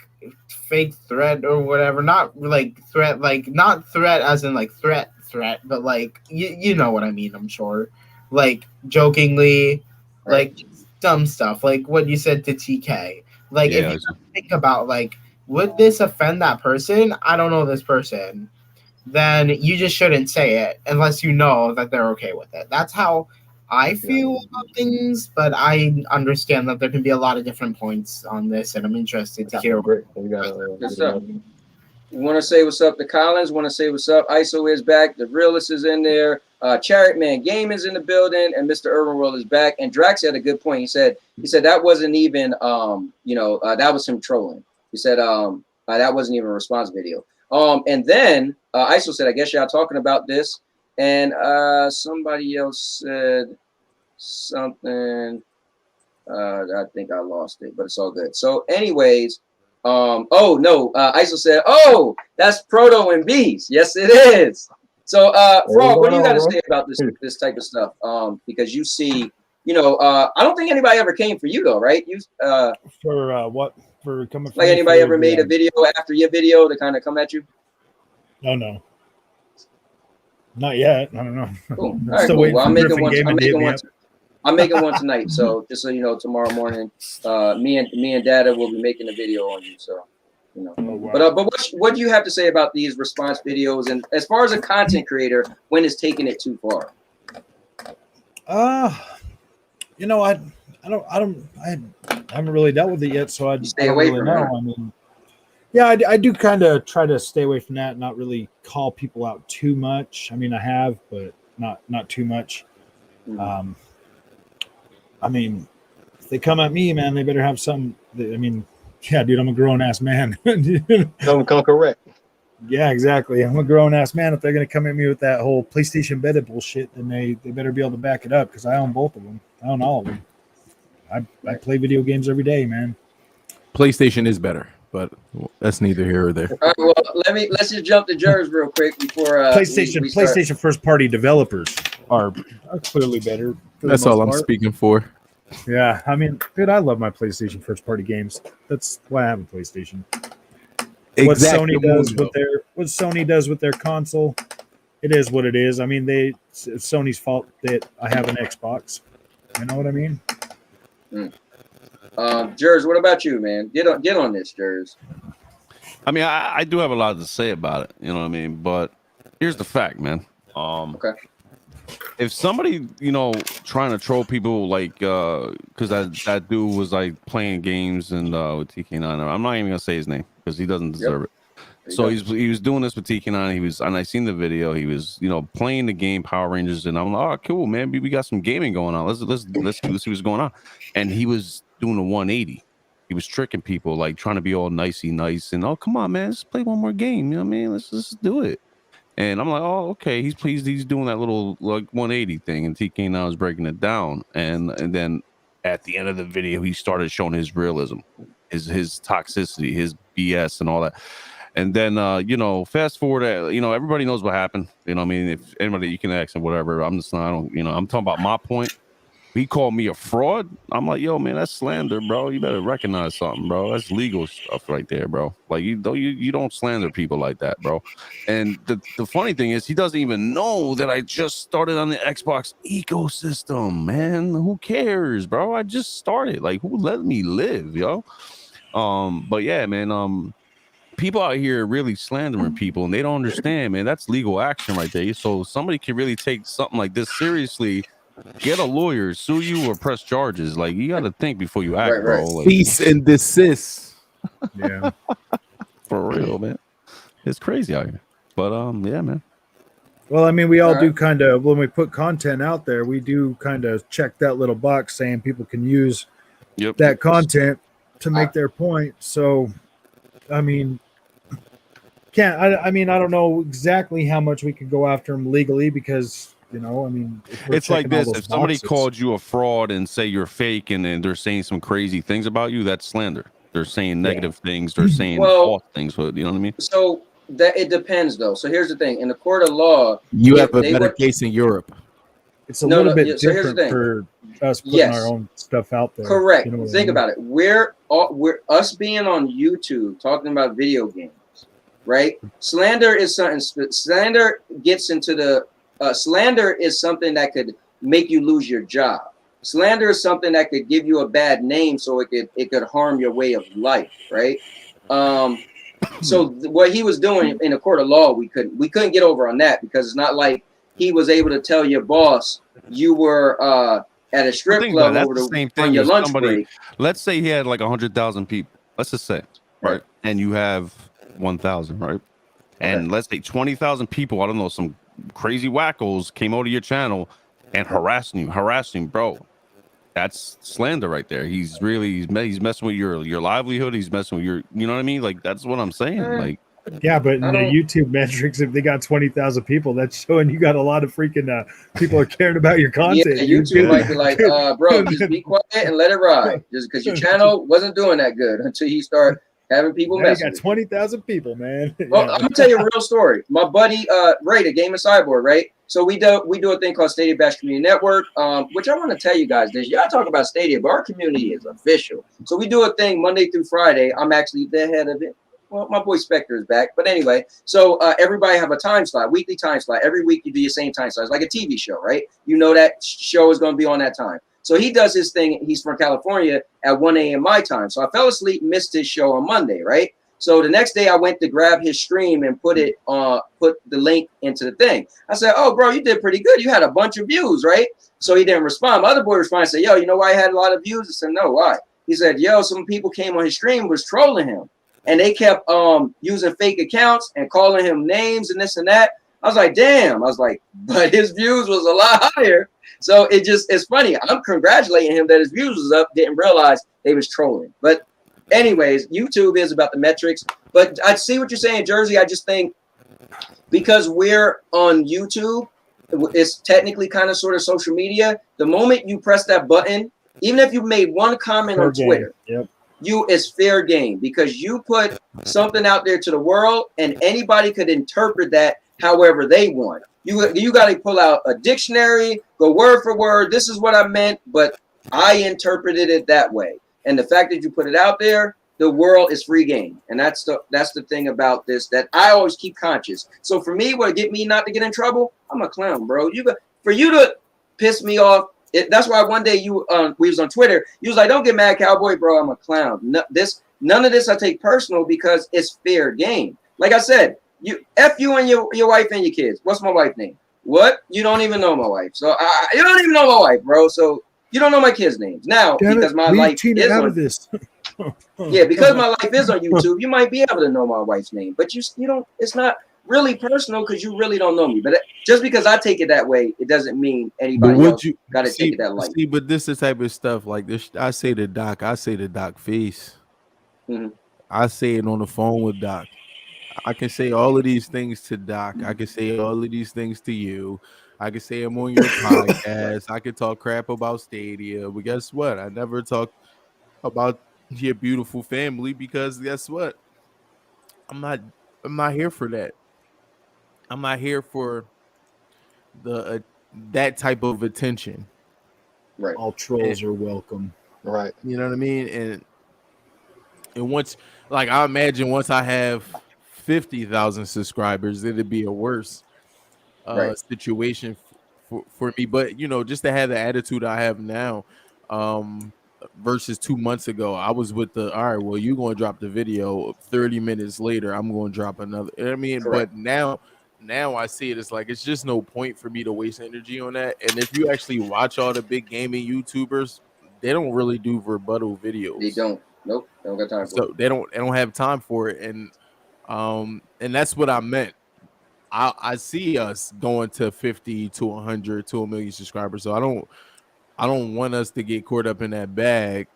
fake threat or whatever, not like threat, like not threat as in like threat, but like you know what I mean, I'm sure, like jokingly, right. Like dumb stuff like what you said to TK, like if you think about like, would this offend that person? I don't know this person. Then you just shouldn't say it unless you know that they're okay with it. That's how I feel about things, but I understand that there can be a lot of different points on this, and I'm interested to hear. Good stuff. Want to say what's up to Collins? Want to say what's up? ISO is back. The Realist is in there. Chariot Man Game is in the building, and Mr. Urban World is back. And Drax had a good point. He said that wasn't even that was him trolling. He said that wasn't even a response video. And then ISO said, I guess y'all talking about this. And somebody else said something. I think I lost it, but it's all good. So anyways, ISO said, oh, that's Proto and Bees. Yes, it is. So Frog, what do you got to say about this type of stuff? Because you see, I don't think anybody ever came for you though, right? You for what? For coming like anybody ever made a video after your video to kind of come at you? No. Not yet. I don't know. Cool. All right, cool. Well, I'm making one tonight. So just so you know, tomorrow morning, me and Dada will be making a video on you. So, Oh, wow. But what do you have to say about these response videos? And as far as a content creator, when is taking it too far? I haven't really dealt with it yet, so I stay away from it. I mean, yeah, I do kind of try to stay away from that, not really call people out too much. I mean, I have, but not too much. Mm-hmm. I mean, if they come at me, man, they better have something. Yeah, dude, I'm a grown ass man. Come correct. Yeah, exactly. I'm a grown ass man. If they're gonna come at me with that whole PlayStation beta bullshit, then they better be able to back it up, because I own both of them. I own all of them. I play video games every day, man. PlayStation is better, but that's neither here or there. All right, well, let's just jump to Jers real quick before PlayStation first party developers are clearly better. That's all I'm speaking for. Yeah, I mean, dude, I love my PlayStation first party games. That's why I have a PlayStation. What Sony does with their console, it is what it is. I mean, it's Sony's fault that I have an Xbox. You know what I mean? Jers, what about you, man? Get on this, Jers. I mean, I do have a lot to say about it. You know what I mean? But here's the fact, man. Okay. If somebody, trying to troll people, like, because that dude was like playing games and with TK9, I'm not even gonna say his name because he doesn't deserve it. So he was doing this with TK9. And I seen the video. He was, playing the game Power Rangers, and I'm like, oh, cool, man. We got some gaming going on. Let's see what's going on. And he was doing a 180. He was tricking people, like trying to be all nicey nice, and oh, come on, man, let's play one more game. You know what I mean? Let's do it. And I'm like, oh, okay. He's doing that little like 180 thing, and TK now is breaking it down. And then at the end of the video, he started showing his realism, his toxicity, his BS, and all that. And then fast forward, everybody knows what happened. You know what I mean? If anybody, you can ask him whatever. I'm talking about my point. he called me a fraud. I'm like, yo, man, that's slander, bro. You better recognize something, bro. That's legal stuff right there, bro. Like you don't slander people like that, bro. And the funny thing is, he doesn't even know that I just started on the Xbox ecosystem, man. Who cares, bro? I just started. Like, who let me live, yo? But yeah, man. People out here really slandering people, and they don't understand, man. That's legal action right there. So somebody can really take something like this seriously. Get a lawyer, sue you, or press charges. Like, you got to think before you act, bro. Like, cease and desist. Yeah, for real, man. It's crazy out here. But yeah, man. well, I mean, we all do kind of, when we put content out there, we do kind of check that little box saying people can use that content to make their point. So, I mean, I mean, I don't know exactly how much we could go after them legally because, you know, I mean, it's like this. If somebody called you a fraud and say you're fake, and then they're saying some crazy things about you, that's slander. They're saying negative things. They're saying false things. But you know what I mean? So that it depends, though. So here's the thing: in the court of law, you have a better case in Europe. It's a little bit different for us putting our own stuff out there. Correct. You know think about it. We're us being on YouTube talking about video games, right? Slander is something. Slander gets into the slander is something that could make you lose your job. Slander is something that could give you a bad name, so it could harm your way of life, right? So what he was doing in a court of law, we couldn't get over on that because it's not like he was able to tell your boss you were at a strip club over the same thing on your lunch break. Let's say he had like 100,000 people. Let's just say, right? And you have 1,000, right? And let's say 20,000 people, I don't know, some crazy wackos came over to your channel and harassing you, bro. That's slander right there. He's messing with your livelihood. He's messing with your, you know what I mean? Like, that's what I'm saying. Like, yeah, but in the YouTube metrics, if they got 20,000 people, that's showing you got a lot of freaking people are caring about your content. Yeah, YouTube might be like, bro, just be quiet and let it ride. Just because your channel wasn't doing that good until you start having people now messing. You got 20,000 people, man. Well, I'm gonna tell you a real story. My buddy Ray, the Game and Cyborg, right? So we do a thing called Stadia Bash Community Network, which I want to tell you guys this. Y'all talk about Stadia, but our community is official. So we do a thing Monday through Friday. I'm actually the head of it. Well, my boy Spectre is back. But anyway, so everybody have a time slot, weekly time slot. Every week you do your same time slot. It's like a TV show, right? You know that show is going to be on that time. So he does his thing. He's from California at 1 a.m. my time. So I fell asleep, missed his show on Monday, right? So the next day I went to grab his stream and put the link into the thing. I said, oh, bro, you did pretty good. You had a bunch of views, right? So he didn't respond. My other boy responded and said, yo, you know why I had a lot of views? I said, no, why? He said, yo, some people came on his stream, was trolling him. And they kept using fake accounts and calling him names and this and that. I was like, damn. I was like, but his views was a lot higher. So it's funny. I'm congratulating him that his views was up. Didn't realize they was trolling. But anyways, YouTube is about the metrics. But I see what you're saying, Jersey. I just think because we're on YouTube, it's technically kind of sort of social media. The moment you press that button, even if you made one comment on Twitter, it's fair game because you put something out there to the world and anybody could interpret that however they want. You got to pull out a dictionary, go word for word. This is what I meant, but I interpreted it that way. And the fact that you put it out there, the world is free game. And that's the thing about this that I always keep conscious. So for me, what get me not to get in trouble, I'm a clown, bro. For you to piss me off, that's why one day we was on Twitter. You was like, "Don't get mad, Cowboy, bro. I'm a clown." None of this I take personal because it's fair game. Like I said, you and your wife and your kids. What's my wife's name? What? You don't even know my wife. So you don't even know my wife, bro. So you don't know my kids' names now because my life is on this. Yeah, because my life is on YouTube. You might be able to know my wife's name, but you don't. It's not really personal because you really don't know me. But just because I take it that way, it doesn't mean anybody else got to take it that light. See, but this is the type of stuff like this. I say to Doc face. Mm-hmm. I say it on the phone with Doc. I can say all of these things to Doc. I can say all of these things to you. I can say them on your podcast. I can talk crap about Stadia. But guess what? I never talk about your beautiful family because guess what? I'm not here for that. I'm not here for the that type of attention. Right. All trolls are welcome. Right. You know what I mean? And once, like, I imagine once I have 50,000 subscribers, it'd be a worse situation for me. But just to have the attitude I have now, versus 2 months ago, I was with the all right. Well, you're going to drop the video. 30 minutes later, I'm going to drop another. I mean, Correct. but now I see it as like it's just no point for me to waste energy on that. And if you actually watch all the big gaming YouTubers, they don't really do rebuttal videos. They don't. Nope. They don't got time for So it. they don't have time for it. And that's what I meant. I see us going to 50 to 100 to 1 million subscribers. So I don't want us to get caught up in that bag.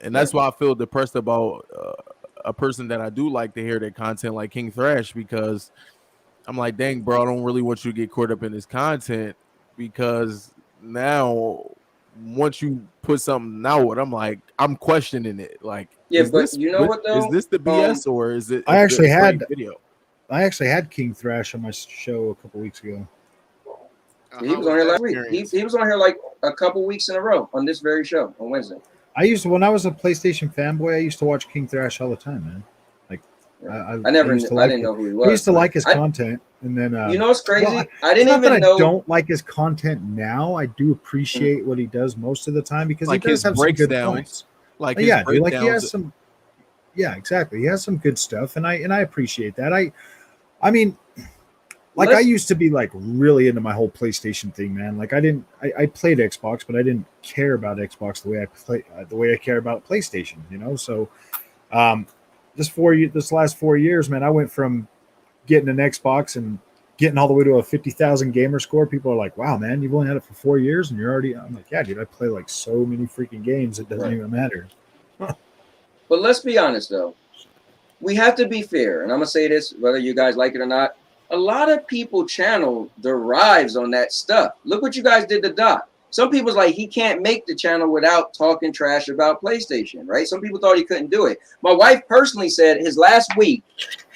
And that's why I feel depressed about a person that I do like to hear their content like King Thrash, because I'm like, dang, bro, I don't really want you to get caught up in this content, because now once you put something out, I'm questioning it. Like, but you know what though? Is this the BS or is it? I actually had video. I actually had King Thrash on my show a couple weeks ago. He was on here last week. He was on here like a couple weeks in a row on this very show on Wednesday. When I was a PlayStation fanboy, I used to watch King Thrash all the time, man. Like, I didn't know who he was. I used to like his content, and then it's crazy. Well, I didn't even know. I don't like his content now. I do appreciate what he does most of the time, because like he does have some good points. Like, he has some. Yeah, exactly. He has some good stuff, and I appreciate that. I mean, like, I used to be like really into my whole PlayStation thing, man. Like, I played Xbox, but I didn't care about Xbox the way I care about PlayStation, So, this last 4 years, man, I went from getting an Xbox and getting all the way to a 50,000 gamer score. People are like, wow, man, you've only had it for 4 years and you're already, I'm like, yeah, dude, I play like so many freaking games. It doesn't even matter. But let's be honest though. We have to be fair, and I'm gonna say this whether you guys like it or not. A lot of people channel derives on that stuff. Look what you guys did to Doc. Some people's like, he can't make the channel without talking trash about PlayStation, right? Some people thought he couldn't do it. My wife personally said his last week,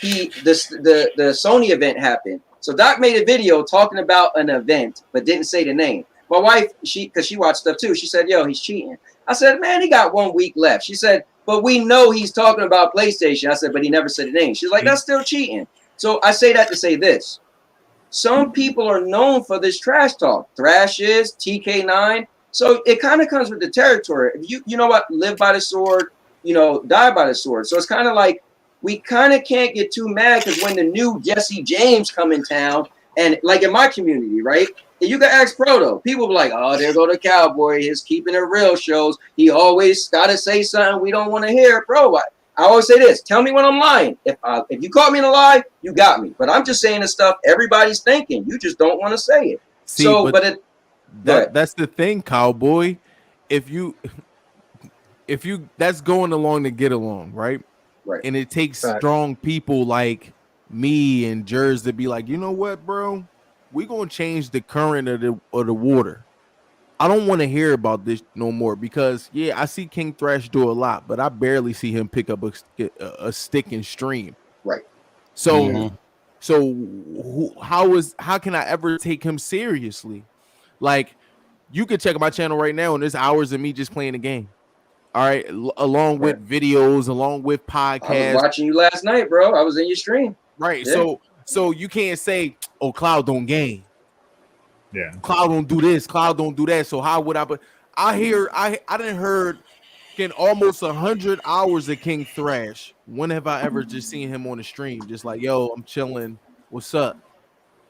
the Sony event happened. So Doc made a video talking about an event, but didn't say the name. My wife, because she watched stuff too, she said, yo, he's cheating. I said, man, he got 1 week left. She said, but we know he's talking about PlayStation. I said, but he never said the name. She's like, that's still cheating. So I say that to say this. Some people are known for this trash talk. Thrash is, TK9. So it kind of comes with the territory. If you know what, live by the sword, die by the sword. So it's kind of like, we kind of can't get too mad, because when the new Jesse James come in town, and like in my community, right? You can ask Proto. People be like, oh, there go the Cowboy. His keeping it real shows. He always got to say something we don't want to hear. Bro, I always say this. Tell me when I'm lying. If you caught me in a lie, you got me. But I'm just saying the stuff everybody's thinking. You just don't want to say it. See, so, that's the thing, Cowboy. If you that's going along to get along, right? Right. And it takes strong people like me and Jers to be like, you know what, bro? We're gonna change the current of the water. I don't want to hear about this no more, because I see King Thrash do a lot, but I barely see him pick up a stick and stream. Right. So how can I ever take him seriously? Like, you could check my channel right now, and there's hours of me just playing the game. All right, along with videos, along with podcasts. I was watching you last night, bro. I was in your stream. Right. Yeah. So you can't say, oh, Cloud don't game. Yeah. Cloud don't do this. Cloud don't do that. So how would I? But I didn't heard in almost 100 hours of King Thrash. When have I ever just seen him on the stream? Just like, yo, I'm chilling. What's up?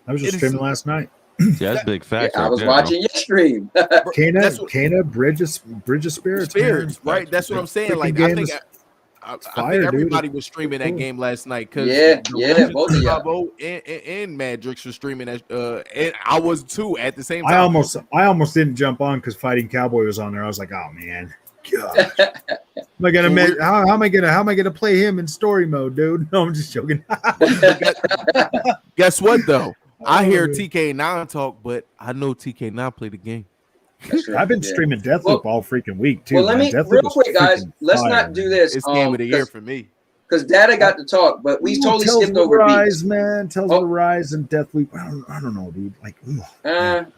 I was just streaming last night. Yeah, that's big facts. I was watching your stream. Kana, Bridge of Spirits. Right? That's what I'm saying. Like, I think everybody was streaming that game last night, because both of y'all and Madrix was streaming that, and I was too at the same time. I almost didn't jump on because Fighting Cowboy was on there. I was like, oh man, God. How am I gonna play him in story mode, dude? No, I'm just joking. Guess what though? I hear TK9 talk, but I know TK9 play the game. I've been streaming Deathloop all freaking week too. Well, let me real quick, guys. Let's not do this. It's game of the year for me. because Data got to talk, but we totally skipped over Rise, Beats. man. Tells the Rise and Death Week. I don't know, dude. Like,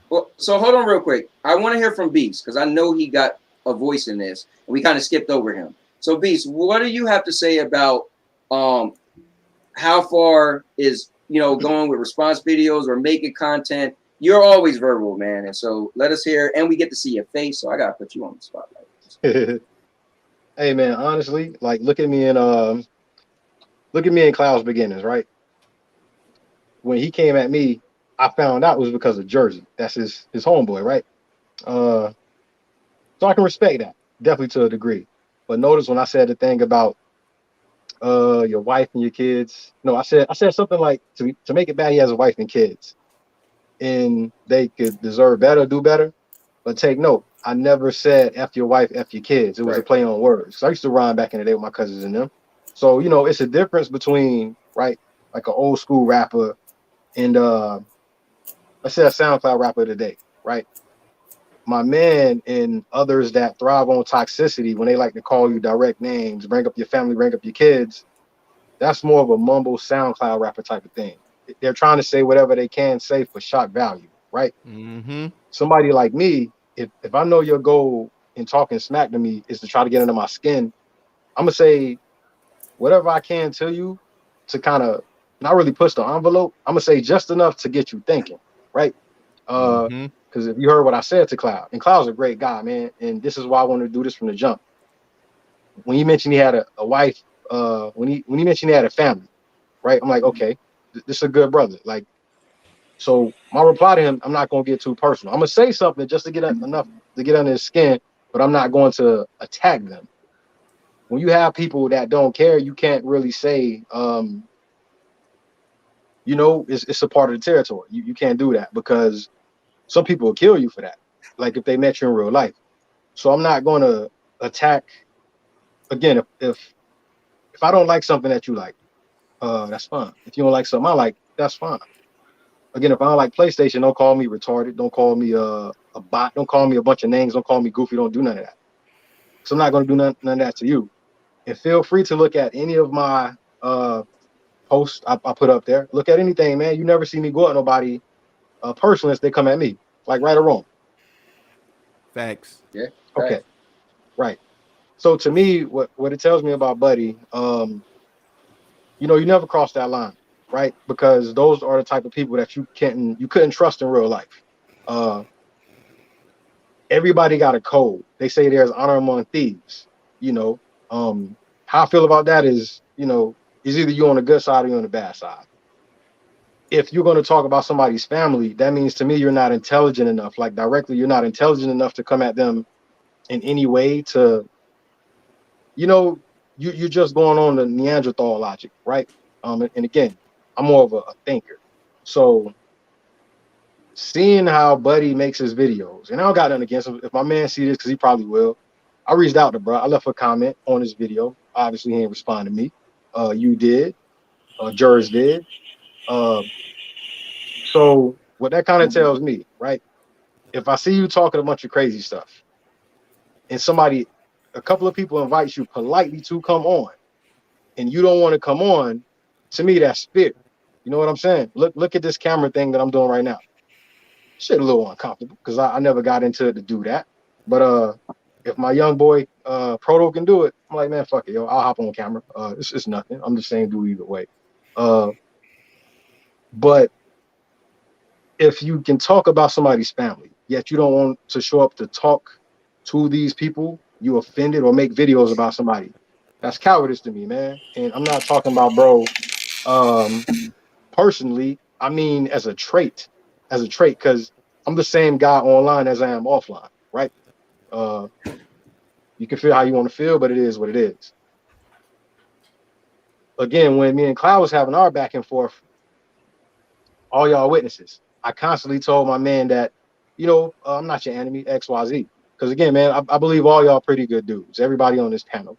well, so hold on real quick. I want to hear from Beast because I know he got a voice in this, and we kind of skipped over him. So, Beast, what do you have to say about how far is going with response videos or making content? You're always verbal, man, and so let us hear, and we get to see your face. So I gotta put you on the spotlight. Hey, man, honestly, like look at me in Cloud's beginnings, right? When he came at me, I found out it was because of Jersey. That's his homeboy, right? So I can respect that, definitely to a degree. But notice when I said the thing about your wife and your kids, no, I said something like to make it bad, he has a wife and kids, and they could deserve better, do better. But take note, I never said F your wife, F your kids. It was a play on words. So I used to rhyme back in the day with my cousins and them. So, it's a difference between, right, like an old school rapper and let's say a SoundCloud rapper today, right? My man and others that thrive on toxicity, when they like to call you direct names, bring up your family, bring up your kids, that's more of a mumble SoundCloud rapper type of thing. They're trying to say whatever they can say for shock value, right? Mm-hmm. Somebody like me, if I know your goal in talking smack to me is to try to get under my skin, I'm gonna say whatever I can to you to kind of not really push the envelope. I'm gonna say just enough to get you thinking, right? Because if you heard what I said to Cloud, and Cloud's a great guy, man, and this is why I wanted to do this from the jump. When he mentioned he had a wife, when he mentioned he had a family, right? I'm like, okay, this is a good brother. Like, so my reply to him, I'm not gonna get too personal. I'm gonna say something just to get enough to get under his skin, but I'm not going to attack them. When you have people that don't care, you can't really say, it's a part of the territory. You can't do that because some people will kill you for that. Like if they met you in real life. So I'm not going to attack. Again, if I don't like something that you like, that's fine. If you don't like something I like, that's fine. Again, if I don't like PlayStation, don't call me retarded. Don't call me a bot. Don't call me a bunch of names. Don't call me goofy. Don't do none of that. So I'm not going to do none of that to you. And feel free to look at any of my posts I put up there. Look at anything, man. You never see me go at nobody personally if they come at me, like right or wrong. Facts. Yeah. Okay. Right. So to me, what it tells me about Buddy, you never cross that line, right? Because those are the type of people that you couldn't trust in real life. Everybody got a code. They say there's honor among thieves. How I feel about that is, is either you on the good side or you on the bad side. If you're going to talk about somebody's family, that means to me you're not intelligent enough. Like directly, you're not intelligent enough to come at them in any way to, you're just going on the Neanderthal logic, right? And again, I'm more of a thinker. So seeing how Buddy makes his videos, and I don't got nothing against him. If my man see this, because he probably will, I reached out to bro. I left a comment on his video. Obviously, he didn't respond to me. You did. Jurs did. So what that kind of tells me, right? If I see you talking a bunch of crazy stuff, and a couple of people invite you politely to come on, and you don't want to come on, to me that's fear. You know what I'm saying? Look at this camera thing that I'm doing right now. Shit, a little uncomfortable because I never got into it to do that. But if my young boy Proto can do it, I'm like, man, fuck it, yo, I'll hop on camera. It's nothing. I'm just saying, do either way. But if you can talk about somebody's family, yet you don't want to show up to talk to these people, you offended or make videos about somebody. That's cowardice to me, man. And I'm not talking about bro personally. I mean as a trait, because I'm the same guy online as I am offline, right? You can feel how you want to feel, but it is what it is. Again, when me and Cloud was having our back and forth, all y'all witnesses, I constantly told my man that, I'm not your enemy, XYZ. Because again, man, I believe all y'all pretty good dudes. Everybody on this panel.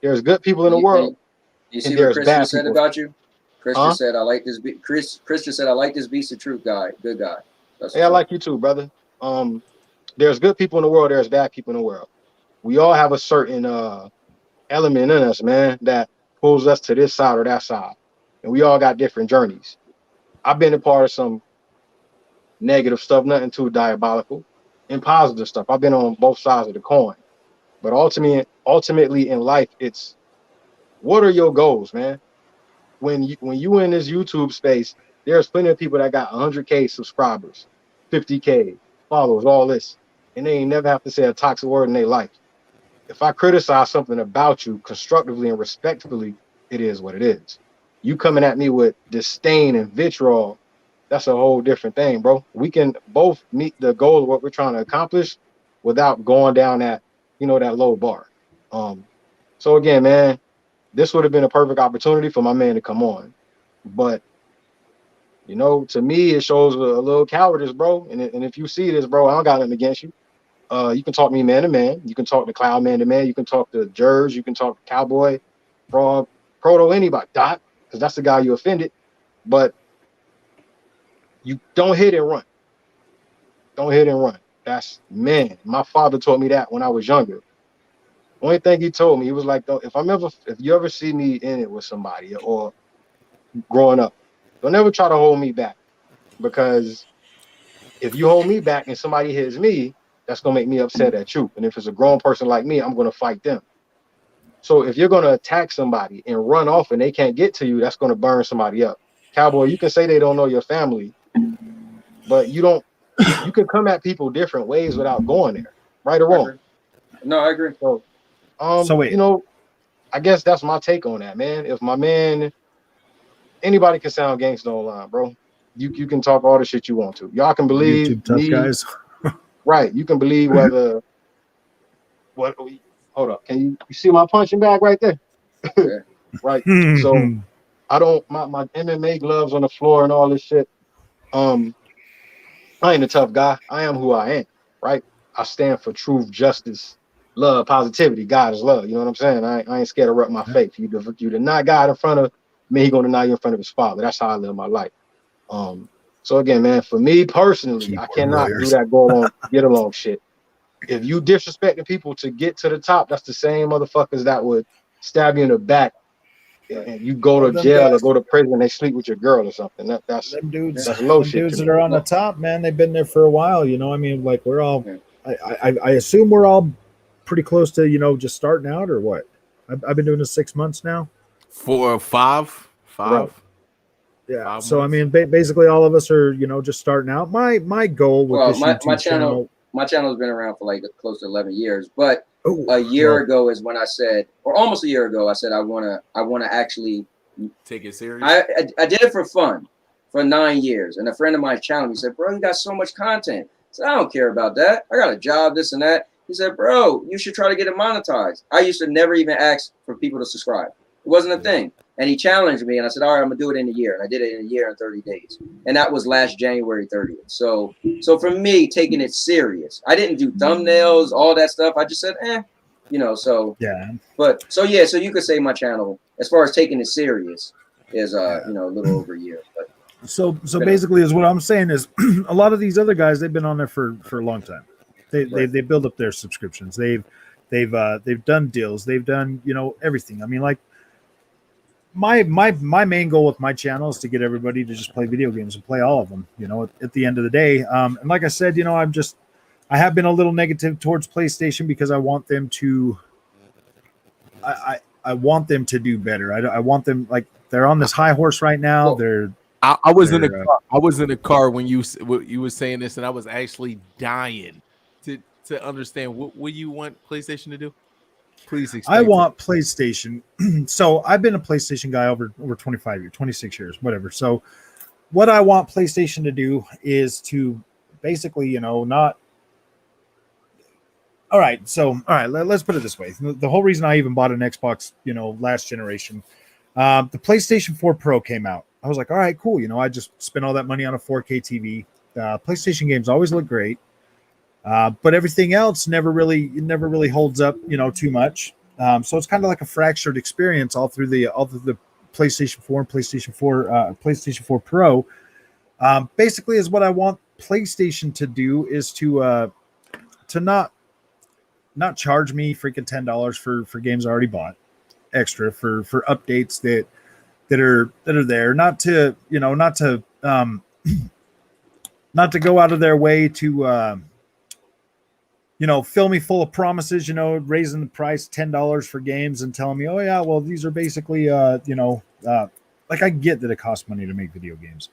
There's good people in the world. You see what Chris just said about you? Chris just said, I like this beat. Chris just said, I like this beast, a true guy. Good guy. Hey, I like you too, brother. There's good people in the world, there's bad people in the world. We all have a certain element in us, man, that pulls us to this side or that side. And we all got different journeys. I've been a part of some negative stuff, nothing too diabolical, and positive stuff. I've been on both sides of the coin. But ultimately in life, it's what are your goals, man? When you in this YouTube space, there's plenty of people that got 100K subscribers, 50K followers, all this, and they ain't never have to say a toxic word in their life. If I criticize something about you constructively and respectfully, it is what it is. You coming at me with disdain and vitriol, that's a whole different thing, bro. We can both meet the goal of what we're trying to accomplish without going down that, that low bar. So again, man, this would have been a perfect opportunity for my man to come on. But, to me, it shows a little cowardice, bro. And if you see this, bro, I don't got nothing against you. You can talk to me man to man. You can talk to Cloud man to man. You can talk to Jers. You can talk to Cowboy, Frog, Proto, anybody, Dot, because that's the guy you offended. But you don't hit and run. Don't hit and run. That's, man, my father taught me that when I was younger. Only thing he told me, he was like, if you ever see me in it with somebody or growing up, don't ever try to hold me back, because if you hold me back and somebody hits me, that's going to make me upset at you. And if it's a grown person like me, I'm going to fight them. So if you're going to attack somebody and run off and they can't get to you, that's going to burn somebody up. Cowboy, you can say they don't know your family, but you can come at people different ways without going there, right or wrong. No, I agree. So wait, I guess that's my take on that, man. If my man, anybody can sound gangsta online, bro. You can talk all the shit you want to. Y'all can believe YouTube tough guys. Right. You can believe hold up. Can you see my punching bag right there? Yeah. Right. So I don't my MMA gloves on the floor and all this shit. I ain't a tough guy. I am who I am, right? I stand for truth, justice, love, positivity. God is love. You know what I'm saying? I ain't scared to rep my faith. You deny God in front of me, he gonna deny you in front of his father. That's how I live my life. So again, man, for me personally, I cannot do that go along, get along shit. If you disrespecting people to get to the top, that's the same motherfuckers that would stab you in the back and you go to jail or go to prison and they sleep with your girl or something. That's them dudes. That's low them shit. Dudes that are on the top, man, they've been there for a while. I mean, like we're all. I assume we're all pretty close to just starting out, or what? I've been doing this 6 months now. 4 or 5. Right. Yeah. 5 so months. I mean, basically, all of us are just starting out. My goal with this YouTube channel. My channel has been around for like close to 11 years, but a year ago is when I said, or almost a year ago, I said I want to actually take it serious. I did it for fun for 9 years, and a friend of mine challenged me. He said, "Bro, you got so much content." I said, "I don't care about that. I got a job, this and that." He said, "Bro, you should try to get it monetized." I used to never even ask for people to subscribe. It wasn't a thing. And he challenged me, and I said, "All right, I'm gonna do it in a year." And I did it in a year and 30 days, and that was last January 30th. So for me, taking it serious, I didn't do thumbnails, all that stuff. I just said, So yeah. But so you could say my channel, as far as taking it serious, is a little over a year. But so basically, is what I'm saying is a lot of these other guys, they've been on there for a long time. They build up their subscriptions. They've done deals. They've done everything. I mean, like. My main goal with my channel is to get everybody to just play video games and play all of them, at the end of the day. And like I said, I have been a little negative towards PlayStation because I want them to, I want them to do better. I want them, like, they're on this high horse right now. I was in a car. I was in a car when you were saying this, and I was actually dying to understand what you want PlayStation to do. Please explain. I want PlayStation. So I've been a PlayStation guy over 25 years, 26 years, whatever. So what I want PlayStation to do is to basically, not. All right. Let's put it this way. The whole reason I even bought an Xbox, last generation, the PlayStation 4 Pro came out. I was like, all right, cool. I just spent all that money on a 4K TV. PlayStation games always look great. But everything else never really holds up, too much. So it's kind of like a fractured experience all through the PlayStation 4 and PlayStation 4 Pro. Basically, is what I want PlayStation to do is to not charge me freaking $10 for games I already bought. extra for updates that are there, not to not to go out of their way to fill me full of promises, raising the price $10 for games and telling me, oh yeah, well, these are basically like, I get that it costs money to make video games,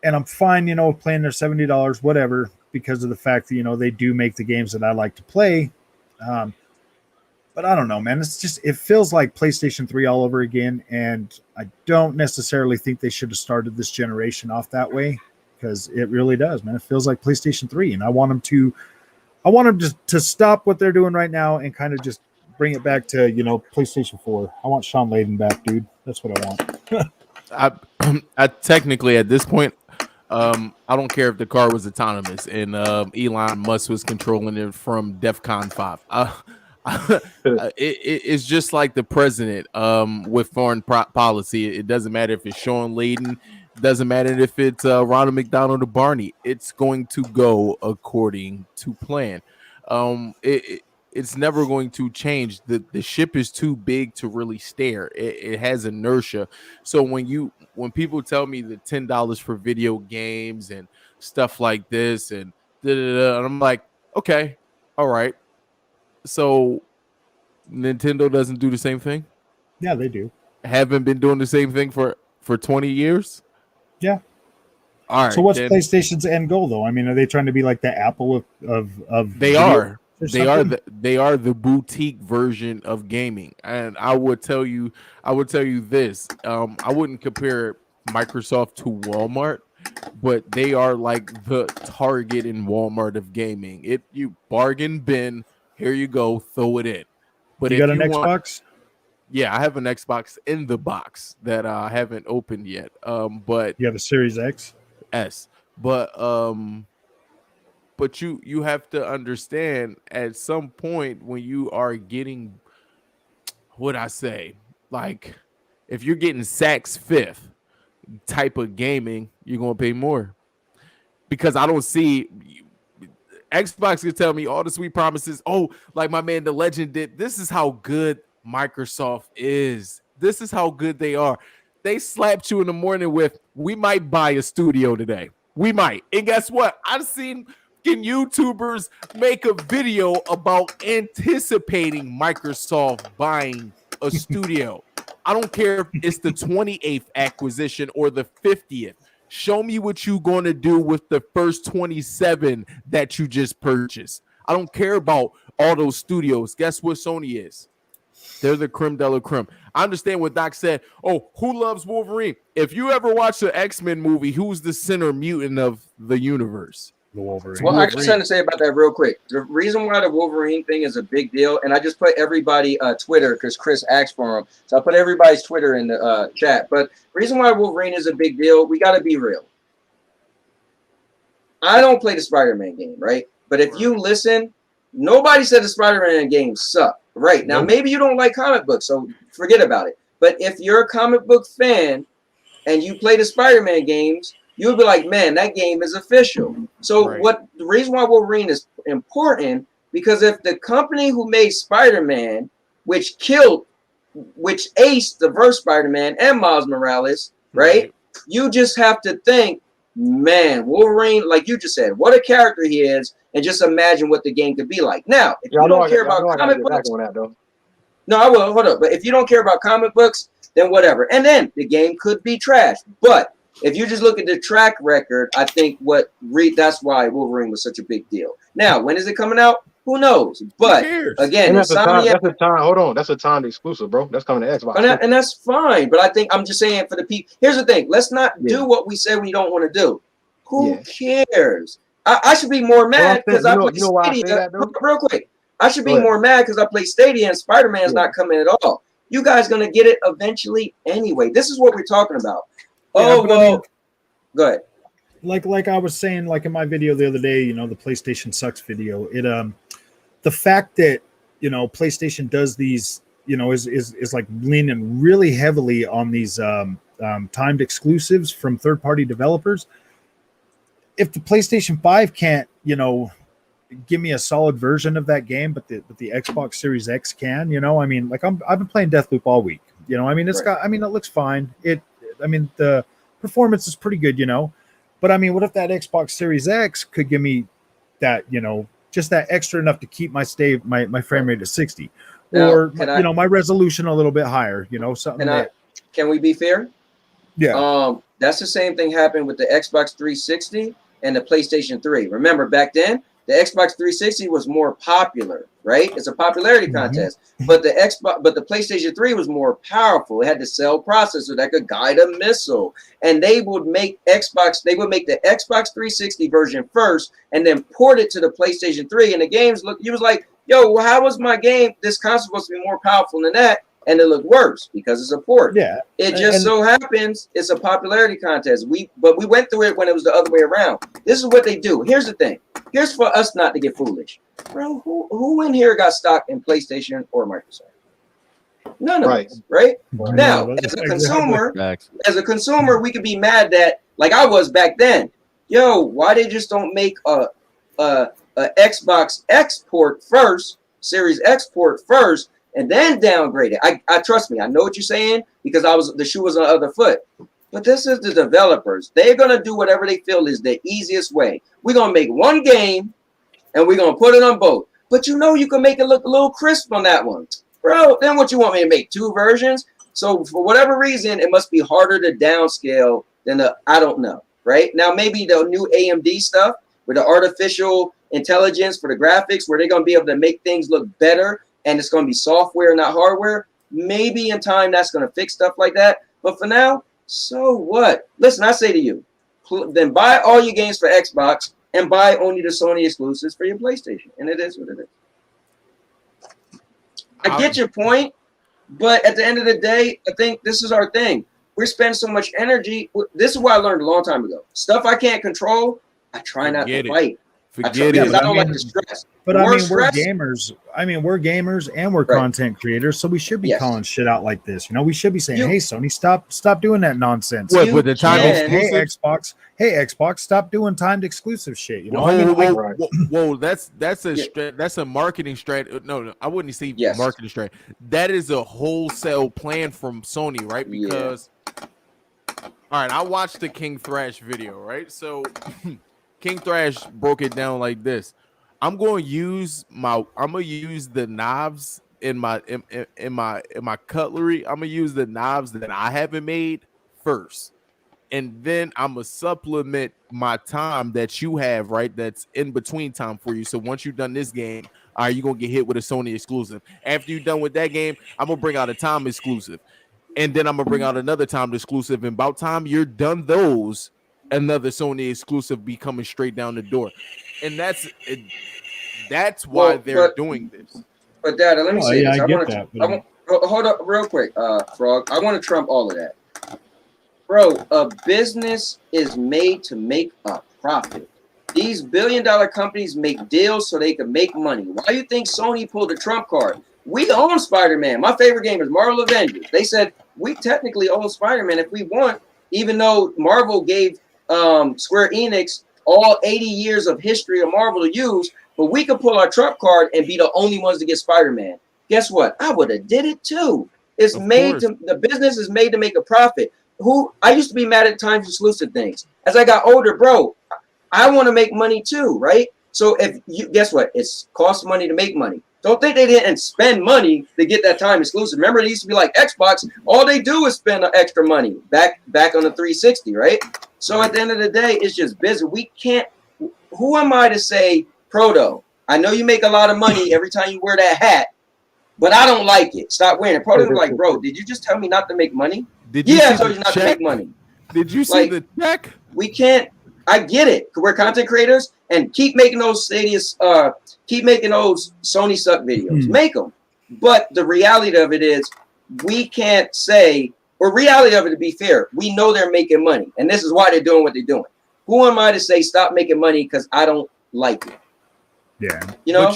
and I'm fine, paying their $70, whatever, because of the fact that they do make the games that I like to play. But I don't know, man. It feels like PlayStation 3 all over again, and I don't necessarily think they should have started this generation off that way, because it really does, man. It feels like PlayStation 3, and I want them to stop what they're doing right now and kind of just bring it back to PlayStation 4. I want Sean Layden back, dude. That's what I want. I technically at this point, I don't care if the car was autonomous and Elon Musk was controlling it from DEFCON 5. It's just like the president with foreign policy. It doesn't matter if it's Sean Layden. It doesn't matter if it's Ronald McDonald or Barney. It's going to go according to plan. It's never going to change. The ship is too big to really steer. It has inertia. So when people tell me the $10 for video games and stuff like this and I'm like, okay, all right. So Nintendo doesn't do the same thing? Yeah, they do. Haven't been doing the same thing for 20 years? Yeah. All right. So what's PlayStation's end goal, though? I mean, are they trying to be like the Apple of They are. They are the boutique version of gaming. And I would tell you this. I wouldn't compare Microsoft to Walmart, but they are like the Target and Walmart of gaming. You bargain bin, here you go, throw it in. But you got an Xbox? Yeah, I have an Xbox in the box that I haven't opened yet. But you have a Series X? S. But you have to understand at some point when you are getting, what I say, like if you're getting Saks Fifth type of gaming, you're gonna pay more. Because I don't see Xbox can tell me all the sweet promises. Oh, like my man, the legend did. This is how good Microsoft is. This is how good they are. They slapped you in the morning with, we might buy a studio today. We might. And guess what? I've seen YouTubers make a video about anticipating Microsoft buying a studio. I don't care if it's the 28th acquisition or the 50th. Show me what you're going to do with the first 27 that you just purchased. I don't care about all those studios. Guess what Sony is? They're the creme de la creme. I understand what Doc said. Oh, who loves Wolverine? If you ever watch an X-Men movie, who's the center mutant of the universe? The Wolverine. Well, I got something to say about that real quick. The reason why the Wolverine thing is a big deal, and I just put everybody Twitter because Chris asked for them, so I put everybody's Twitter in the chat. But the reason why Wolverine is a big deal, we got to be real. I don't play the Spider-Man game, right? But if you listen, nobody said the Spider-Man games suck. Right. Now, maybe you don't like comic books, so forget about it. But if you're a comic book fan and you play the Spider-Man games, you'll be like, man, that game is official. So the reason why Wolverine is important, because if the company who made Spider-Man, which aced the first Spider-Man and Miles Morales, right? You just have to think, man, Wolverine, like you just said, what a character he is, and just imagine what the game could be like. Now, if you don't care about comic books, no, I will. Hold up. But if you don't care about comic books, then whatever. And then the game could be trash. But if you just look at the track record, I think that's why Wolverine was such a big deal. Now, when is it coming out? Who knows? But again, that's a time. Hold on, that's a timed exclusive, bro. That's coming to Xbox, and that's fine. But I'm just saying for the people. Here's the thing: let's not do what we say we don't want to do. Who cares? I should be more mad because I play Stadia. Real quick, I should be more mad because I play Stadia and Spider-Man's not coming at all. You guys gonna get it eventually anyway. This is what we're talking about. Go ahead. Like I was saying, like in my video the other day, the PlayStation sucks video. The fact that PlayStation does these, is like leaning really heavily on these timed exclusives from third-party developers. If the PlayStation 5 can't, give me a solid version of that game, but the Xbox Series X can. You know, I mean, like I've been playing Deathloop all week. You know, I mean, it looks fine. The performance is pretty good. You know, but I mean, what if that Xbox Series X could give me that? You know, just that extra enough to keep my frame rate at 60, or my resolution a little bit higher. You know, something Can we be fair? Yeah. That's the same thing happened with the Xbox 360 and the PlayStation 3. Remember, back then, the Xbox 360 was more popular, right? It's a popularity contest. But the PlayStation 3 was more powerful. It had the cell processor that could guide a missile. And they would make the Xbox 360 version first and then port it to the PlayStation 3. And the games you was like, yo, well, how was my game? This console supposed to be more powerful than that. And it looked worse because it's a port. Yeah. It just so happens it's a popularity contest. But we went through it when it was the other way around. This is what they do. Here's the thing. Here's for us not to get foolish. Bro, who in here got stock in PlayStation or Microsoft? None of us, right? Now, as a consumer, we could be mad that, like I was back then. Yo, why they just don't make a Xbox X port first, Series X port first, and then downgrade it? I trust me, I know what you're saying because the shoe was on the other foot. But this is the developers. They're gonna do whatever they feel is the easiest way. We're gonna make one game and we're gonna put it on both. But you know you can make it look a little crisp on that one. Bro, then what you want me to make 2 versions? So for whatever reason, it must be harder to downscale than I don't know, right? Now maybe the new AMD stuff with the artificial intelligence for the graphics where they're gonna be able to make things look better and it's gonna be software, not hardware. Maybe in time that's gonna fix stuff like that. But for now, so what? Listen, I say to you, then buy all your games for Xbox and buy only the Sony exclusives for your PlayStation. And it is what it is. I get your point, but at the end of the day, I think this is our thing. We're spending so much energy. This is what I learned a long time ago. Stuff I can't control, I try not to fight. Because I don't like the stress. But we're gamers. We're gamers and we're content creators, so we should be calling shit out like this. You know, we should be saying, "Hey, Sony, stop doing that nonsense." With the time Hey, Xbox, stop doing timed exclusive shit. You know, whoa, that's a marketing strategy. No, I wouldn't say marketing strategy. That is a wholesale plan from Sony, right? Because, all right, I watched the King Thrash video, right? So. King Thrash broke it down like this. I'm gonna use the knives in my cutlery. I'm gonna use the knives that I haven't made first, and then I'm gonna supplement my time that you have, right? That's in between time for you. So once you've done this game, all right, you're gonna get hit with a Sony exclusive. After you're done with that game, I'm gonna bring out a time exclusive, and then I'm gonna bring out another time exclusive. And about time you're done those, another Sony exclusive be coming straight down the door, and that's why they're doing this. But Dad, let me say this. Hold up real quick, Frog. I want to trump all of that, bro. A business is made to make a profit. These billion-dollar companies make deals so they can make money. Why do you think Sony pulled the trump card? We own Spider-Man. My favorite game is Marvel Avengers. They said we technically own Spider-Man if we want, even though Marvel gave Square Enix all 80 years of history of Marvel to use, but we could pull our trump card and be the only ones to get Spider-Man. Guess what? I would have did it too. The business is made to make a profit. I used to be mad at times exclusive things. As I got older, bro, I want to make money too, right? So guess what? It's cost money to make money. Don't think they didn't spend money to get that time exclusive. Remember, it used to be like Xbox. All they do is spend extra money back on the 360, right? So at the end of the day, it's just business. We can't. Who am I to say, Proto? I know you make a lot of money every time you wear that hat, but I don't like it. Stop wearing it. Proto's like, bro, did you just tell me not to make money? I told you not to make money. Did you see the check? We can't. I get it. We're content creators, and keep making those keep making those Sony suck videos. Make them. But the reality of it is, we can't say, or reality of it, to be fair, we know they're making money, and this is why they're doing what they're doing. Who am I to say stop making money because I don't like it? Yeah. You know,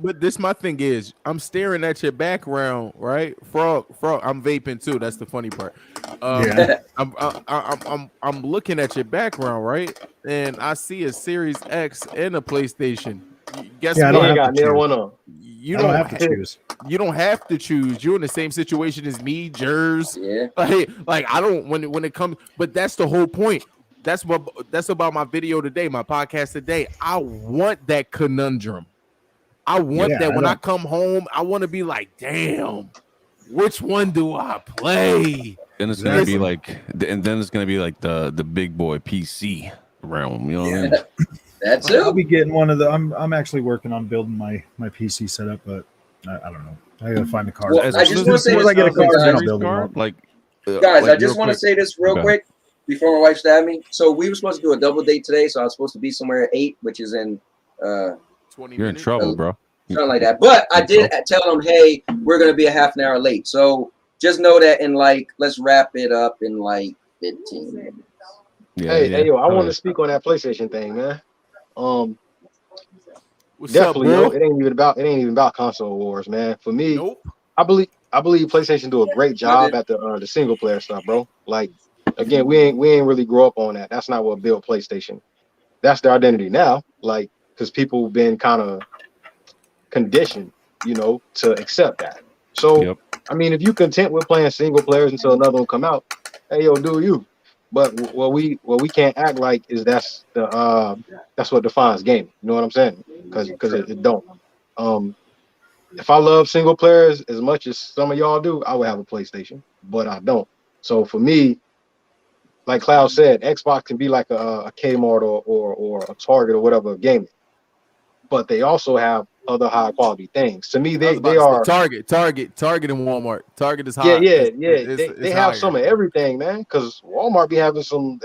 but this my thing is, I'm staring at your background, right? Frog, I'm vaping too. That's the funny part. I'm looking at your background, right? And I see a Series X and a PlayStation. Guess Yeah, I what? don't ain't have got to near choose. one on. You I don't don't have to choose. You don't have to choose. You're in the same situation as me, Jers. Yeah. Like I don't when it comes, but that's the whole point. That's about my video today, my podcast today. I want that conundrum. I want Yeah, that I when I don't. come home, I want to be like, damn, which one do I play? And it's gonna be Exactly. like, and then it's gonna be like the big boy PC realm. You know what I mean? That I'll too. be getting one of the. I'm actually working on building my PC setup, but I don't know. I gotta find the card. Well, I just want to say As soon as I get a this, card, then I'll guys. build it up. Like, Guys, like, I just real want to quick. say this real Okay. quick before my wife stabbed me. So we were supposed to do a double date today, so I was supposed to be somewhere at 8, which is in 20 You're in minutes. trouble, bro. something like that. But I did tell them, hey, we're gonna be a half an hour late. So just know that in like, let's wrap it up in like 15 minutes. Yeah, Hey, yo, I want Okay. to speak on that PlayStation thing, man. What's Definitely, up, yo, bro? it ain't even about console wars, man. For me, Nope. I believe PlayStation do a great job at the single player stuff, bro. Like, again, we ain't really grow up on that. That's not what built PlayStation. That's their identity now, like, because people been kind of conditioned, to accept that. So, Yep. I mean, if you content with playing single players until another one come out, hey, yo, do you? But what we can't act like is that's what defines gaming. You know what I'm saying? Because it don't. If I love single players as much as some of y'all do, I would have a PlayStation, but I don't. So for me, like Cloud said, Xbox can be like a Kmart or a Target or whatever of gaming, but they also have other high quality things. To me, I was about they to say are Target, and Walmart. Target is yeah, high. They have some of everything, man. Because Walmart be having some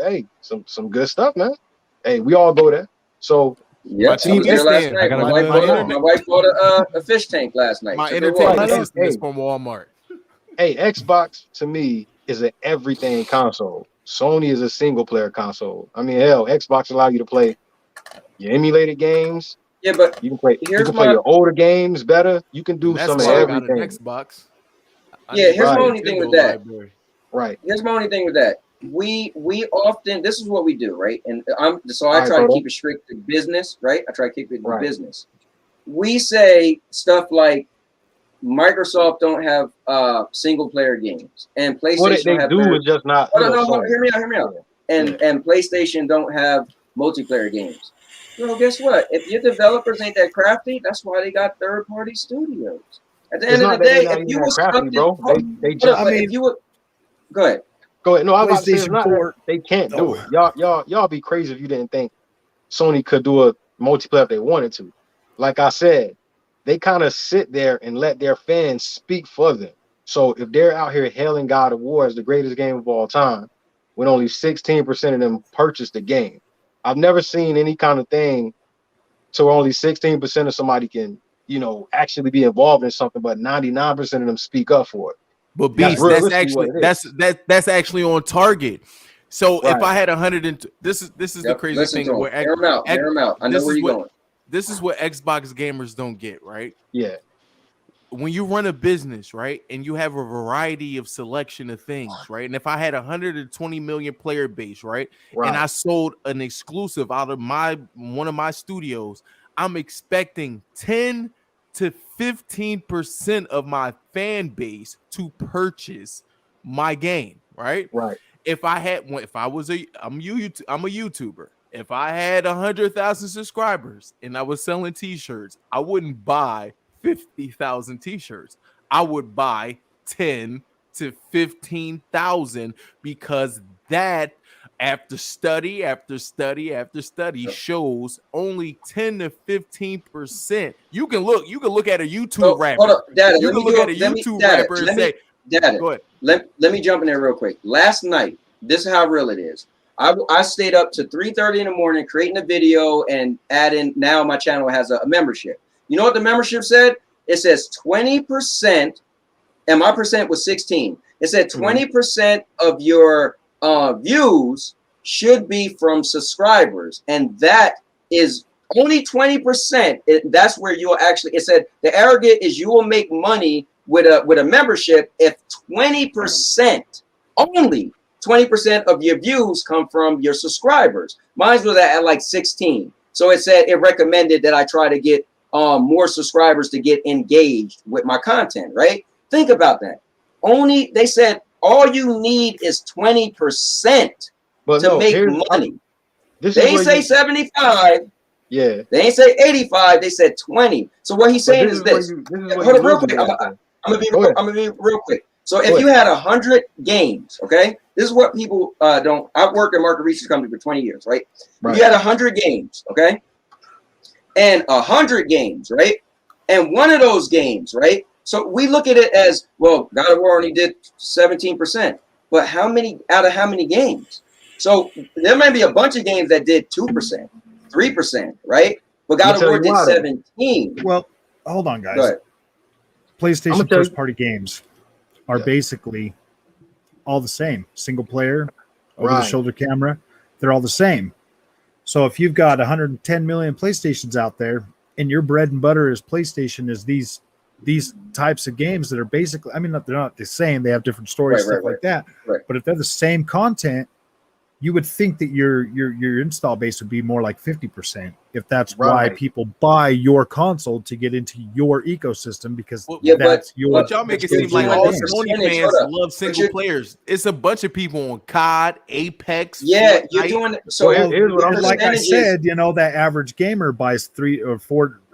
good stuff, man. Hey, we all go there. So Yep, My I was TV there last stand. night. gotta My go wife there. bought my wife bought a fish tank last night. My Took her entertainment walking. system is from Walmart. hey, Xbox to me is an everything console. Sony is a single player console. I mean, hell, Xbox allow you to play your emulated games. Yeah, but You can here's play my your older games better. You can do And that's some of why I got an everything. Xbox. yeah. Here's my only thing with that. Library. Right. Here's my only thing with that. We often, this is what we do, right? And I All try right, to Toto. keep it strict to business, right? I try to keep it to Right. business. We say stuff like Microsoft don't have single player games, and What PlayStation don't they have do is just not, no, Sony. hear me out. And PlayStation don't have multiplayer games. Well, guess what? If your developers ain't that crafty, that's why they got third party studios. At the It's end of not the that they day, not if even you that were crafty, stuck in, bro. They hold just up, but if you would go ahead. go ahead. No, I was about to say it's PlayStation not that 4. they can't do it. Y'all be crazy if you didn't think Sony could do a multiplayer if they wanted to. Like I said, they kind of sit there and let their fans speak for them. So if they're out here hailing God of War as the greatest game of all time, when only 16% of them purchased the game, I've never seen any kind of thing to where only 16% of somebody can, actually be involved in something, but 99% of them speak up for it. But That's Beast, that's realistically what actually it is. that's actually on target. So if Right. I had 100 and this is the Yep, crazy listen thing to him. where Hear him out. Hear him out. I know this where is you're going. this is what Xbox gamers don't get, right? Yeah. When you run a business, right, and you have a variety of selection of things, right? And if I had 120 million player base, right, and I sold an exclusive out of one of my studios, I'm expecting 10 to 15% of my fan base to purchase my game, right? Right. If I was I'm a YouTuber. If I had 100,000 subscribers and I was selling t-shirts, I wouldn't buy 50,000 t-shirts. I would buy 10 to 15,000 because that after study shows only 10 to 15%. You can look at a YouTube rapper. Hold up, Dada. You Let can me look do at a YouTube rapper and say, Dada, go ahead. Let me jump in there real quick. Last night, this is how real it is. I stayed up to 3:30 in the morning creating a video and adding. Now my channel has a membership. You know what the membership said? It says 20%, and my percent was 16. It said 20% of your views should be from subscribers, and that is only 20%. That's where you'll actually. It said the arrogant is you will make money with a membership if 20%, only 20% of your views come from your subscribers. Mine was at like 16. So it said it recommended that I try to get more subscribers to get engaged with my content, right? Think about that. They said all you need is 20% to make money. They ain't say 75. Yeah. They ain't say 85. They said 20. So what he's saying is this. Hold on real quick. I'm gonna be real quick. So if you had 100 games, okay, this is what people don't. I've worked at market research company for 20 years, right? If you had 100 games, okay, and 100 games, right, and one of those games, right. So we look at it as, well, God of War only did 17%, but how many out of how many games? So there might be a bunch of games that did 2%, 3%, right? But God of War did 17. Well, hold on, guys. PlayStation first-party games are basically all the same. Single player, over-the-shoulder camera, they're all the same. So if you've got 110 million PlayStations out there, and your bread and butter is PlayStation, is these types of games that are basically, I mean, they're not the same. They have different stories, stuff like that. But if they're the same content, you would think that your install base would be more like 50%. If that's why people buy your console to get into your ecosystem, because that's your. But y'all make it seem like all Sony fans love single players. It's a bunch of people on COD, Apex. Yeah, you're doing it. So here's what like I said, that average gamer buys 2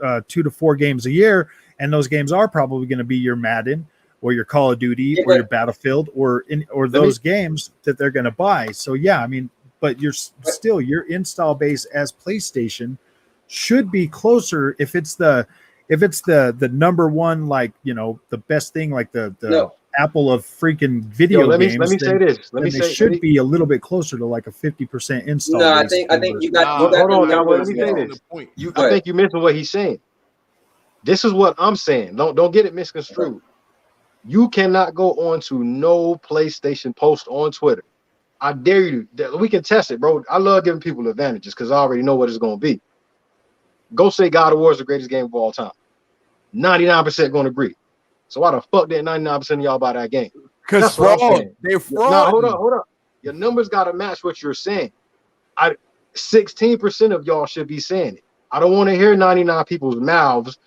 to 4 games a year, and those games are probably going to be your Madden or your Call of Duty or your Battlefield or those games that they're going to buy. So yeah, I mean, but you're still, your install base as PlayStation should be closer if it's the number one, like, the best thing, like the Apple of freaking video games. Let me say this. It should be a little bit closer to like a 50% install. No, I think you got. Hold on, now let me say this. I think you're missing what he's saying. This is what I'm saying. Don't get it misconstrued. You cannot go on to no PlayStation post on Twitter. I dare you. We can test it, bro. I love giving people advantages because I already know what it's going to be. Go say God of War is the greatest game of all time. 99% going to agree. So why the fuck did 99% of y'all buy that game? Because they're fraud. No, hold up. Your numbers got to match what you're saying. 16% of y'all should be saying it. I don't want to hear 99 people's mouths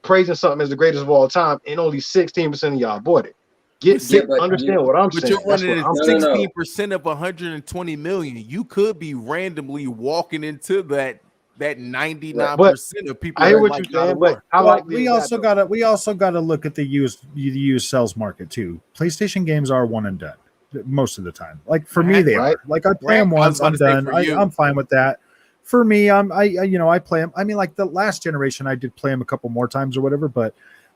praising something as the greatest of all time, and only 16% of y'all bought it. Understand what I'm saying. But you're running at 16% of 120 million. You could be randomly walking into that 99% of people. I hear what you're saying, but we also gotta look at the used sales market too. PlayStation games are one and done most of the time. Like for me, they are. Like I play them once, I'm done. I'm fine with that. For me, I play them. I mean, like the last generation, I did play them a couple more times or whatever. But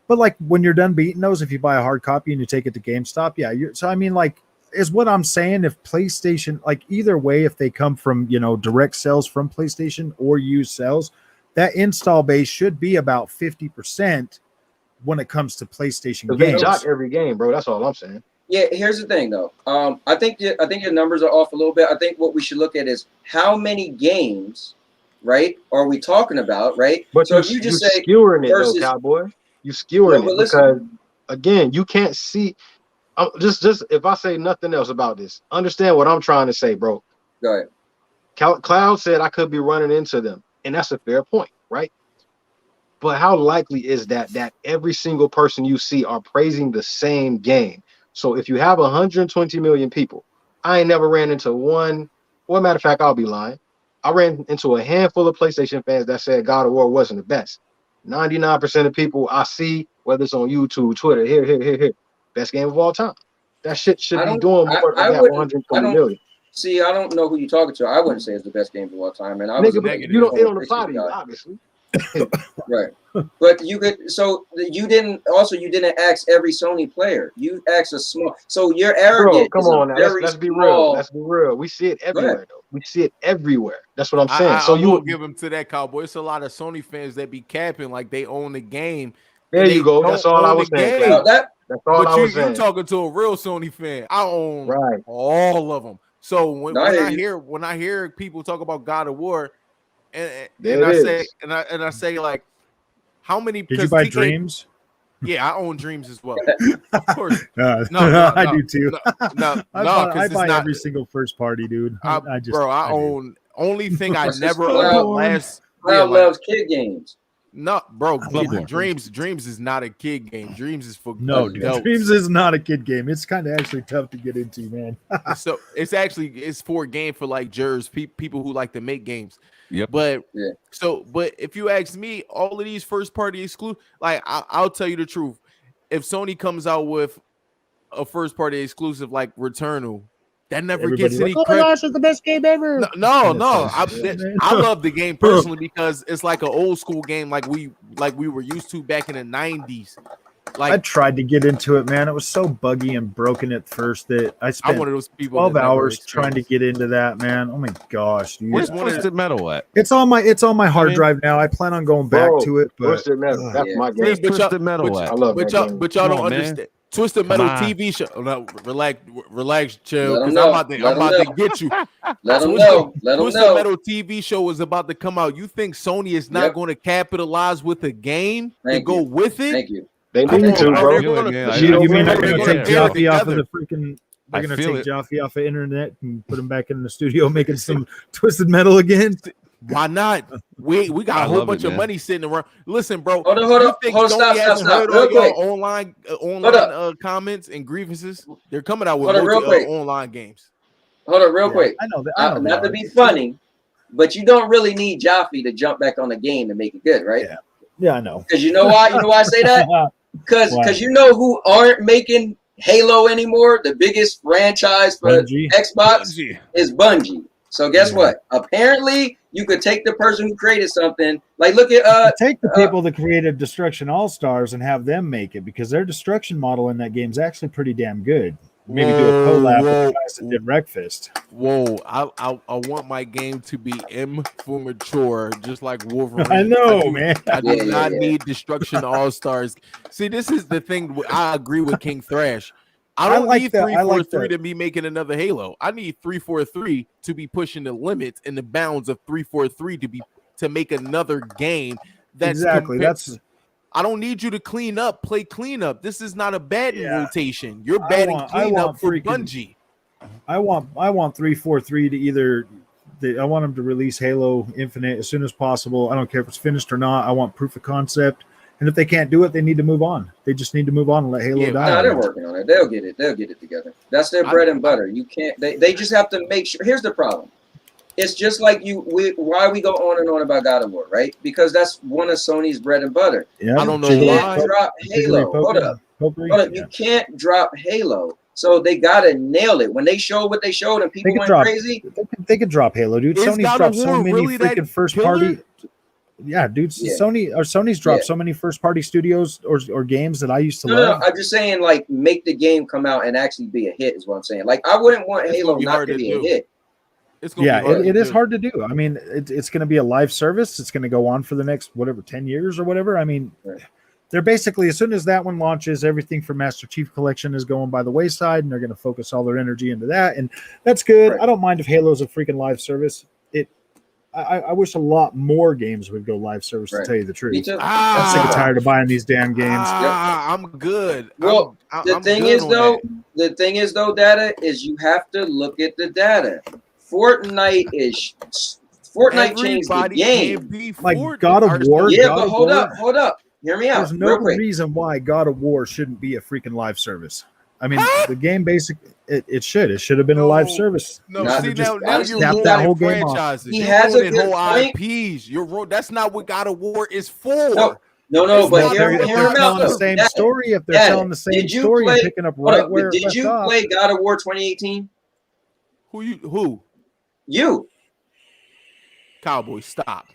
like when you're done beating those, if you buy a hard copy and you take it to GameStop, so I mean, like, is what I'm saying. If PlayStation, like either way, if they come from direct sales from PlayStation or used sales, that install base should be about 50% when it comes to PlayStation games. They jock every game, bro. That's all I'm saying. Yeah, here's the thing, though. I think your numbers are off a little bit. I think what we should look at is how many games, right, are we talking about, right? But so if you just say skewering it, though, Cowboy, you skewering it because again, you can't see. Just if I say nothing else about this, understand what I'm trying to say, bro. Go ahead. Cloud said I could be running into them, and that's a fair point, right? But how likely is that every single person you see are praising the same game? So if you have 120 million people, I ain't never ran into one. Well, matter of fact, I'll be lying. I ran into a handful of PlayStation fans that said God of War wasn't the best. 99% of people I see, whether it's on YouTube, Twitter, here, best game of all time. That shit should be doing more than that 120 million. See, I don't know who you're talking to. I wouldn't say it's the best game of all time. And it don't apply to you, obviously. Right. But you didn't ask every Sony player. You asked a small. So you're arrogant. Bro, come on now. Let's be real. Let's be real. We see it everywhere, though. We see it everywhere. That's what I'm saying. So you give them to that, Cowboy. It's a lot of Sony fans that be capping like they own the game. There you go. That's all I was saying. That's all I was saying. You're talking to a real Sony fan. I own all of them. So when I hear people talk about God of War, and I say like, how many? Did you buy Dreams? Yeah, I own Dreams as well. Of course. No, I do too. I buy every single first party, dude. I own. Only thing I never owned Cloud loves kid games. No, bro, Bloodborne. Dreams is not a kid game. Dreams is for No, dude, adults. Dreams is not a kid game. It's kind of actually tough to get into, man. So it's for a game for like jurors, people who like to make games. Yep. But if you ask me, all of these first party exclusive, like I'll tell you the truth. If Sony comes out with a first party exclusive like Returnal, that never gets any credit. Gosh, it's the best game ever. No. I love the game personally because it's like an old school game, like we were used to back in the 90s. Like I tried to get into it, man. It was so buggy and broken at first that I spent I'm one of those people 12 hours trying to get into that, man. Oh my gosh, dude. Where's Twisted Metal at? It's on my hard drive now. I plan on going back to it, but Twisted Metal, that's my game. Where's Twisted Metal at? I love but that game. y'all don't understand. Twisted Metal TV show. No, relax, chill. Because I'm about to get you. Let them know. Twisted Metal TV show is about to come out. You think Sony is not going to capitalize with a game to go with it? Thank you. They need to, bro. you mean they're going to take Jaffe off of the freaking? They're going to take Jaffe off of internet and put him back in the studio making some Twisted Metal again. Why not? We got a whole bunch of money sitting around. Listen, bro. Hold on, stop. Real quick. Online comments and grievances. They're coming out with online games. Hold on, real quick. I know that. Not to be funny, but you don't really need Jaffe to jump back on the game to make it good, right? Yeah, I know. Because you know why? You know why I say that? Because you know who aren't making Halo anymore? The biggest franchise for Xbox is Bungie. So guess what? Apparently, you could take the person who created something. Like, look at take the people that created Destruction All Stars and have them make it, because their destruction model in that game is actually pretty damn good. Maybe do a collab with the guys that did Wreckfist. Whoa! I want my game to be M for mature, just like Wolverine. I know, man. I do not need Destruction All Stars. See, this is the thing. I agree with King Thrash. I don't need 343 to be making another Halo. I need 343 to be pushing the limits and the bounds of 343 to make another game. That's exactly. I don't need you to play cleanup. This is not a batting rotation. You're batting cleanup for Bungie. I want 343 to either. I want them to release Halo Infinite as soon as possible. I don't care if it's finished or not. I want proof of concept. And if they can't do it, they need to move on. They just need to move on and let Halo die. No, they're working on it. They'll get it. They'll get it together. That's their bread and butter. You can't. They just have to make sure. Here's the problem. It's just like why we go on and on about God of War, right? Because that's one of Sony's bread and butter. Yeah. I don't know why. Drop Halo. Hold up. You can't drop Halo. So they gotta nail it. When they showed what they showed and people went crazy, they could drop Halo, dude. Sony's dropped so many freaking first party. Yeah, dude. Sony's dropped so many first party studios or games that I used to love. No, I'm just saying, like, make the game come out and actually be a hit is what I'm saying. Like, I wouldn't want Halo not to be a hit. It is hard to do. I mean, it's going to be a live service. It's going to go on for the next 10 years or whatever. I mean, they're basically, as soon as that one launches, everything for Master Chief Collection is going by the wayside, and they're going to focus all their energy into that, and that's good. Right. I don't mind if Halo's a freaking live service. I wish a lot more games would go live service, to tell you the truth. Me too. I'm sick and tired of buying these damn games. I'm good. Well, the thing is, though, data is you have to look at the data. Fortnite changed the game. Like God of War. Yeah, but hold up. Hear me out. There's no reason why God of War shouldn't be a freaking live service. I mean, the game basically it should have been a live service. No, see now you're ruining that whole game franchises. He has a good whole point. IPs. That's not what God of War is for. No, but hear if him they're out. telling the same story, if they're telling the same story and picking up right where did you play God of War 2018? Who? You. Cowboy, stop.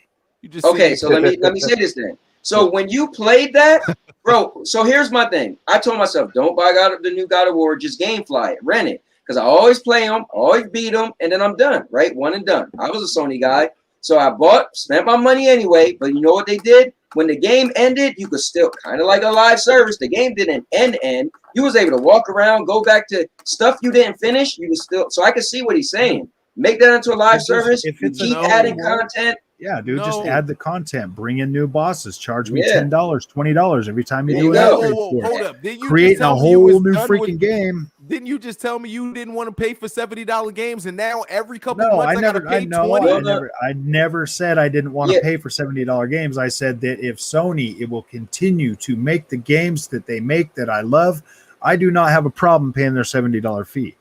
You just okay. So let me say this then. So when you played that, bro. So here's my thing. I told myself, don't buy the new God of War. Just GameFly it, rent it, because I always play them, always beat them, and then I'm done. Right, one and done. I was a Sony guy, so I spent my money anyway. But you know what they did? When the game ended, you could still kind of like a live service. The game didn't end. You was able to walk around, go back to stuff you didn't finish. You was still. So I could see what he's saying. Make that into a live service. If it's keep adding content. Yeah, dude, No. just add the content, bring in new bosses, charge me Yeah. $10, $20 every time you There do you an go. upgrade Whoa, for it. hold up. Didn't you Creating just tell a me you was whole new done freaking with, game. Didn't you just tell me you didn't want to pay for $70 games, and now every couple No, months I gotta never. pay I know. 20? I never said I didn't want to Yeah. pay for $70 games. I said that if Sony it will continue to make the games that they make that I love, I do not have a problem paying their $70 fee.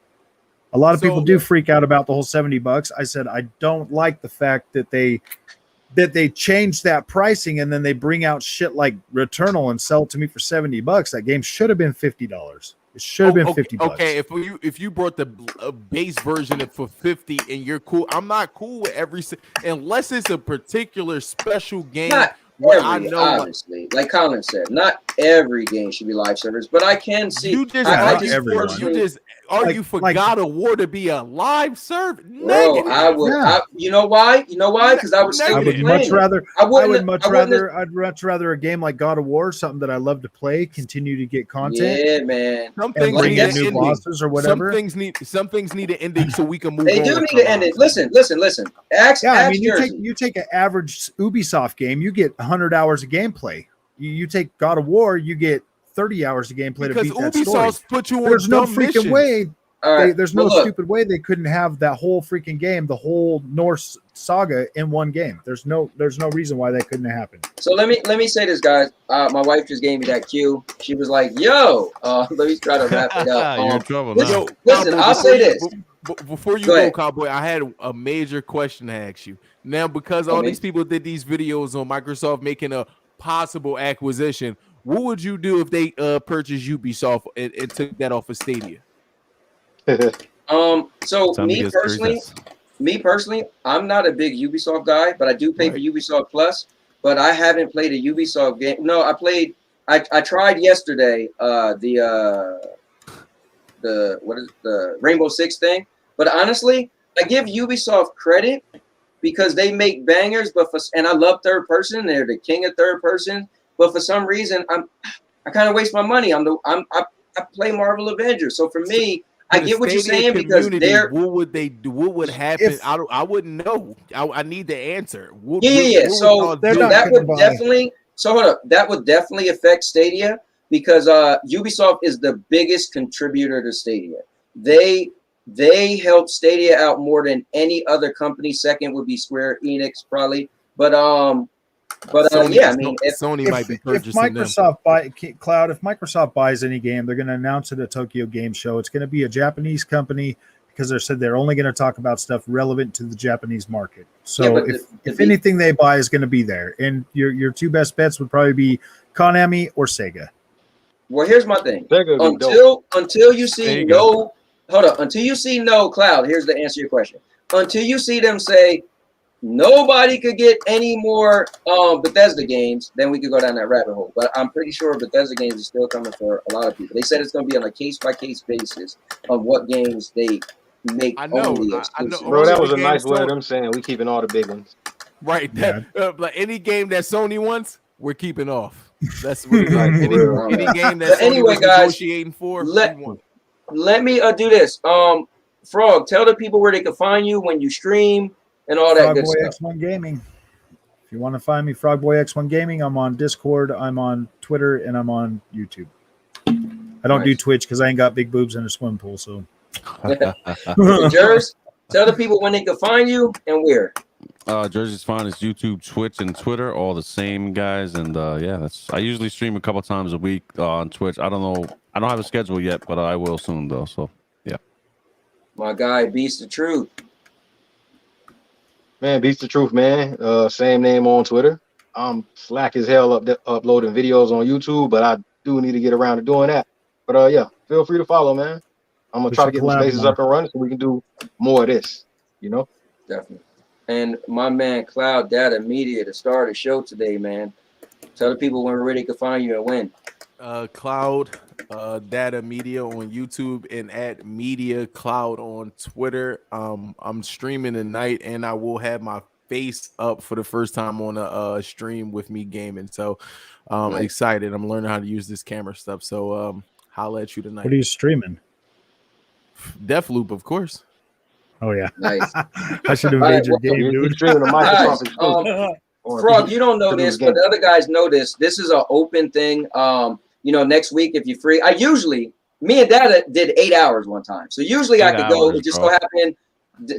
A lot of people do freak out about the whole $70. I said I don't like the fact that they changed that pricing and then they bring out shit like Returnal and sell it to me for $70. That game should have been $50. It should have been $50. Okay, if you brought the base version for 50 and you're cool, I'm not cool with unless it's a particular special game. Not where every, I know, obviously, like Colin said, not every game should be live service, but I can see. You just argue for God of War to be a live service. Bro, I would. Yeah. You know why? You know why? Because I would still I be would much playing. rather. I'd much rather a game like God of War, something that I love to play, continue to get content. Yeah, man. Some things bring need in an new ending. bosses or whatever. Some things need an ending so we can move. They on do with need our an ending. lives. Listen. I mean, you take an average Ubisoft game, you get 100 hours of gameplay. You take God of War, you get 30 hours of gameplay Because to beat that story. Ubisoft put you on There's no dumb freaking missions. way. Right. There's no stupid way they couldn't have that whole freaking game, the whole Norse saga in one game. There's no reason why that couldn't have happened. So let me say this, guys. My wife just gave me that cue. She was like, "Yo, let me try to wrap it up." You're in trouble listen, now. listen, I'll say this. Before you go, Cowboy, I had a major question to ask you. Now, because all these people did these videos on Microsoft making a possible acquisition, what would you do if they purchased Ubisoft and took that off of Stadia? So me personally, I'm not a big Ubisoft guy, but I do pay for Ubisoft Plus. But I haven't played a Ubisoft game. No, I tried yesterday the Rainbow Six thing. But honestly, I give Ubisoft credit because they make bangers. And I love third person. They're the king of third person. But for some reason, I kind of waste my money. I play Marvel Avengers. So for me, I get what you're saying because they're. What would they do? What would happen? I wouldn't know. I need the answer. So that would definitely. So hold up. That would definitely affect Stadia because Ubisoft is the biggest contributor to Stadia. They help Stadia out more than any other company. Second would be Square Enix probably. But Sony, yeah, I mean, Sony might be purchasing if Microsoft buys any game, they're going to announce it at Tokyo Game Show. It's going to be a Japanese company because they said they're only going to talk about stuff relevant to the Japanese market. So if anything they buy is going to be there, and your two best bets would probably be Konami or Sega. Well, here's my thing. Until you see until you see no Cloud. Here's the answer to your question. Until you see them say. Nobody could get any more Bethesda games, then we could go down that rabbit hole. But I'm pretty sure Bethesda games is still coming for a lot of people. They said it's going to be on a case-by-case basis of what games they make only exclusive. Bro, that was a nice way of them saying we keeping all the big ones. Right. Like any game that Sony wants, we're keeping off. That's what it's like. Any game that Sony was negotiating for, let me do this. Frog, tell the people where they can find you when you stream. And all that good stuff. X1 Gaming. If you want to find me, Frogboy X1 Gaming, I'm on Discord, I'm on Twitter, and I'm on YouTube. I don't do Twitch because I ain't got big boobs in a swim pool. So, Jers, tell the people when they can find you and where. Jersey's fine is YouTube, Twitch, and Twitter, all the same guys. And I usually stream a couple times a week on Twitch. I don't know, I don't have a schedule yet, but I will soon though. So, yeah. My guy, Beast the Truth. Man, Beats the Truth, man. Same name on Twitter. I'm slack as hell uploading videos on YouTube, but I do need to get around to doing that. But yeah, feel free to follow, man. I'm gonna try to get the spaces up and running so we can do more of this, Definitely. And my man Cloud Data Media to start the show today, man. Tell the people when they can find you and when. Cloud Data Media on YouTube and at Media Cloud on Twitter. I'm streaming tonight, and I will have my face up for the first time on a stream with me gaming. So excited. I'm learning how to use this camera stuff. So holla at you tonight. What are you streaming? Deathloop, of course. Oh yeah. Nice. I should have made your game, You're dude. streaming a Guys, Microsoft exclusive. Frog, you don't know to do this, the but game. the other guys know this. This is an open thing. You know, next week if you're free, me and Dada did 8 hours one time. So usually I 8 could go. hours, It just bro. so happened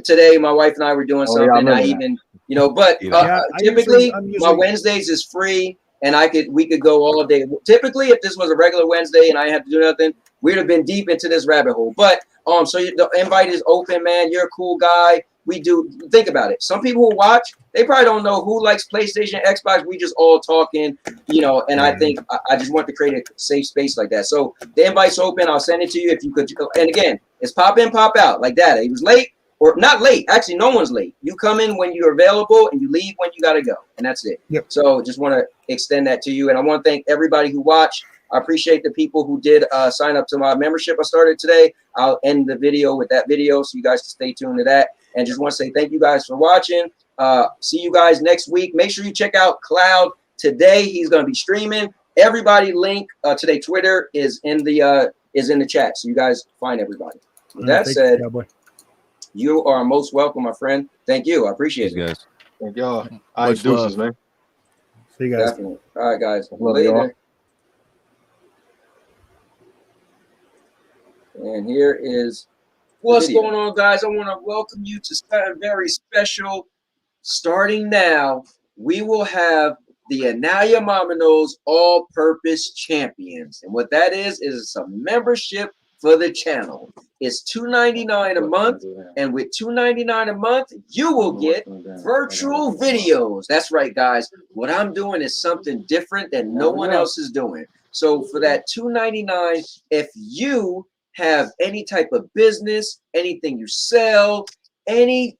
today. My wife and I were doing Oh, yeah, I something. I remember that. even, you know, but Yeah, typically I'm my usually Wednesdays is free, and we could go all day. Typically, if this was a regular Wednesday and I had to do nothing, we'd have been deep into this rabbit hole. But so the invite is open, man. You're a cool guy. We do think about it. Some people who watch, they probably don't know who likes PlayStation, Xbox. We just all talking, you know. And I think I just want to create a safe space like that. So the invite's open. I'll send it to you if you could. And again, it's pop in, pop out like that. He was late or not late. Actually, no one's late. You come in when you're available and you leave when you got to go, and that's it. Yep. So just want to extend that to you, and I want to thank everybody who watched. I appreciate the people who did sign up to my membership I started today. I'll end the video with that video so you guys can stay tuned to that. And just want to say thank you guys for watching. See you guys next week. Make sure you check out Cloud today. He's going to be streaming. Everybody link to their Twitter is in the chat. So you guys find everybody. With that said, you are most welcome, my friend. Thank you. I appreciate it. Guys. Thank y'all. All right, deuces, man. See you guys. Definitely. All right, guys. Love y'all. And here is what's going on, guys. I want to welcome you to something very special. Starting now, we will have the AndNowYour MommaKnows All-Purpose Champions. And what that is a membership for the channel. It's $2.99 a month. And with $2.99 a month, you will get virtual videos. That's right, guys. What I'm doing is something different that no one else is doing. So for that $2.99, if you have any type of business, anything you sell, anything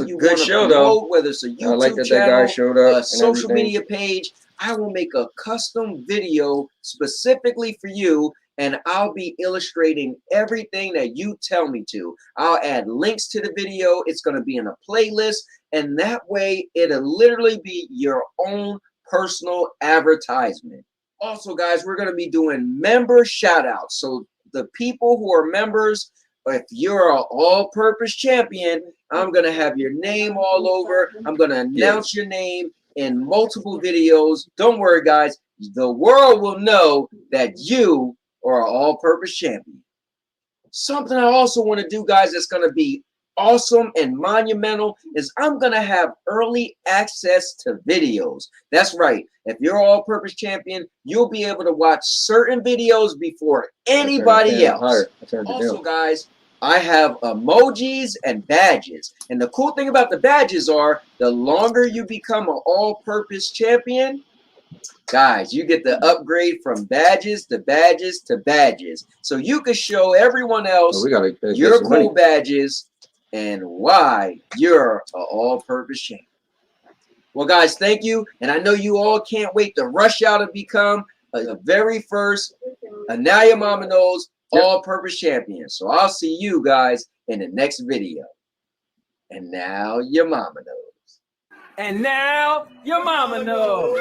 you want to promote, whether it's a YouTube channel, a social media page, I will make a custom video specifically for you, and I'll be illustrating everything that you tell me to. I'll add links to the video. It's going to be in a playlist, and that way it'll literally be your own personal advertisement. Also, guys, we're going to be doing member shout outs. So the people who are members, if you're an all-purpose champion, I'm going to have your name all over. I'm going to announce your name in multiple videos. Don't worry, guys. The world will know that you are an all-purpose champion. Something I also want to do, guys, that's going to be awesome and monumental is I'm going to have early access to videos. That's right. If you're all-purpose champion, you'll be able to watch certain videos before anybody else. Also, guys, I have emojis and badges. And the cool thing about the badges are the longer you become an all-purpose champion, guys, you get the upgrade from badges to badges to badges. So you can show everyone else your cool badges and why you're an all-purpose champion. Well, guys, thank you. And I know you all can't wait to rush out and become the very first AndNowYour MommaKnows all-purpose champion. So I'll see you guys in the next video. And now your mama knows. And now your mama knows.